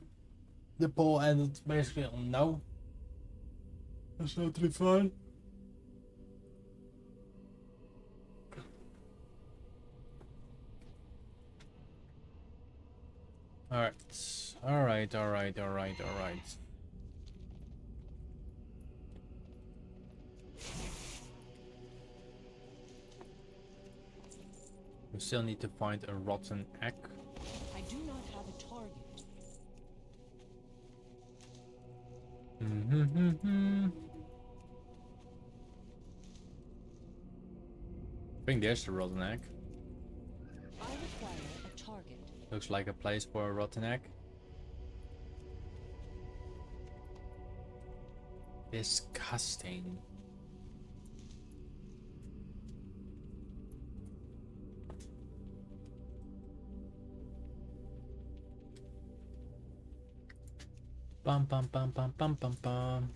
the poll ended basically on no. That's totally fine. Alright. We still need to find a rotten egg. I do not have a target. I think there's the rotten egg. I require a target. Looks like a place for a rotten egg. Disgusting. Bum bum bum bum bum bum bum.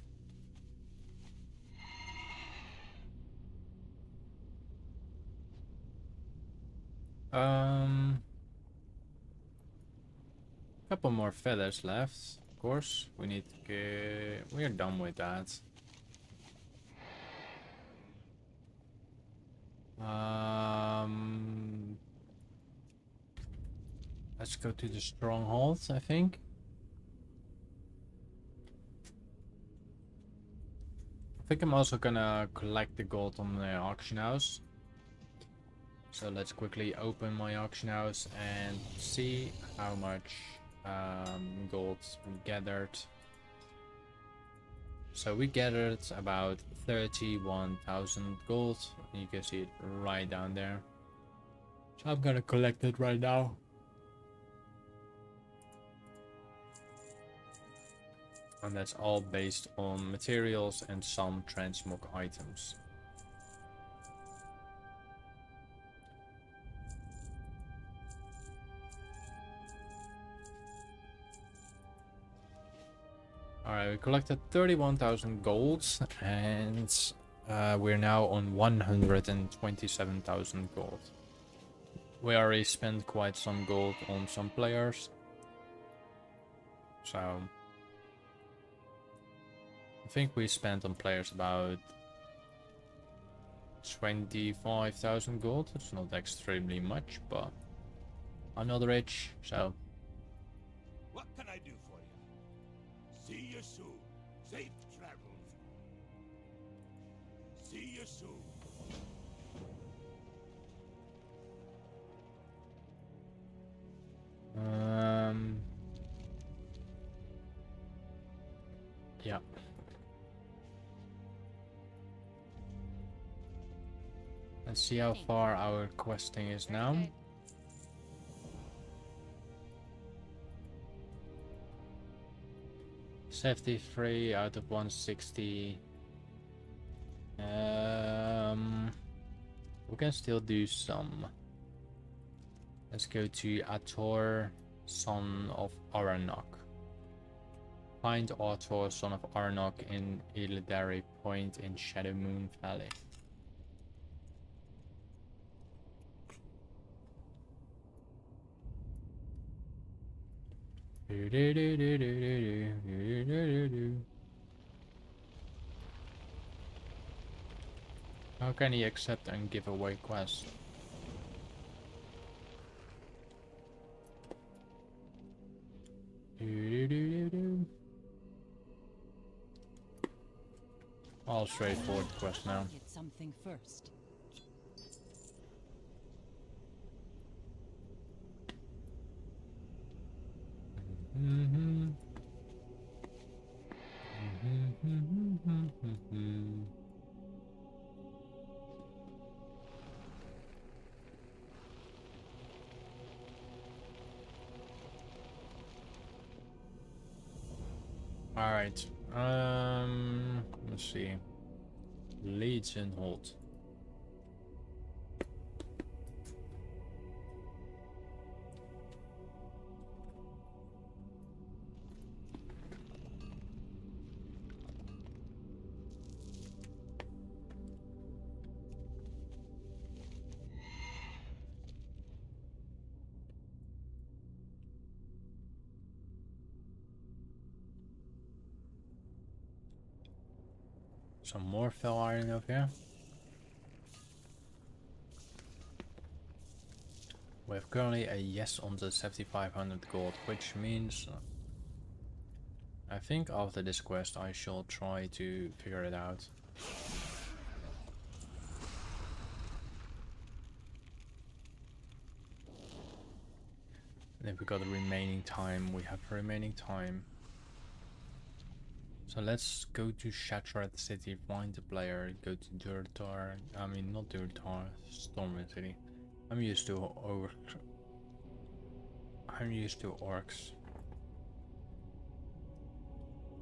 Couple more feathers left. Of course, we need to get. We are done with that. Let's go to the stronghold, I think. I think I'm also gonna collect the gold on the auction house. So let's quickly open my auction house and see how much gold we gathered. So we gathered about 31,000 gold. You can see it right down there. So I'm gonna collect it right now. And that's all based on materials and some transmog items. Alright, we collected 31,000 golds, and we're now on 127,000 gold. We already spent quite some gold on some players, so I think we spent on players about 25,000 gold. It's not extremely much, but I'm not rich, so. What can I do for you? See you soon. Safe travels. See you soon. Yeah. Let's see how far our questing is Very now. good. 73 out of 160. We can still do some. Let's go to Ator, son of Aranok. Find Ator, son of Aranok in Illidari Point in Shadowmoon Valley. How can he accept and give away quests? All straightforward quest now. Get something first. All right. Let's see. Leeds and Holt. Some more fell iron over here. We have currently a yes on the 7,500 gold, which means I think after this quest I shall try to figure it out. And if we got the remaining time, we have remaining time. So let's go to Shattered City, find the player, go to Durtar, I mean not Durtar, Stormwind City. I'm used to orcs.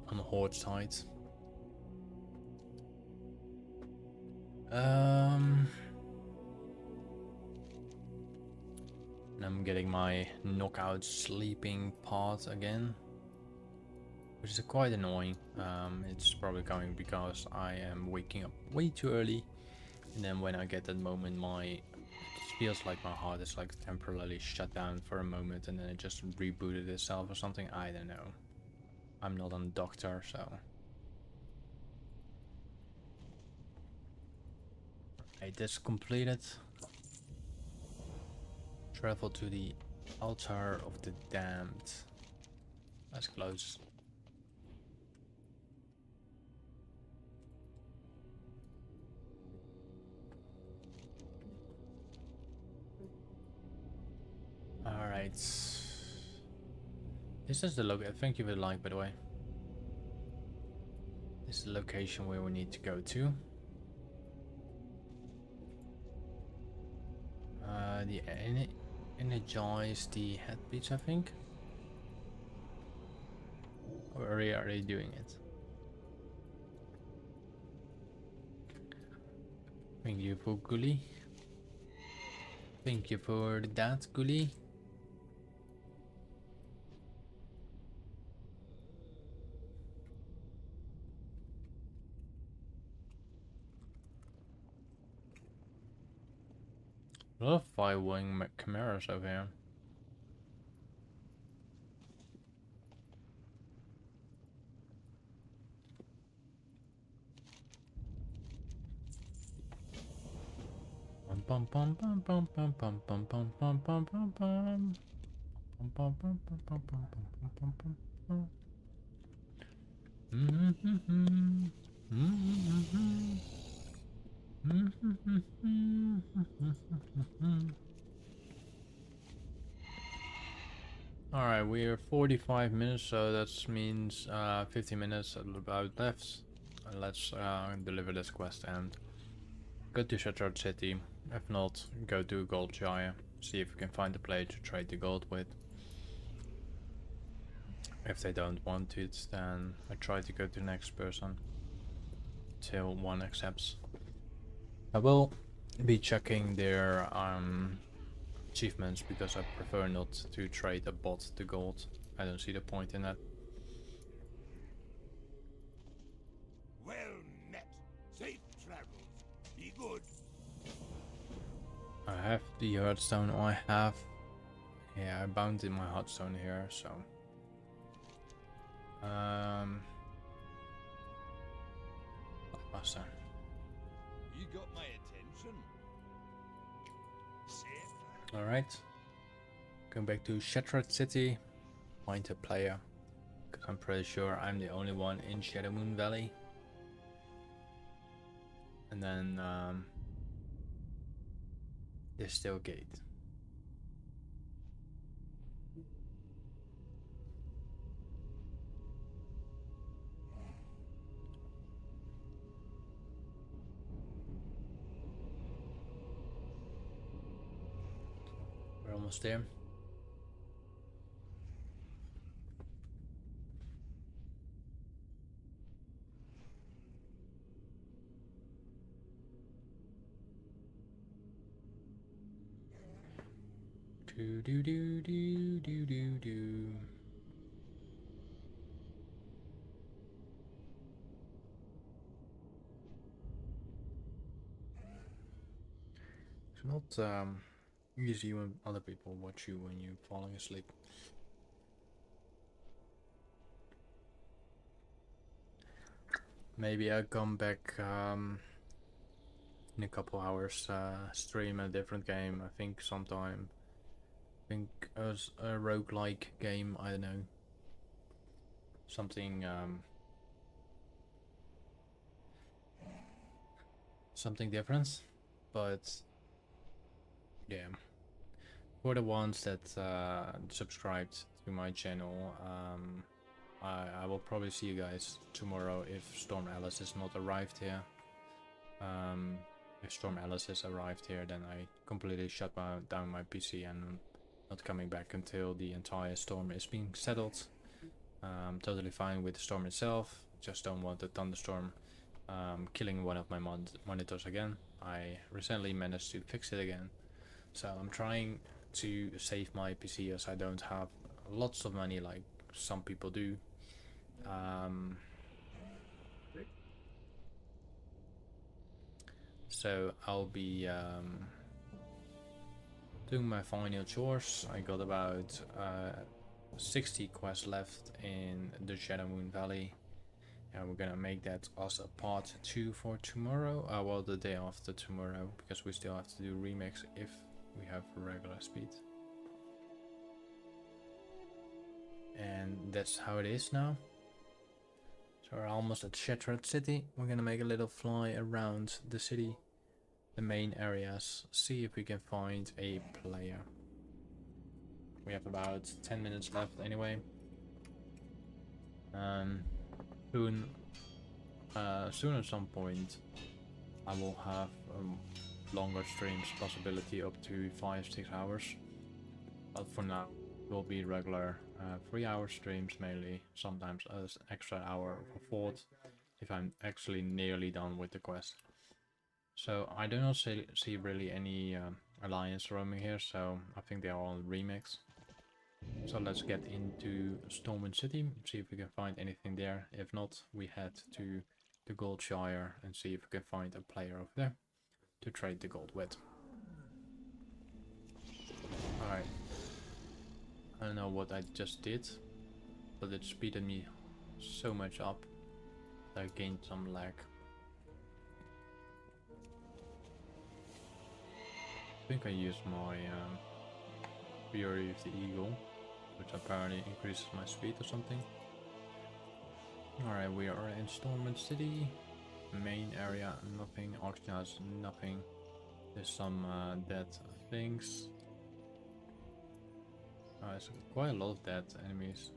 On the Horde side. And I'm getting my knockout sleeping part again, which is quite annoying. It's probably going because I am waking up way too early, and then when I get that moment, it feels like my heart is like temporarily shut down for a moment, and then it just rebooted itself or something. I don't know. I'm not a doctor, so. Alright, this completed. Travel to the altar of the damned. That's close. Alright. This is the location. Thank you for the like, by the way. This is the location where we need to go to. The energize the headpiece, I think. Or are they doing it? Thank you for Gully. Thank you for that, Gully. A lot of five-wing chimeras over here. Bum bum bum bum bum bum bum bum bum bum bum bum. Bum bum bum bum bum bum bum bum bum bum. Alright, we are 45 minutes, so that means 15 minutes about left. Let's deliver this quest and go to Shattered City. If not, go to Gold Gyre. See if we can find a player to trade the gold with. If they don't want it, then I try to go to the next person till one accepts. I will be checking their achievements because I prefer not to trade a bot to gold. I don't see the point in that. Well met. Safe travels. Be good. I have the hearthstone. Yeah, I bound in my hearthstone here, so Loremaster. You got my attention. Safe. Alright. Going back to Shattered City. Find a player. Because I'm pretty sure I'm the only one in Shadowmoon Valley. And then Distill Gate. We're almost there. Do do do do do do do. It's not easy when other people watch you when you're falling asleep. Maybe I'll come back in a couple hours, stream a different game. I think sometime. I think as a roguelike game, I don't know. Something something different. But yeah. For the ones that subscribed to my channel, I will probably see you guys tomorrow if Storm Alice is not arrived here. If Storm Alice has arrived here, then I completely shut down my PC and I'm not coming back until the entire storm is being settled. I'm totally fine with the storm itself, just don't want the thunderstorm killing one of my monitors again. I recently managed to fix it again, so I'm trying to save my PC as I don't have lots of money like some people do. So I'll be doing my final chores. I got about 60 quests left in the Shadowmoon Valley, and we're gonna make that as a part 2 for tomorrow. Well, the day after tomorrow, because we still have to do remix if we have regular speed. And that's how it is now. So we're almost at Shattered City. We're gonna make a little fly around the city, the main areas, see if we can find a player. We have about 10 minutes left anyway. Soon at some point I will have longer streams, possibility up to 5-6 hours, but for now it will be regular 3-hour streams mainly, sometimes an extra hour for fourth if I'm actually nearly done with the quest. So I do not see really any alliance roaming here, so I think they are all remix. So let's get into Stormwind City, see if we can find anything there. If not, we head to the Gold Shire and see if we can find a player over there to trade the gold with. Alright. I don't know what I just did, but it speeded me so much up that I gained some lag. I think I used my Fury of the Eagle, which apparently increases my speed or something. Alright, we are in Stormwind City. Main area, nothing. Auction house, nothing. There's some dead things. There's quite a lot of dead enemies.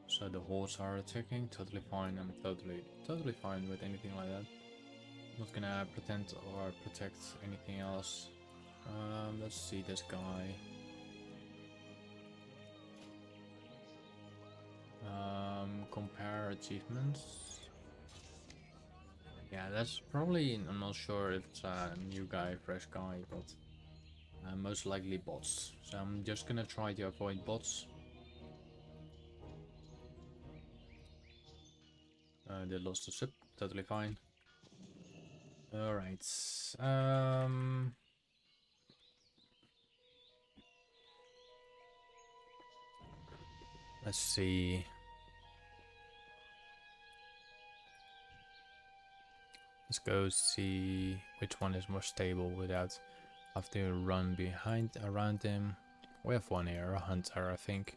So the hordes are attacking, totally fine. I'm totally fine with anything like that. Not gonna pretend or protect anything else. Let's see this guy. Compare achievements. Yeah, that's probably, I'm not sure if it's a new guy, fresh guy, but most likely bots. So I'm just gonna try to avoid bots. They lost the ship, totally fine. Alright. Let's see. Let's go see which one is more stable without have to run around him. We have one here, a hunter, I think.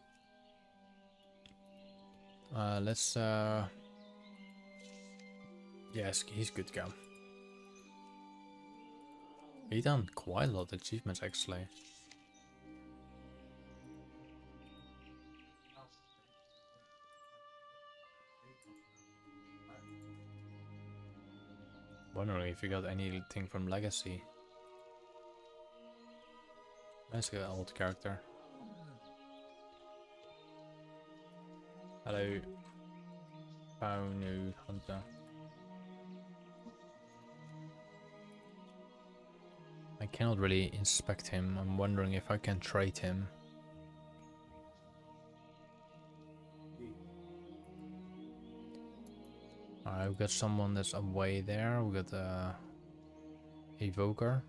Let's yes, he's good to go. He done quite a lot of achievements actually. Wondering if you got anything from Legacy. Nice old character. Hello, new hunter. I cannot really inspect him. I'm wondering if I can trade him. Alright, we've got someone that's away there. We got Evoker.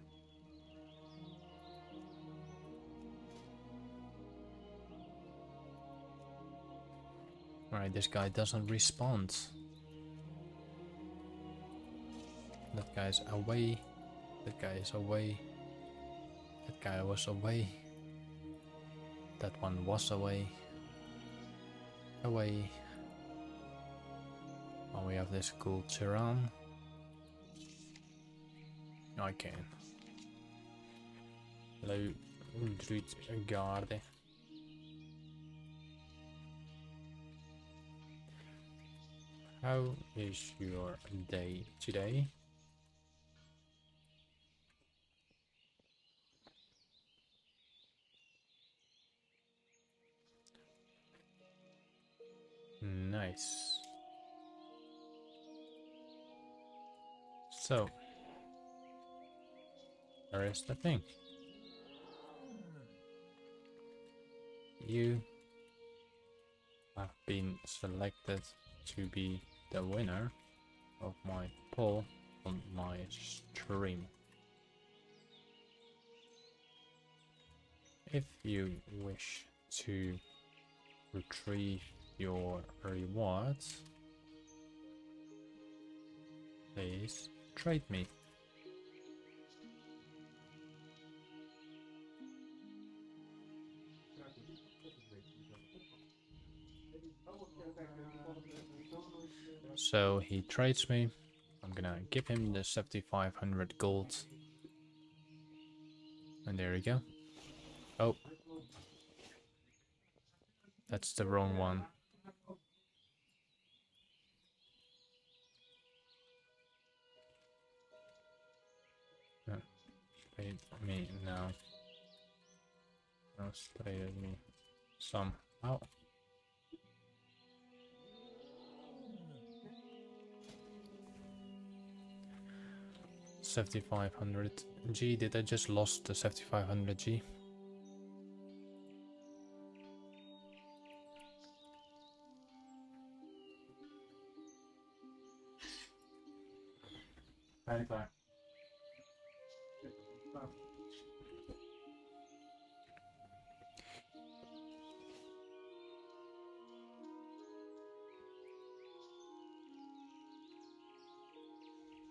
Alright, this guy doesn't respond. That guy's away. That guy is away. That guy was away. That one was away. Away. Oh, we have this cool Tyrann. I can. Hello, Druid Guard. How is your day today? Nice. So, there is the thing. You have been selected to be the winner of my poll on my stream. If you wish to retrieve your rewards, please trade me. So he trades me. I'm gonna give him the 7,500 gold. And there you go. Oh. That's the wrong one. No. Trade me now. No, trade me somehow. 7,500 G. Did I just lost the 7,500 G?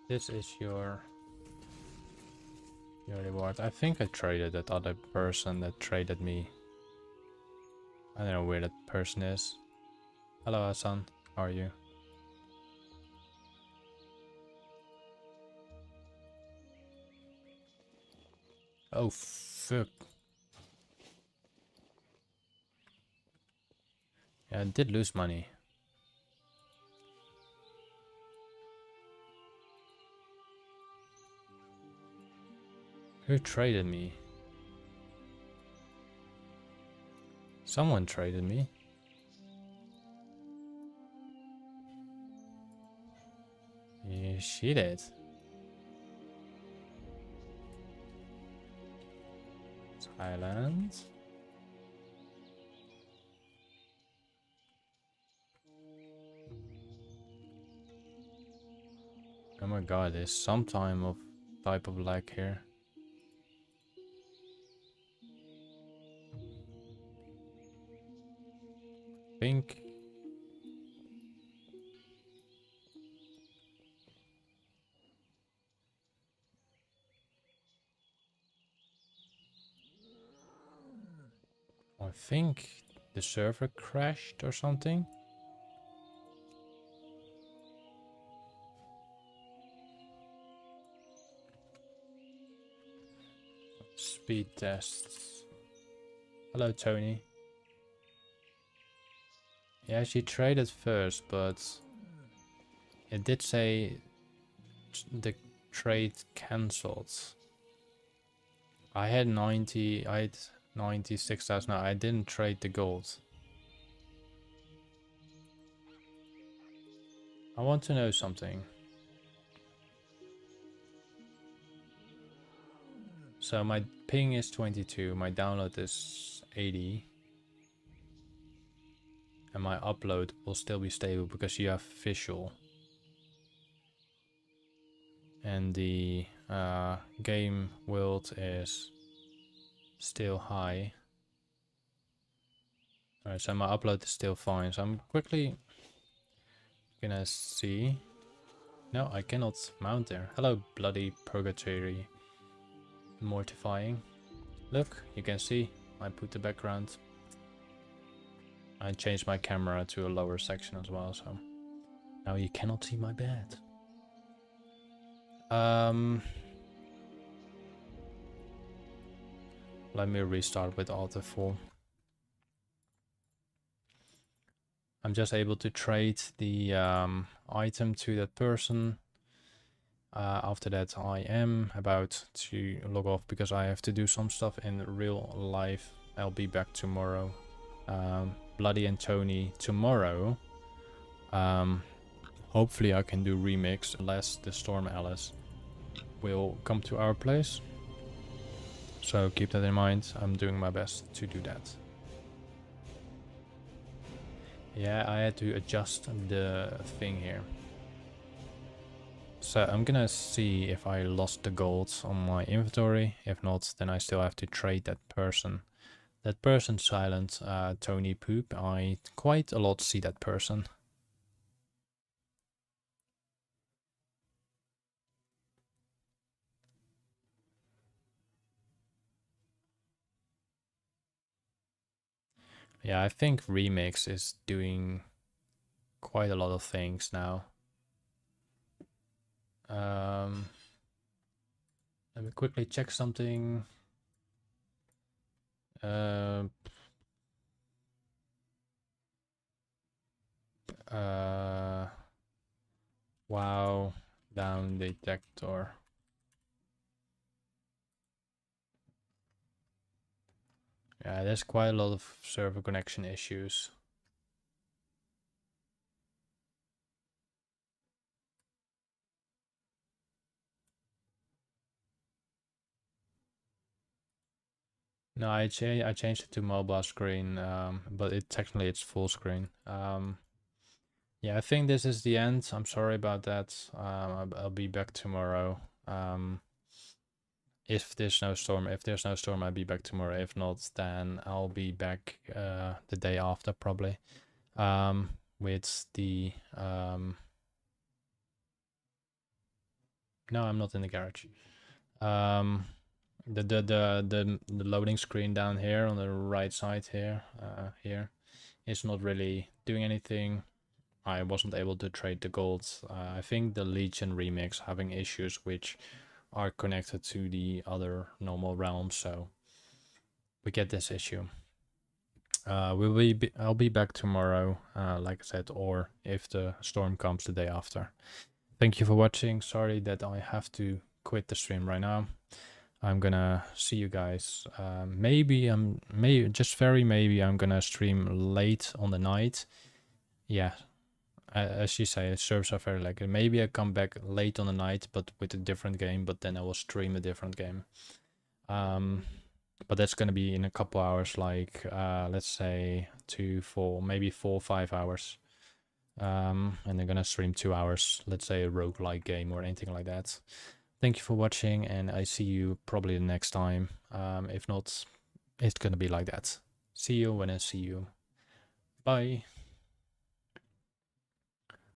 This is your reward. I think I traded that other person that traded me. I don't know where that person is. Hello, Hassan. How are you? Oh, fuck. Yeah, I did lose money. Who traded me? Someone traded me. Yeah, she did. Highlands. Oh my god, there's some type of lag here. Think. I think the server crashed or something. Speed tests. Hello, Tony. Yeah, she traded first, but it did say the trade cancelled. I had 96,000. I didn't trade the gold. I want to know something. So my ping is 22, my download is 80. And my upload will still be stable because you have visual. And the game world is still high. Alright, so my upload is still fine. So I'm quickly gonna see. No, I cannot mount there. Hello, bloody purgatory. Mortifying. Look, you can see I put the background. I changed my camera to a lower section as well, so now you cannot see my bed. Let me restart with Alt F4. I'm just able to trade the item to that person. After that, I am about to log off because I have to do some stuff in real life. I'll be back tomorrow. Bloody and Tony tomorrow. Hopefully I can do remix unless the Storm Alice will come to our place. So keep that in mind. I'm doing my best to do that. Yeah, I had to adjust the thing here. So I'm gonna see if I lost the gold on my inventory. If not, then I still have to trade that person. That person silent, Tony Poop. I quite a lot see that person. Yeah, I think Remix is doing quite a lot of things now. Let me quickly check something. Wow, down detector. Yeah, there's quite a lot of server connection issues. No, I changed it to mobile screen, but technically it's full screen. Yeah, I think this is the end. I'm sorry about that. I'll be back tomorrow. If there's no storm, I'll be back tomorrow. If not, then I'll be back the day after probably. With the No, I'm not in the garage. The loading screen down here on the right side here, is not really doing anything. I wasn't able to trade the gold. I think the Legion remix having issues which are connected to the other normal realms, so we get this issue. I'll be back tomorrow, like I said, or if the storm comes the day after. Thank you for watching. Sorry that I have to quit the stream right now. I'm gonna see you guys. Maybe just very maybe I'm gonna stream late on the night. Yeah, as you say, servers are very laggy. Maybe I come back late on the night, but with a different game. But then I will stream a different game. But that's gonna be in a couple hours, like let's say 2, 4, maybe 4, 5 hours. And they're gonna stream 2 hours, let's say a roguelike game or anything like that. Thank you for watching, and I see you probably the next time. If not, it's gonna be like that. See you when I see you. Bye.